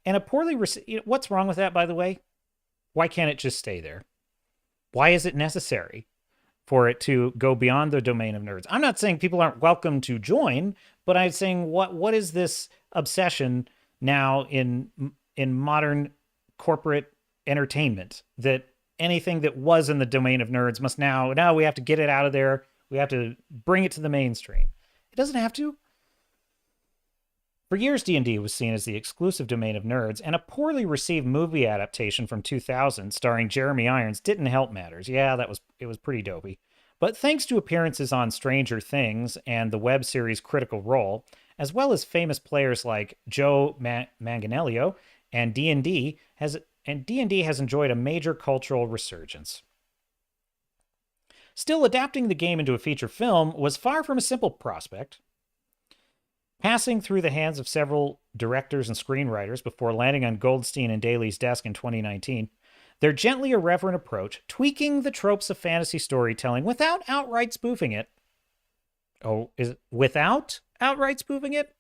And a poorly received... What's wrong with that, by the way? Why can't it just stay there? Why is it necessary for it to go beyond the domain of nerds? I'm not saying people aren't welcome to join, but I'm saying what is this obsession now in modern corporate entertainment that anything that was in the domain of nerds must now we have to get it out of there. We have to bring it to the mainstream. It doesn't have to. For years, D&D was seen as the exclusive domain of nerds, and a poorly received movie adaptation from 2000 starring Jeremy Irons didn't help matters. Yeah, it was pretty dopey. But thanks to appearances on Stranger Things and the web series Critical Role, as well as famous players like Joe Manganiello, and D&D has enjoyed a major cultural resurgence. Still, adapting the game into a feature film was far from a simple prospect. Passing through the hands of several directors and screenwriters before landing on Goldstein and Daly's desk in 2019, their gently irreverent approach, tweaking the tropes of fantasy storytelling without outright spoofing it. Oh, is it without outright spoofing it?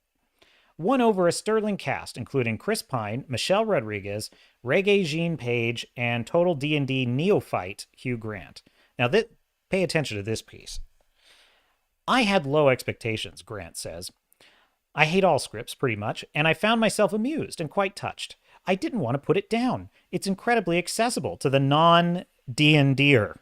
Won over a sterling cast, including Chris Pine, Michelle Rodriguez, Regé-Jean Page, and total D&D neophyte Hugh Grant. Now, pay attention to this piece. I had low expectations, Grant says. I hate all scripts, pretty much, and I found myself amused and quite touched. I didn't want to put it down. It's incredibly accessible to the non-D&Der.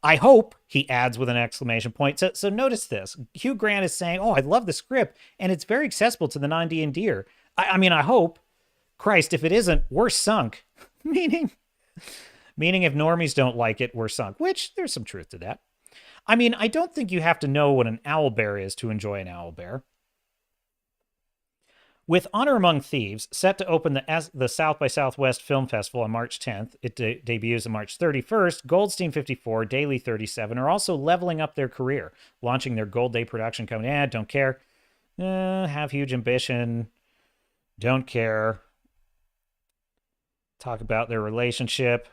I hope, he adds with an exclamation point. So notice this. Hugh Grant is saying, oh, I love the script, and it's very accessible to the non-D&Der. I mean, I hope. Christ, if it isn't, we're sunk. Meaning if normies don't like it, we're sunk. Which, there's some truth to that. I mean, I don't think you have to know what an owlbear is to enjoy an owlbear. With Honor Among Thieves set to open the South by Southwest Film Festival on March 10th, it debuts on March 31st, Goldstein 54, Daily 37 are also leveling up their career, launching their Gold Day production company. Don't care. Have huge ambition. Don't care. Talk about their relationship.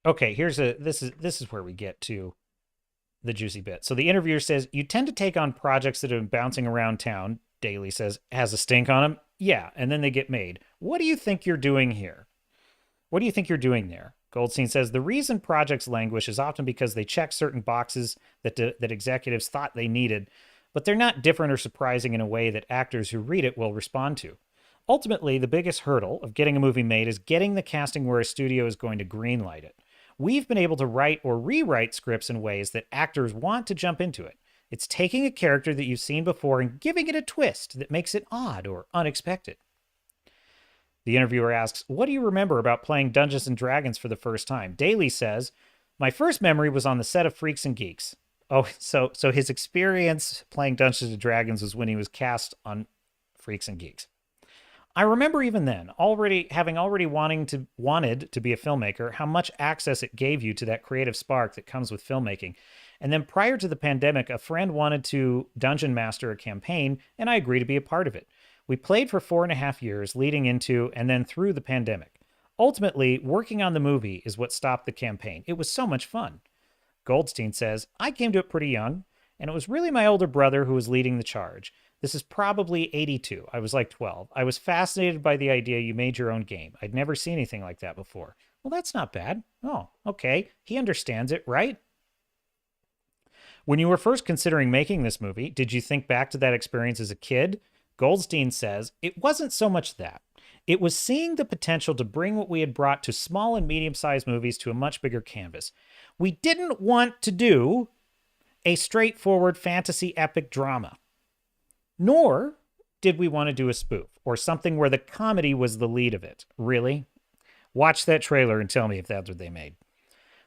Okay, this is where we get to the juicy bit. So the interviewer says, you tend to take on projects that have been bouncing around town. Daly says, has a stink on them? Yeah, and then they get made. What do you think you're doing here? What do you think you're doing there? Goldstein says, the reason projects languish is often because they check certain boxes that executives thought they needed, but they're not different or surprising in a way that actors who read it will respond to. Ultimately, the biggest hurdle of getting a movie made is getting the casting where a studio is going to greenlight it. We've been able to write or rewrite scripts in ways that actors want to jump into it. It's taking a character that you've seen before and giving it a twist that makes it odd or unexpected. The interviewer asks, what do you remember about playing Dungeons & Dragons for the first time? Daly says, my first memory was on the set of Freaks and Geeks. Oh, so his experience playing Dungeons & Dragons was when he was cast on Freaks and Geeks. I remember even then, wanted to be a filmmaker, how much access it gave you to that creative spark that comes with filmmaking. And then prior to the pandemic, a friend wanted to dungeon master a campaign, and I agreed to be a part of it. We played for 4.5 years, leading into and then through the pandemic. Ultimately, working on the movie is what stopped the campaign. It was so much fun. Goldstein says, I came to it pretty young, and it was really my older brother who was leading the charge. This is probably 82. I was like 12. I was fascinated by the idea you made your own game. I'd never seen anything like that before. Well, that's not bad. Oh, okay. He understands it, right? When you were first considering making this movie, did you think back to that experience as a kid? Goldstein says, it wasn't so much that. It was seeing the potential to bring what we had brought to small and medium-sized movies to a much bigger canvas. We didn't want to do a straightforward fantasy epic drama. Nor did we want to do a spoof or something where the comedy was the lead of it. Really? Watch that trailer and tell me if that's what they made.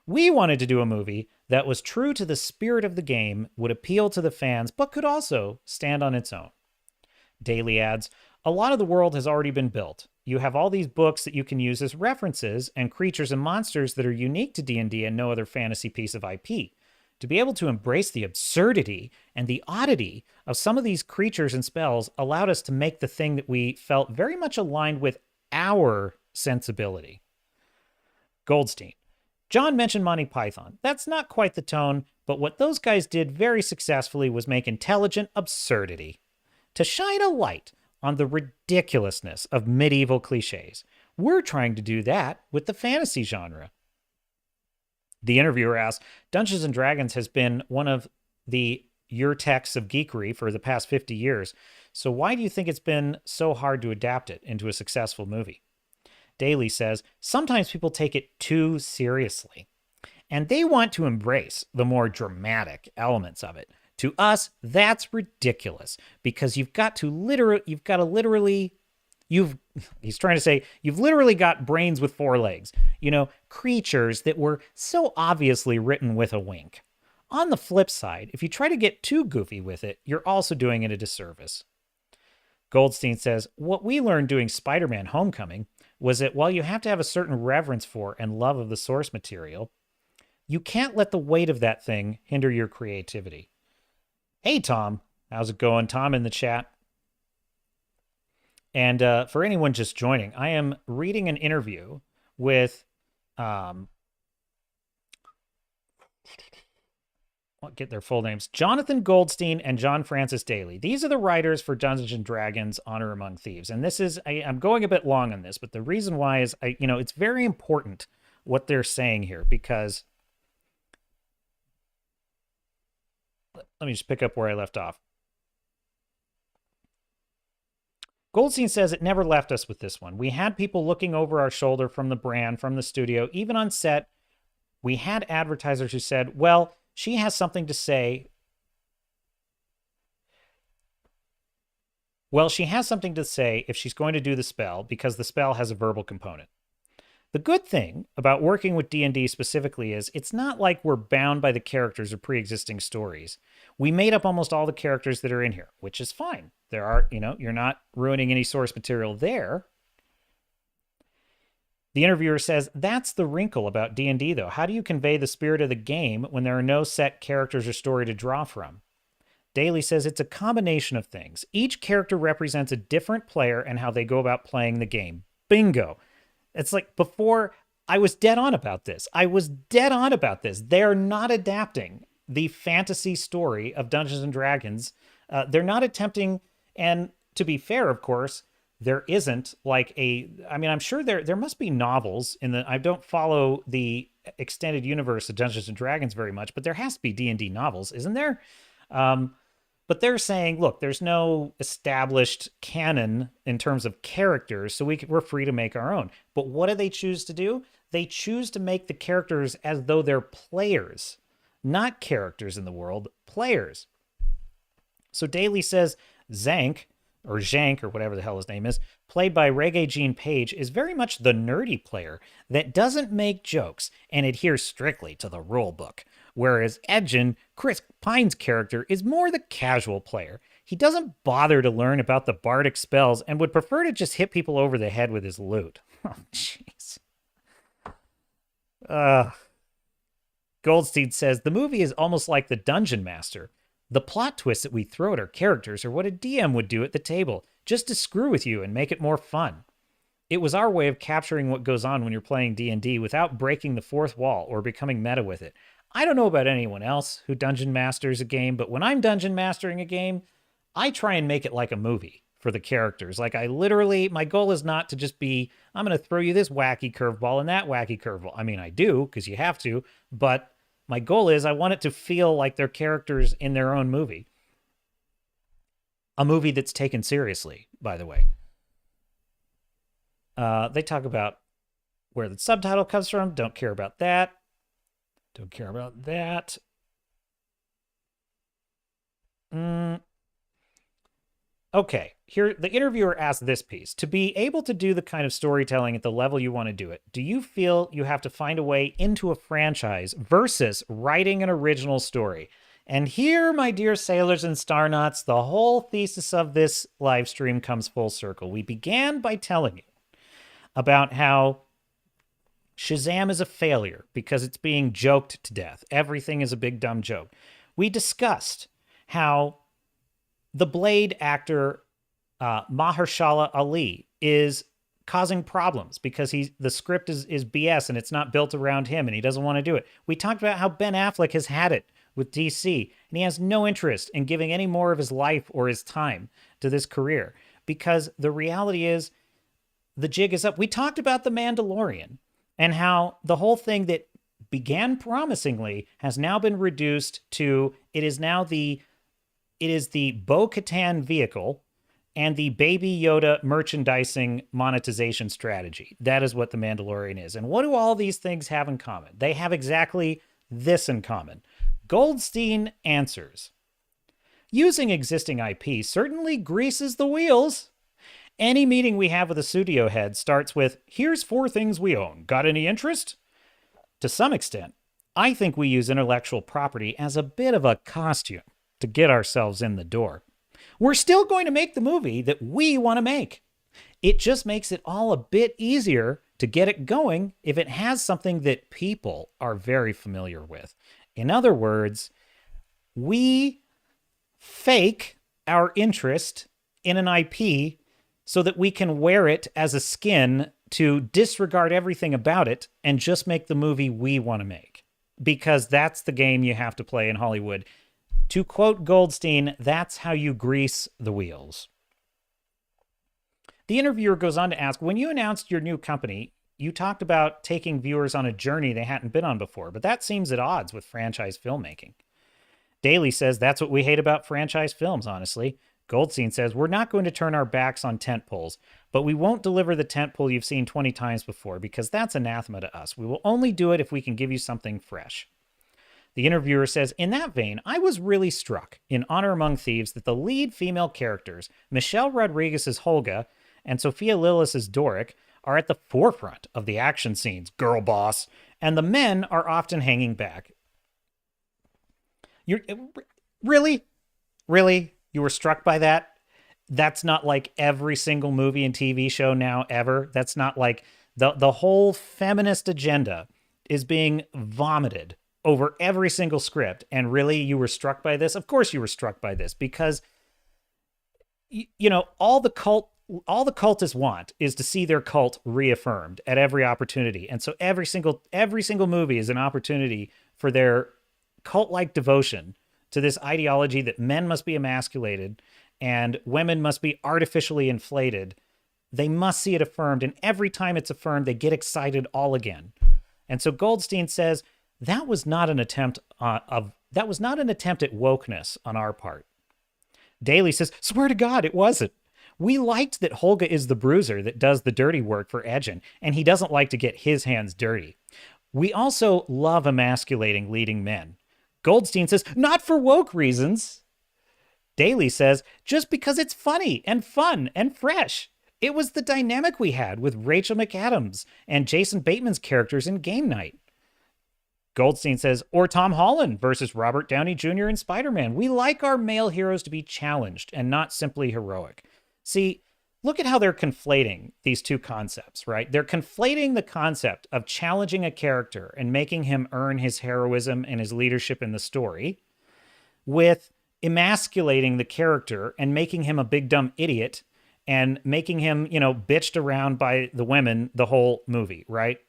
We wanted to do a movie that was true to the spirit of the game, would appeal to the fans, but could also stand on its own. Daly adds, a lot of the world has already been built. You have all these books that you can use as references and creatures and monsters that are unique to D&D and no other fantasy piece of IP. To be able to embrace the absurdity and the oddity of some of these creatures and spells allowed us to make the thing that we felt very much aligned with our sensibility. Goldstein. John mentioned Monty Python. That's not quite the tone, but what those guys did very successfully was make intelligent absurdity. To shine a light on the ridiculousness of medieval cliches. We're trying to do that with the fantasy genre. The interviewer asks, Dungeons & Dragons has been one of the urtex of geekery for the past 50 years, so why do you think it's been so hard to adapt it into a successful movie? Daly says, sometimes people take it too seriously, and they want to embrace the more dramatic elements of it. To us, that's ridiculous, because you've got to literally He's trying to say, you've literally got brains with 4 legs. You know, creatures that were so obviously written with a wink. On the flip side, if you try to get too goofy with it, you're also doing it a disservice. Goldstein says, what we learned doing Spider-Man Homecoming was that while you have to have a certain reverence for and love of the source material, you can't let the weight of that thing hinder your creativity. Hey, Tom. How's it going? Tom in the chat. And for anyone just joining, I am reading an interview with, I'll get their full names, Jonathan Goldstein and John Francis Daly. These are the writers for Dungeons & Dragons Honor Among Thieves. And this is, I'm going a bit long on this, but the reason why is, it's very important what they're saying here, because let me just pick up where I left off. Goldstein says it never left us with this one. We had people looking over our shoulder from the brand, from the studio, even on set. We had advertisers who said, well, she has something to say. Well, she has something to say if she's going to do the spell, because the spell has a verbal component. The good thing about working with D&D specifically is it's not like we're bound by the characters or pre-existing stories. We made up almost all the characters that are in here, which is fine. There are, you're not ruining any source material there. The interviewer says, that's the wrinkle about D&D, though. How do you convey the spirit of the game when there are no set characters or story to draw from? Daly says it's a combination of things. Each character represents a different player and how they go about playing the game. Bingo. It's like before, I was dead on about this. They're not adapting the fantasy story of Dungeons & Dragons. They're not attempting, and to be fair, of course, there isn't like I'm sure there must be novels I don't follow the extended universe of Dungeons & Dragons very much, but there has to be D&D novels, isn't there? But they're saying, look, there's no established canon in terms of characters, so we're free to make our own. But what do they choose to do? They choose to make the characters as though they're players, not characters in the world, players. So Daly says Zank, or Jank, or whatever the hell his name is, played by Reggae Gene Page, is very much the nerdy player that doesn't make jokes and adheres strictly to the rule book. Whereas Edgen, Chris Pine's character, is more the casual player. He doesn't bother to learn about the bardic spells and would prefer to just hit people over the head with his lute. Oh, jeez. Goldstein says, the movie is almost like the Dungeon Master. The plot twists that we throw at our characters are what a DM would do at the table, just to screw with you and make it more fun. It was our way of capturing what goes on when you're playing D&D without breaking the fourth wall or becoming meta with it. I don't know about anyone else who dungeon masters a game, but when I'm dungeon mastering a game, I try and make it like a movie for the characters. Like my goal is not to just be, I'm going to throw you this wacky curveball and that wacky curveball. I mean, I do, because you have to, but my goal is I want it to feel like they're characters in their own movie. A movie that's taken seriously, by the way. They talk about where the subtitle comes from. Don't care about that. Don't care about that. Okay, here the interviewer asked this piece. To be able to do the kind of storytelling at the level you want to do it, do you feel you have to find a way into a franchise versus writing an original story? And here, my dear sailors and starnauts, the whole thesis of this live stream comes full circle. We began by telling you about how Shazaam is a failure because it's being joked to death. Everything is a big dumb joke. We discussed how the Blade actor Mahershala Ali is causing problems because the script is BS and it's not built around him and he doesn't want to do it. We talked about how Ben Affleck has had it with DC and he has no interest in giving any more of his life or his time to this career because the reality is the jig is up. We talked about The Mandalorian and how the whole thing that began promisingly has now been reduced to it is the Bo-Katan vehicle and the Baby Yoda merchandising monetization strategy. That is what The Mandalorian is. And what do all these things have in common? They have exactly this in common. Goldstein answers, using existing IP certainly greases the wheels. Any meeting we have with a studio head starts with, here's 4 things we own. Got any interest? To some extent, I think we use intellectual property as a bit of a costume to get ourselves in the door. We're still going to make the movie that we want to make. It just makes it all a bit easier to get it going if it has something that people are very familiar with. In other words, we fake our interest in an IP so that we can wear it as a skin to disregard everything about it and just make the movie we want to make. Because that's the game you have to play in Hollywood. To quote Goldstein, that's how you grease the wheels. The interviewer goes on to ask, when you announced your new company, you talked about taking viewers on a journey they hadn't been on before, but that seems at odds with franchise filmmaking. Daly says that's what we hate about franchise films, honestly. Goldstein says, we're not going to turn our backs on tentpoles, but we won't deliver the tentpole you've seen 20 times before because that's anathema to us. We will only do it if we can give you something fresh. The interviewer says, in that vein, I was really struck in Honor Among Thieves that the lead female characters, Michelle Rodriguez's Holga and Sophia Lillis's Doric, are at the forefront of the action scenes, girl boss, and the men are often hanging back. You're really? You were struck by that? That's not like every single movie and TV show now ever. That's not like the whole feminist agenda is being vomited over every single script. And really, you were struck by this? Of course you were struck by this because, you know, all the cultists want is to see their cult reaffirmed at every opportunity. And so every single movie is an opportunity for their cult-like devotion to this ideology that men must be emasculated and women must be artificially inflated. They must see it affirmed, and every time it's affirmed, they get excited all again. And so Goldstein says that was not an attempt at wokeness on our part. Daly says, swear to God, it wasn't. We liked that Holga is the bruiser that does the dirty work for Edgen, and he doesn't like to get his hands dirty. We also love emasculating leading men. Goldstein says, not for woke reasons. Daly says, just because it's funny and fun and fresh. It was the dynamic we had with Rachel McAdams and Jason Bateman's characters in Game Night. Goldstein says, or Tom Holland versus Robert Downey Jr. in Spider-Man. We like our male heroes to be challenged and not simply heroic. See, look at how they're conflating these two concepts, right? They're conflating the concept of challenging a character and making him earn his heroism and his leadership in the story with emasculating the character and making him a big dumb idiot and making him, you know, bitched around by the women the whole movie, right?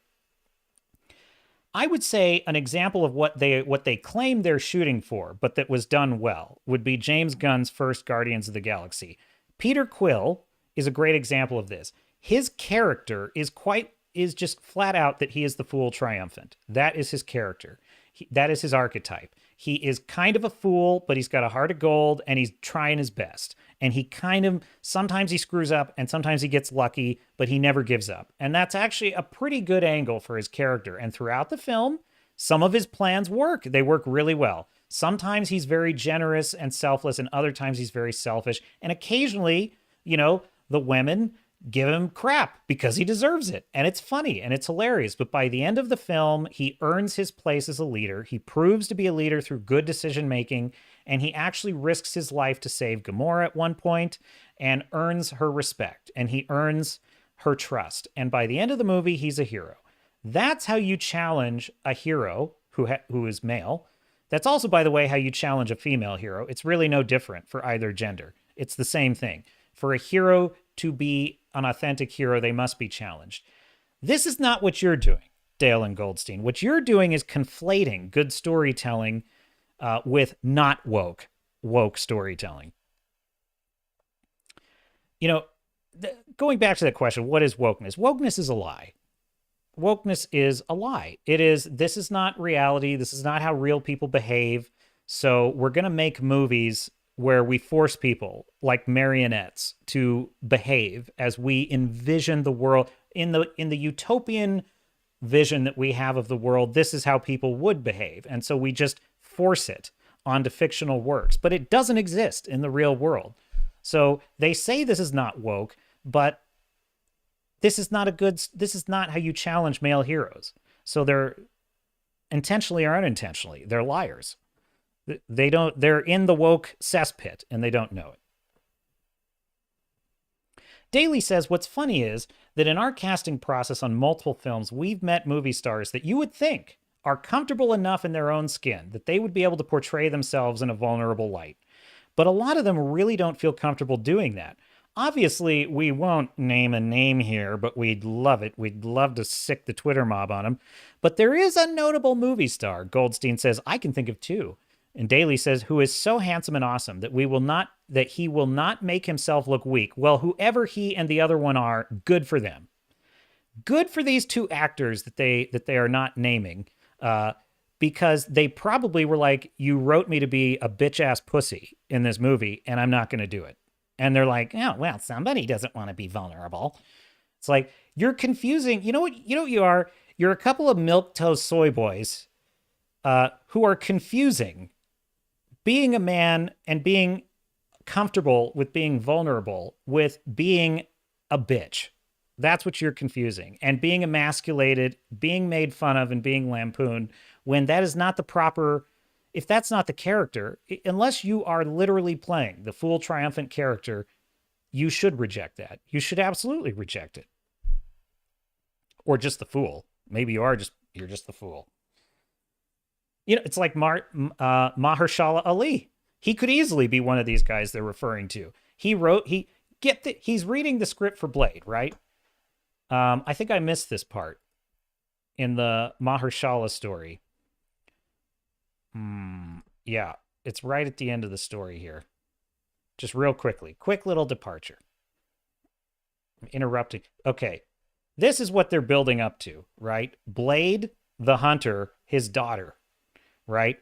I would say an example of what they claim they're shooting for, but that was done well, would be James Gunn's first Guardians of the Galaxy. Peter Quill is a great example of this. His character is just flat out that he is the fool triumphant. That is his character. That is his archetype. He is kind of a fool, but he's got a heart of gold and he's trying his best. And sometimes he screws up and sometimes he gets lucky, but he never gives up. And that's actually a pretty good angle for his character. And throughout the film, some of his plans work. They work really well. Sometimes he's very generous and selfless, and other times he's very selfish. And occasionally, you know, the women give him crap because he deserves it. And it's funny and it's hilarious. But by the end of the film, he earns his place as a leader. He proves to be a leader through good decision making. And he actually risks his life to save Gamora at one point and earns her respect. And he earns her trust. And by the end of the movie, he's a hero. That's how you challenge a hero who is male. That's also, by the way, how you challenge a female hero. It's really no different for either gender. It's the same thing. For a hero to be an authentic hero, they must be challenged. This is not what you're doing, Dale and Goldstein. What you're doing is conflating good storytelling with not woke storytelling. You know, going back to that question, what is wokeness? Wokeness is a lie. Wokeness is a lie. This is not reality. This is not how real people behave. So we're going to make movies where we force people like marionettes to behave as we envision the world in the utopian vision that we have of the world. This is how people would behave. And so we just force it onto fictional works, but it doesn't exist in the real world. So they say this is not woke, but this is not how you challenge male heroes. So they're intentionally or unintentionally, they're liars. They're in the woke cesspit and they don't know it. Daly says, what's funny is that in our casting process on multiple films, we've met movie stars that you would think are comfortable enough in their own skin that they would be able to portray themselves in a vulnerable light. But a lot of them really don't feel comfortable doing that. Obviously, we won't name a name here, but we'd love it. We'd love to sick the Twitter mob on him. But there is a notable movie star, Goldstein says, I can think of two. And Daly says, who is so handsome and awesome that he will not make himself look weak. Well, whoever he and the other one are, good for them. Good for these two actors that they are not naming, because they probably were like, you wrote me to be a bitch-ass pussy in this movie, and I'm not going to do it. And they're like, oh, well, somebody doesn't want to be vulnerable. It's like, you're confusing. You know what you are? You're a couple of milquetoast soy boys who are confusing being a man and being comfortable with being vulnerable with being a bitch. That's what you're confusing. And being emasculated, being made fun of, and being lampooned, when that is not the proper, if that's not the character, unless you are literally playing the fool triumphant character, you should reject that. You should absolutely reject it. Or just the fool. Maybe you're just the fool. You know, it's like Mahershala Ali. He could easily be one of these guys they're referring to. He's reading the script for Blade, right? I think I missed this part in the Mahershala story. Yeah, it's right at the end of the story here. Just real quickly. Quick little departure. I'm interrupting. Okay. This is what they're building up to, right? Blade, the hunter, his daughter, right?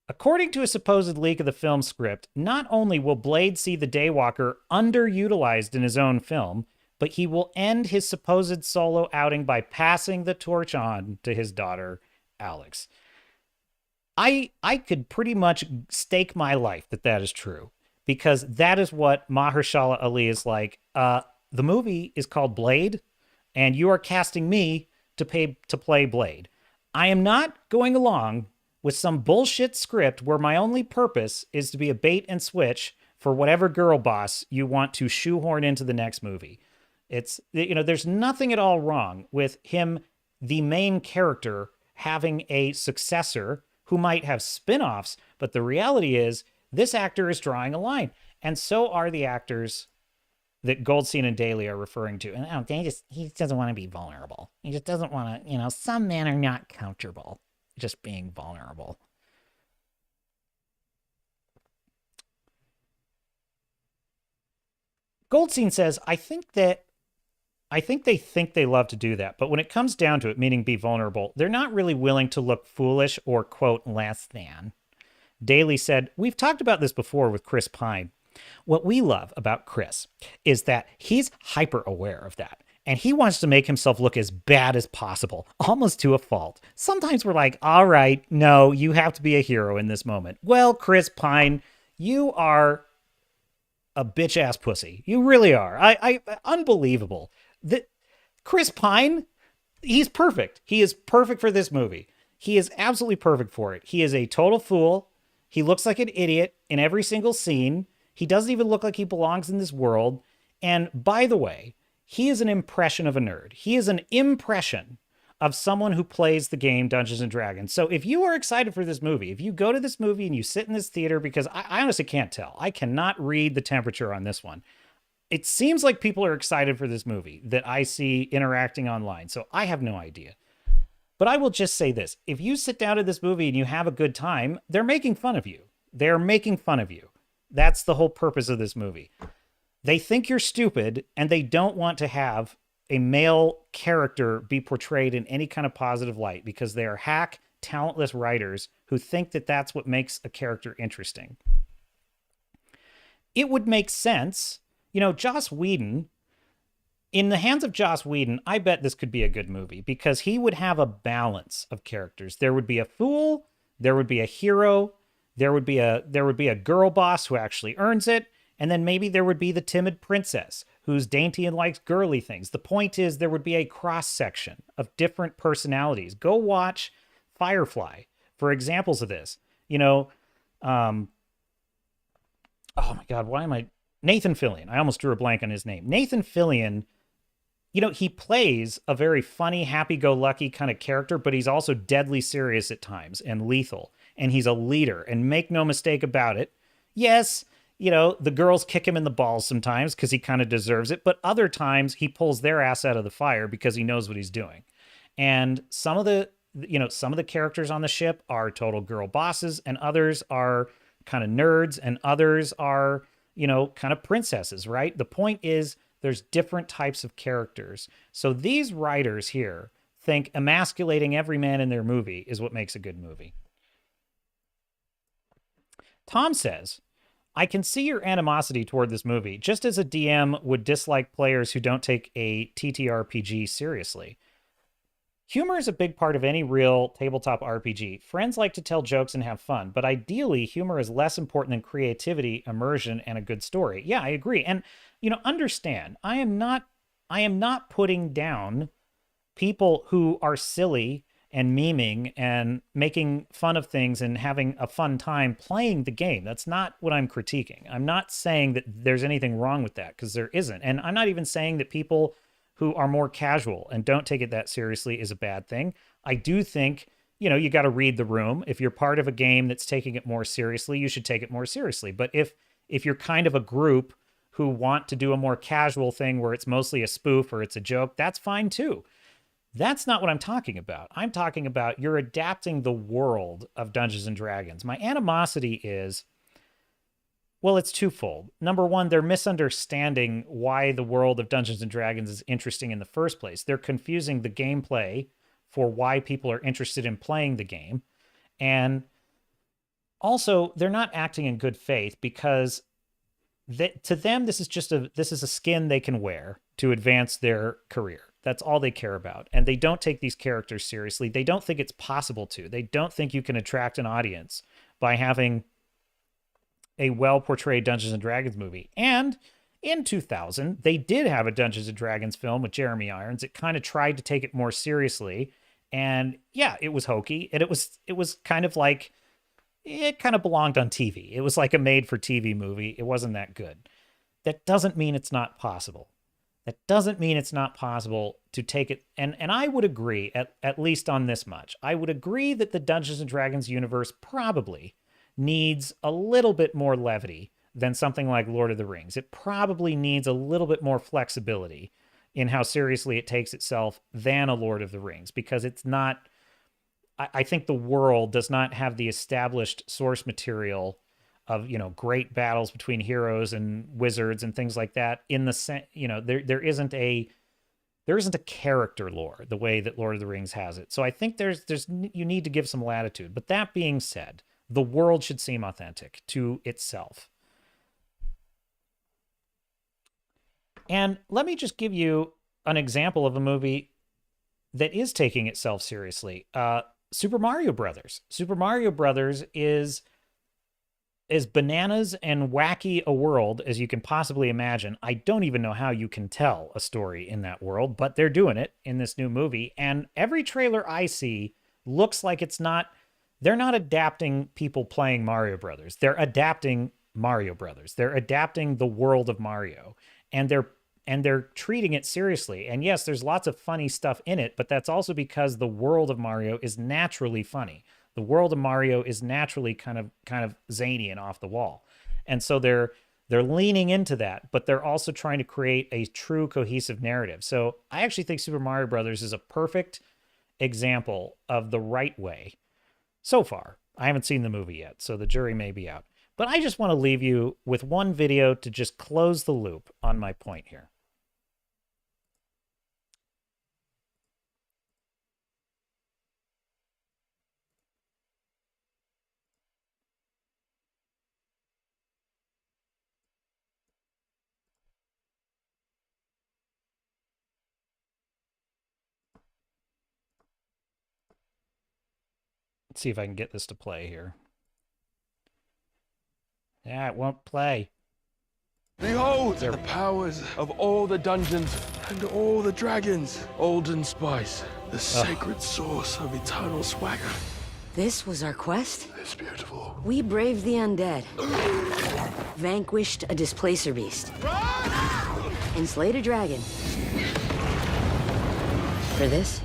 According to a supposed leak of the film script, not only will Blade see the Daywalker underutilized in his own film, but he will end his supposed solo outing by passing the torch on to his daughter, Alex. I could pretty much stake my life that is true, because that is what Mahershala Ali is like. The movie is called Blade, and you are casting me to play Blade. I am not going along with some bullshit script where my only purpose is to be a bait and switch for whatever girl boss you want to shoehorn into the next movie. It's, there's nothing at all wrong with him, the main character, having a successor who might have spin-offs, but the reality is this actor is drawing a line, and so are the actors that Goldstein and Daly are referring to. And he doesn't want to be vulnerable. He just doesn't want to, some men are not comfortable just being vulnerable. Goldstein says, I think they think they love to do that, but when it comes down to it, meaning be vulnerable, they're not really willing to look foolish or, quote, less than. Daly said, we've talked about this before with Chris Pine. What we love about Chris is that he's hyper aware of that. And he wants to make himself look as bad as possible, almost to a fault. Sometimes we're like, all right, no, you have to be a hero in this moment. Well, Chris Pine, you are a bitch-ass pussy. You really are. Unbelievable. Chris Pine, he's perfect. He is perfect for this movie. He is absolutely perfect for it. He is a total fool. He looks like an idiot in every single scene. He doesn't even look like he belongs in this world. And by the way, he is an impression of a nerd. He is an impression of someone who plays the game Dungeons and Dragons. So if you are excited for this movie, if you go to this movie and you sit in this theater, because I honestly can't tell. I cannot read the temperature on this one. It seems like people are excited for this movie that I see interacting online. So I have no idea. But I will just say this. If you sit down to this movie and you have a good time, they're making fun of you. They're making fun of you. That's the whole purpose of this movie. They think you're stupid, and they don't want to have a male character be portrayed in any kind of positive light because they are hack, talentless writers who think that that's what makes a character interesting. It would make sense. Joss Whedon, in the hands of Joss Whedon, I bet this could be a good movie because he would have a balance of characters. There would be a fool, there would be a hero, there would be a girl boss who actually earns it, And then maybe there would be the timid princess who's dainty and likes girly things. The point is there would be a cross section of different personalities. Go watch Firefly for examples of this. You know, oh my God, why am I? Nathan Fillion. I almost drew a blank on his name. Nathan Fillion, you know, he plays a very funny, happy-go-lucky kind of character, but he's also deadly serious at times and lethal. And he's a leader. And make no mistake about it, yes, you know, the girls kick him in the balls sometimes because he kind of deserves it. But other times he pulls their ass out of the fire because he knows what he's doing. And some of the, you know, some of the characters on the ship are total girl bosses, and others are kind of nerds, and others are, you know, kind of princesses, right? The point is there's different types of characters. So these writers here think emasculating every man in their movie is what makes a good movie. Tom says, I can see your animosity toward this movie, just as a DM would dislike players who don't take a TTRPG seriously. Humor is a big part of any real tabletop RPG. Friends like to tell jokes and have fun, but ideally, humor is less important than creativity, immersion, and a good story. Yeah, I agree. And, you know, understand, I am not putting down people who are silly and memeing and making fun of things and having a fun time playing the game. That's not what I'm critiquing. I'm not saying that there's anything wrong with that, because there isn't. And I'm not even saying that people who are more casual and don't take it that seriously is a bad thing. I do think, you know, you got to read the room. If you're part of a game that's taking it more seriously, you should take it more seriously. But if you're kind of a group who want to do a more casual thing where it's mostly a spoof or it's a joke, that's fine too. That's not what I'm talking about. I'm talking about you're adapting the world of Dungeons and Dragons. My animosity is, well, it's twofold. Number one, they're misunderstanding why the world of Dungeons and Dragons is interesting in the first place. They're confusing the gameplay for why people are interested in playing the game. And also, they're not acting in good faith because to them, this is a skin they can wear to advance their career. That's all they care about. And they don't take these characters seriously. They don't think it's possible to. They don't think you can attract an audience by having a well-portrayed Dungeons and Dragons movie. And in 2000, they did have a Dungeons and Dragons film with Jeremy Irons. It kind of tried to take it more seriously. And yeah, it was hokey. And it was kind of like, it kind of belonged on TV. It was like a made-for-TV movie. It wasn't that good. That doesn't mean it's not possible. That doesn't mean it's not possible to take it. And I would agree, at least on this much. I would agree that the Dungeons and Dragons universe probably needs a little bit more levity than something like Lord of the Rings. It probably needs a little bit more flexibility in how seriously it takes itself than a Lord of the Rings, because it's not, I think the world does not have the established source material of, you know, great battles between heroes and wizards and things like that. In the, you know, there isn't a character lore the way that Lord of the Rings has it. So I think you need to give some latitude. But that being said, the world should seem authentic to itself. And let me just give you an example of a movie that is taking itself seriously. Super Mario Brothers. Super Mario Brothers is as bananas and wacky a world as you can possibly imagine. I don't even know how you can tell a story in that world, but they're doing it in this new movie. And every trailer I see looks like they're not adapting people playing Mario Brothers. They're adapting Mario Brothers. They're adapting the world of Mario, and they're treating it seriously. And yes, there's lots of funny stuff in it, but that's also because the world of Mario is naturally funny. The world of Mario is naturally kind of zany and off the wall. And so they're leaning into that, but they're also trying to create a true cohesive narrative. So I actually think Super Mario Brothers is a perfect example of the right way. So far, I haven't seen the movie yet, so the jury may be out. But I just want to leave you with one video to just close the loop on my point here. Let's see if I can get this to play here. Yeah, it won't play.
Behold the powers of all the dungeons and all the dragons. Olden Spice, the sacred source of eternal swagger.
This was our quest?
It's beautiful.
We braved the undead, vanquished a displacer beast, and slayed a dragon. For this?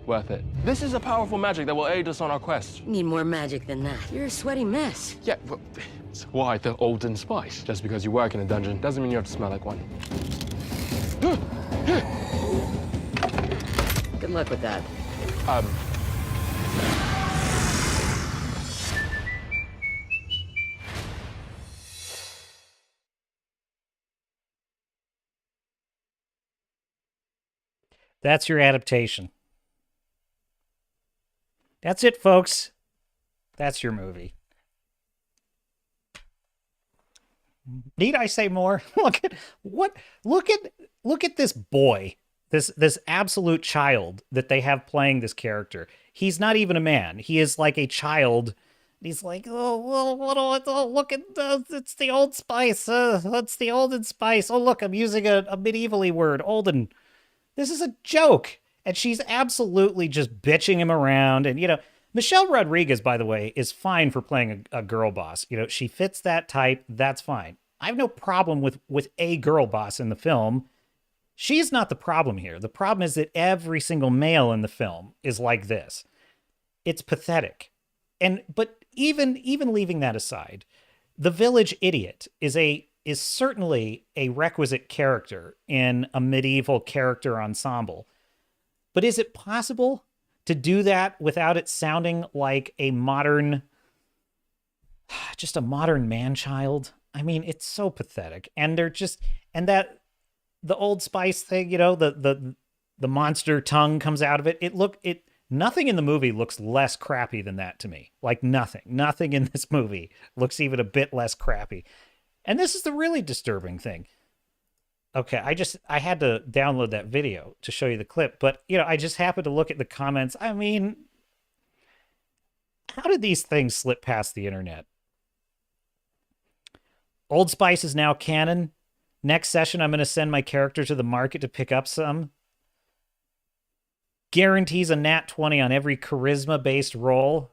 Worth it. This is a powerful magic that will aid us on our quest.
Need more magic than that. You're a sweaty mess.
Yeah, but so why the Olden Spice? Just because you work in a dungeon doesn't mean you have to smell like one.
Good luck with that.
That's your adaptation. That's it, folks. That's your movie. Need I say more? Look at this boy, this absolute child that they have playing this character. He's not even a man. He is like a child. He's like, look at it's the Old Spice. It's the Olden Spice. Oh, look, I'm using a medievally word, Olden. This is a joke. And she's absolutely just bitching him around. And, Michelle Rodriguez, by the way, is fine for playing a girl boss. She fits that type. That's fine. I have no problem with a girl boss in the film. She's not the problem here. The problem is that every single male in the film is like this. It's pathetic. But even leaving that aside, the village idiot is certainly a requisite character in a medieval character ensemble. But is it possible to do that without it sounding like just a modern man-child? I mean, it's so pathetic. And that the Old Spice thing, the monster tongue comes out of it. Nothing in the movie looks less crappy than that to me. Like nothing in this movie looks even a bit less crappy. And this is the really disturbing thing. Okay, I had to download that video to show you the clip, but I just happened to look at the comments. I mean, how did these things slip past the internet? Old Spice is now canon. Next session, I'm going to send my character to the market to pick up some. Guarantees a nat 20 on every charisma-based roll.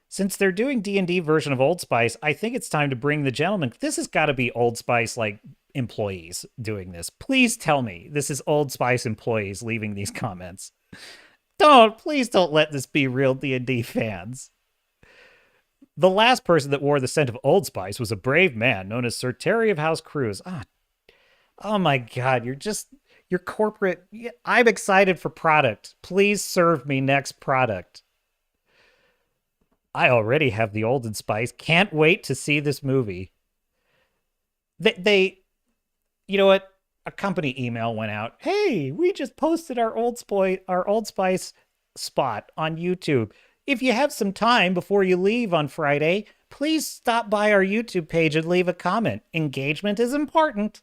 Since they're doing D&D version of Old Spice, I think it's time to bring the gentleman. This has got to be Old Spice, employees doing this. Please tell me this is Old Spice employees leaving these comments. Please don't let this be real D&D fans. The last person that wore the scent of Old Spice was a brave man known as Sir Terry of House Cruz. Oh my God, you're corporate. I'm excited for product. Please serve me next product. I already have the Olden Spice. Can't wait to see this movie. They you know what? A company email went out. Hey, we just posted our Old Spice spot on YouTube. If you have some time before you leave on Friday, please stop by our YouTube page and leave a comment. Engagement is important.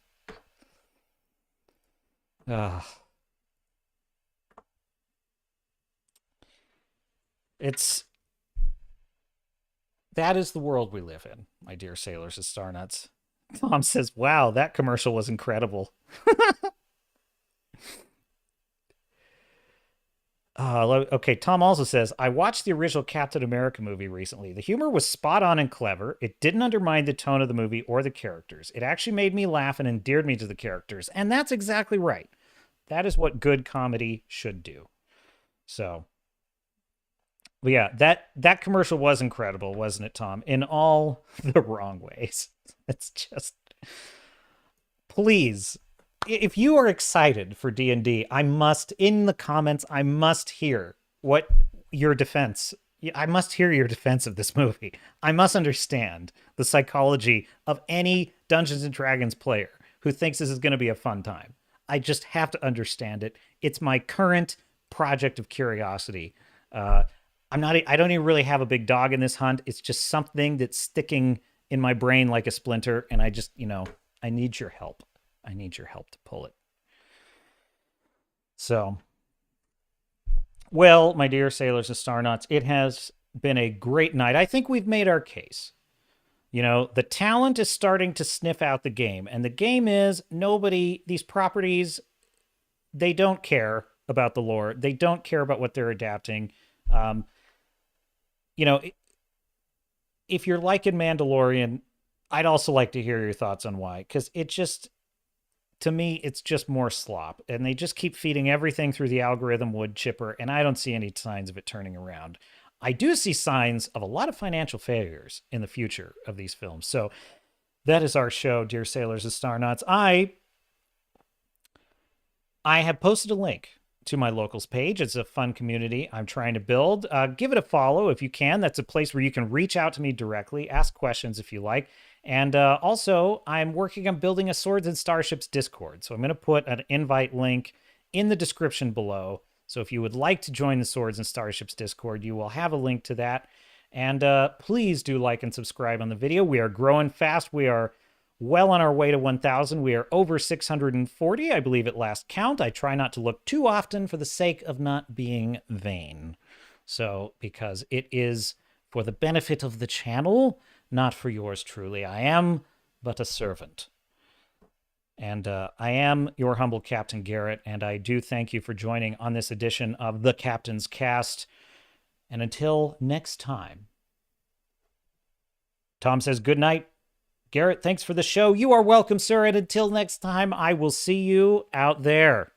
That is the world we live in, my dear sailors and star nuts. Tom says, wow, that commercial was incredible. Okay, Tom also says, I watched the original Captain America movie recently. The humor was spot on and clever. It didn't undermine the tone of the movie or the characters. It actually made me laugh and endeared me to the characters. And that's exactly right. That is what good comedy should do. So, but yeah, that commercial was incredible, wasn't it, Tom? In all the wrong ways. It's just, please, if you are excited for D&D, in the comments, I must hear what your defense. I must hear your defense of this movie. I must understand the psychology of any Dungeons and Dragons player who thinks this is going to be a fun time. I just have to understand it. It's my current project of curiosity. I don't even really have a big dog in this hunt. It's just something that's sticking in my brain like a splinter. And I just, I need your help. I need your help to pull it. So, well, my dear sailors and star nuts, it has been a great night. I think we've made our case. You know, the talent is starting to sniff out the game. And the game is these properties, they don't care about the lore. They don't care about what they're adapting. You know, if you're liking Mandalorian, I'd also like to hear your thoughts on why. Because to me, it's just more slop. And they just keep feeding everything through the algorithm wood chipper. And I don't see any signs of it turning around. I do see signs of a lot of financial failures in the future of these films. So that is our show, Dear Sailors and Star Nuts. I have posted a link to my locals page. It's a fun community I'm trying to build. Give it a follow if you can. That's a place where you can reach out to me directly, ask questions if you like. And also, I'm working on building a Swords and Starships Discord. So I'm going to put an invite link in the description below. So if you would like to join the Swords and Starships Discord, you will have a link to that. And please do like and subscribe on the video. We are growing fast. We are well on our way to 1,000. We are over 640, I believe, at last count. I try not to look too often for the sake of not being vain. So, because it is for the benefit of the channel, not for yours truly. I am but a servant. And I am your humble Captain Garrett, and I do thank you for joining on this edition of The Captain's Cast. And until next time, Tom says good night. Garrett, thanks for the show. You are welcome, sir. And until next time, I will see you out there.